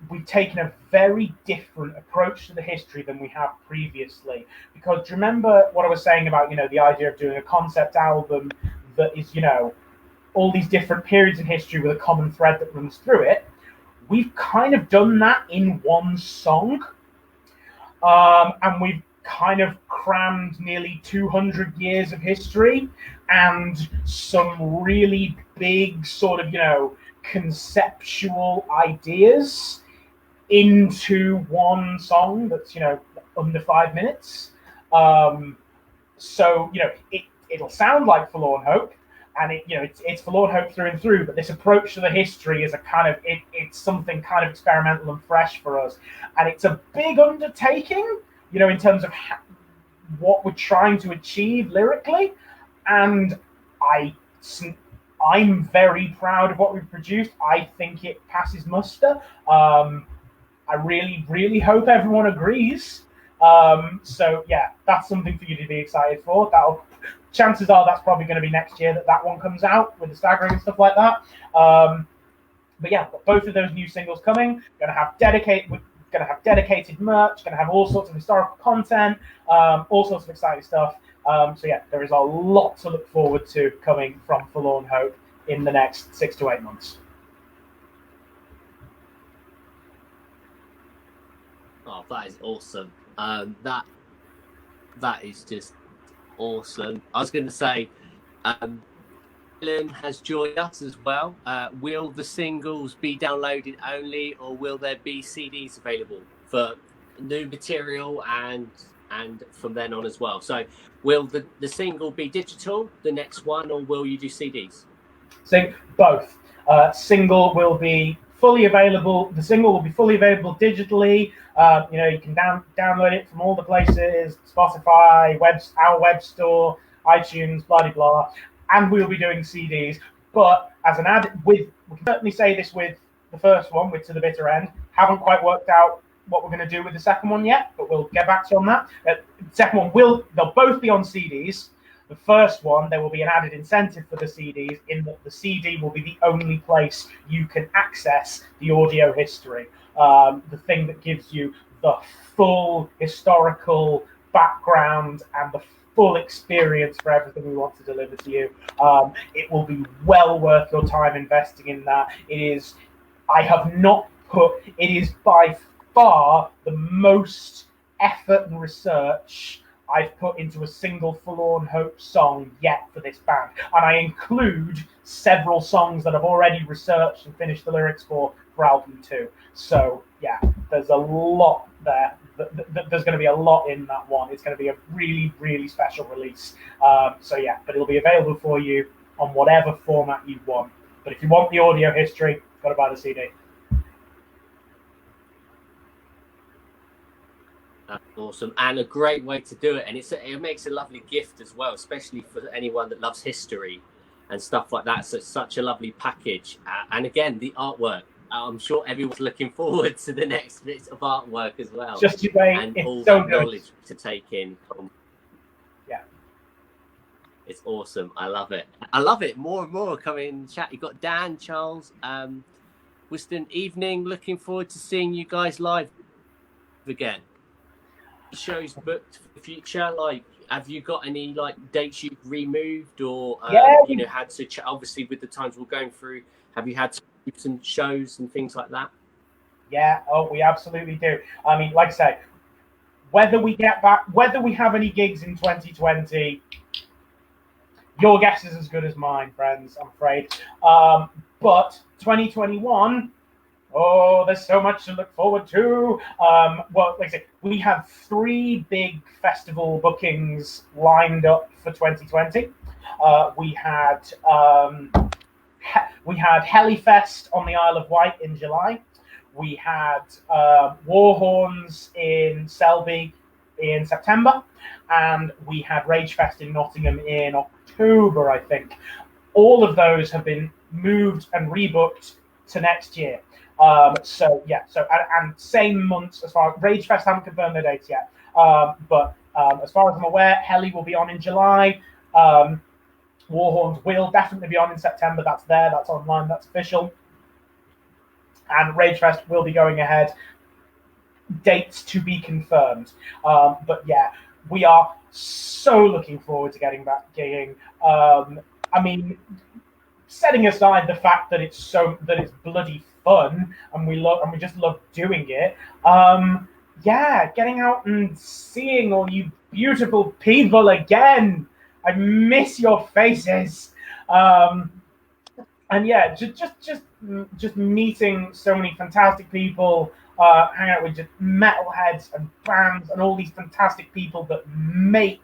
we've taken a very different approach to the history than we have previously. Because do you remember what I was saying about, the idea of doing a concept album that is, all these different periods in history with a common thread that runs through it? We've kind of done that in one song. And we've kind of crammed nearly 200 years of history and some really big sort of, conceptual ideas into one song that's under 5 minutes. So it'll sound like Forlorn Hope, and it's Forlorn Hope through and through, but this approach to the history is a kind of it's something kind of experimental and fresh for us, and it's a big undertaking in terms of what we're trying to achieve lyrically, and I'm very proud of what we've produced. I think it passes muster. I really, really hope everyone agrees. So yeah, that's something for you to be excited for. Chances are that's probably going to be next year that one comes out with the staggering and stuff like that. But yeah, both of those new singles coming. Going to have dedicated merch. Going to have all sorts of historical content. All sorts of exciting stuff. So yeah, there is a lot to look forward to coming from Forlorn Hope in the next 6 to 8 months. Oh, that is awesome. That is just awesome. I was going to say, Dylan has joined us as well. Will the singles be downloaded only, or will there be CDs available for new material and from then on as well? So will the single be digital, the next one, or will you do CDs? So both. Single will be fully available. The single will be fully available digitally. You can download it from all the places: Spotify, our web store, iTunes, blah blah blah. And we'll be doing CDs. But as an we can certainly say this with the first one, with To the Bitter End. Haven't quite worked out what we're going to do with the second one yet, but we'll get back to you on that. The second one they'll both be on CDs. The first one, there will be an added incentive for the CDs in that the CD will be the only place you can access the audio history. The thing that gives you the full historical background and the full experience for everything we want to deliver to you. It will be well worth your time investing in that. It is by far the most effort and research I've put into a single Forlorn Hope song yet for this band. And I include several songs that I've already researched and finished the lyrics for album 2. So yeah, there's a lot there. There's going to be a lot in that one. It's going to be a really, really special release. So yeah, but it'll be available for you on whatever format you want. But if you want the audio history, you've got to buy the CD. That's awesome, and a great way to do it. And it makes a lovely gift as well, especially for anyone that loves history and stuff like that. So it's such a lovely package. And again, the artwork. I'm sure everyone's looking forward to the next bit of artwork as well. Just you wait. And it's all so that good. knowledge to take in. Yeah. It's awesome. I love it. More and more coming in the chat. You've got Dan, Charles. Wiston evening. Looking forward to seeing you guys live again. Shows booked for the future. Like, have you got any like dates you've removed or had to obviously with the times we're going through? Have you had some shows and things like that? Yeah. Oh, we absolutely do. I mean, like I say, whether we get back, whether we have any gigs in 2020, your guess is as good as mine, friends. I'm afraid. But 2021. Oh, there's so much to look forward to. Well, like I say, we have 3 big festival bookings lined up for 2020. We had Helifest on the Isle of Wight in July. We had Warhorns in Selby in September, and we had Ragefest in Nottingham in October, I think. All of those have been moved and rebooked to next year. So same months as far as Ragefest haven't confirmed their dates yet. But as far as I'm aware, Heli will be on in July. Warhorns will definitely be on in September. That's there. That's online. That's official. And Ragefest will be going ahead. Dates to be confirmed. But yeah, we are so looking forward to getting back gigging. I mean, setting aside the fact that it's bloody fun and we just love doing it. Getting out and seeing all you beautiful people again. I miss your faces. And yeah, just meeting so many fantastic people, hanging out with just metalheads and bands and all these fantastic people that make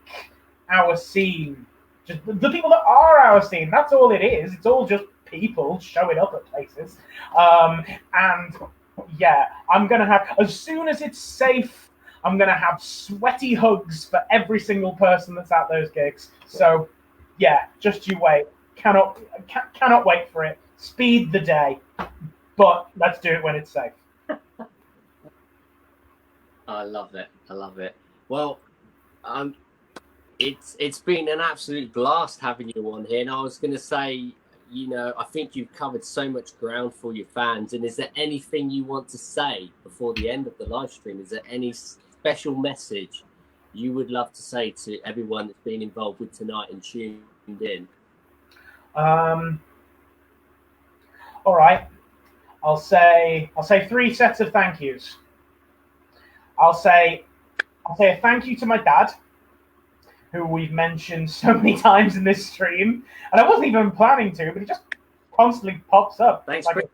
our scene. Just the people that are our scene. That's all it is. It's all just people showing up at places. And yeah, I'm going to have, as soon as it's safe, I'm going to have sweaty hugs for every single person that's at those gigs. So yeah, just you wait. Cannot wait for it. Speed the day. But let's do it when it's safe. I love it. Well, it's been an absolute blast having you on here. And I was going to say, I think you've covered so much ground for your fans. And is there anything you want to say before the end of the live stream? Is there any special message you would love to say to everyone that's been involved with tonight and tuned in? All right. I'll say 3 sets of thank yous. I'll say a thank you to my dad, who we've mentioned so many times in this stream, and I wasn't even planning to, but it just constantly pops up. Thanks, like Chris.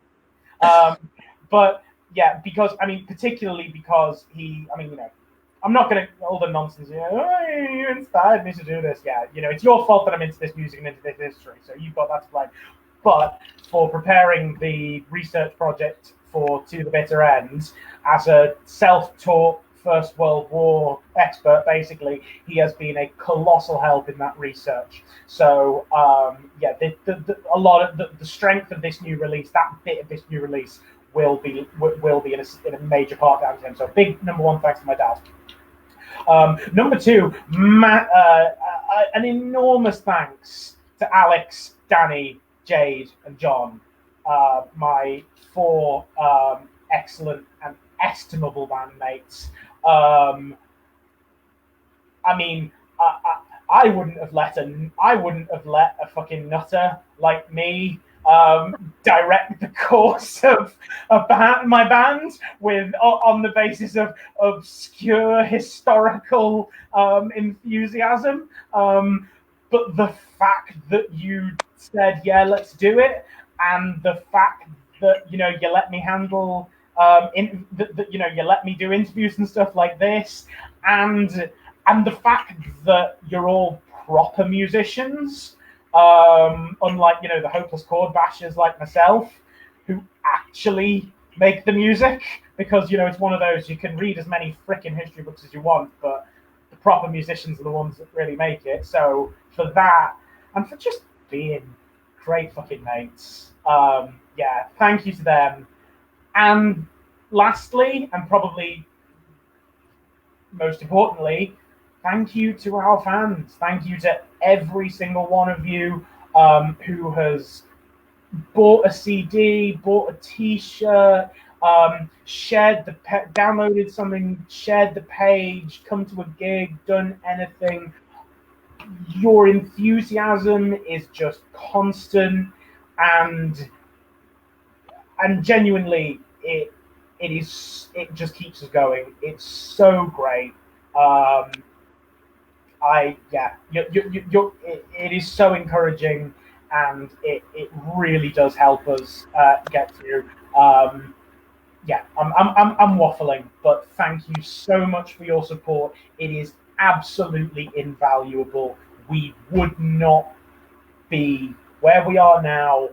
But yeah, particularly because I'm not going to all the nonsense. You inspired me to do this. Yeah, it's your fault that I'm into this music and into this history, so you've got that to blame. But for preparing the research project for To the Bitter End, as a self-taught First World War expert, basically, he has been a colossal help in that research. So a lot of the strength of this new release, that bit of this new release, will be in a major part down to him. So big number 1 thanks to my dad. Number 2, an enormous thanks to Alex, Danny, Jade, and John, my 4 excellent and estimable bandmates. I wouldn't have let a fucking nutter like me direct the course of my band on the basis of obscure historical enthusiasm. But the fact that you said, yeah, let's do it, and the fact that you let me handle you let me do interviews and stuff like this, and the fact that you're all proper musicians, unlike the hopeless chord bashers like myself, who actually make the music, because it's one of those, you can read as many freaking history books as you want, but the proper musicians are the ones that really make it. So for that, and for just being great fucking mates, thank you to them. And lastly, and probably most importantly, thank you to our fans. Thank you to every single one of you who has bought a CD, bought a T-shirt, downloaded something, shared the page, come to a gig, done anything. Your enthusiasm is just constant, and genuinely, it just keeps us going. It's so great. It is so encouraging, and it really does help us get through. I'm waffling, but thank you so much for your support. It is absolutely invaluable. We would not be where we are now,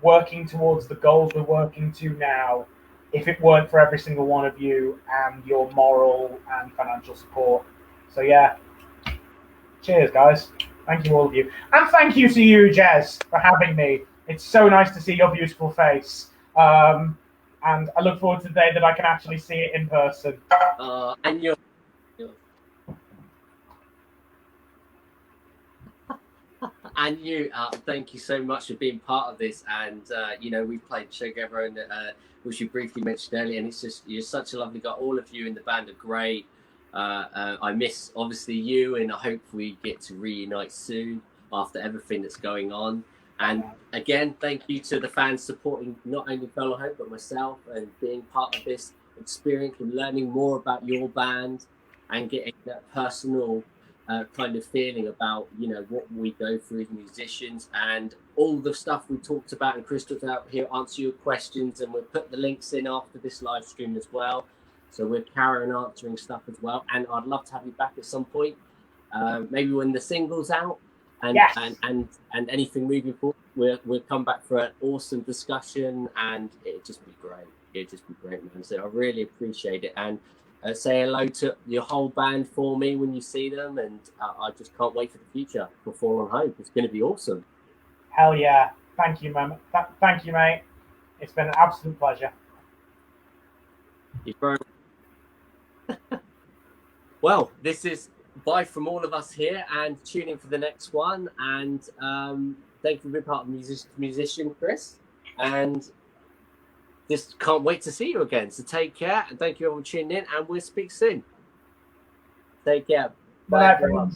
working towards the goals we're working to now, if it weren't for every single one of you and your moral and financial support. So yeah, cheers, guys. Thank you, all of you. And thank you to you, Jez, for having me. It's so nice to see your beautiful face. And I look forward to the day that I can actually see it in person. And you're and you, thank you so much for being part of this. And we played together, and which you briefly mentioned earlier. And it's just, you're such a lovely guy. All of you in the band are great. I miss obviously you, and I hope we get to reunite soon after everything that's going on. And again, thank you to the fans supporting not only Forlorn Hope but myself, and being part of this experience and learning more about your band and getting that personal kind of feeling about what we go through as musicians, and all the stuff we talked about and Chris talked about here, answer your questions, and we'll put the links in after this live stream as well. So we're carrying answering stuff as well, and I'd love to have you back at some point, maybe when the single's out, and yes. and anything moving forward. We'll come back for an awesome discussion, and it'd just be great. It'd just be great, man. So I really appreciate it, and say hello to your whole band for me when you see them, and I just can't wait for the future for Forlorn Hope. It's going to be awesome. Hell yeah! Thank you, man. Thank you, mate. It's been an absolute pleasure. You're very well, this is bye from all of us here, and tune in for the next one. And thank you for being part of musician, Chris. And just can't wait to see you again. So take care, and thank you all for tuning in, and we'll speak soon. Take care. Bye, everyone.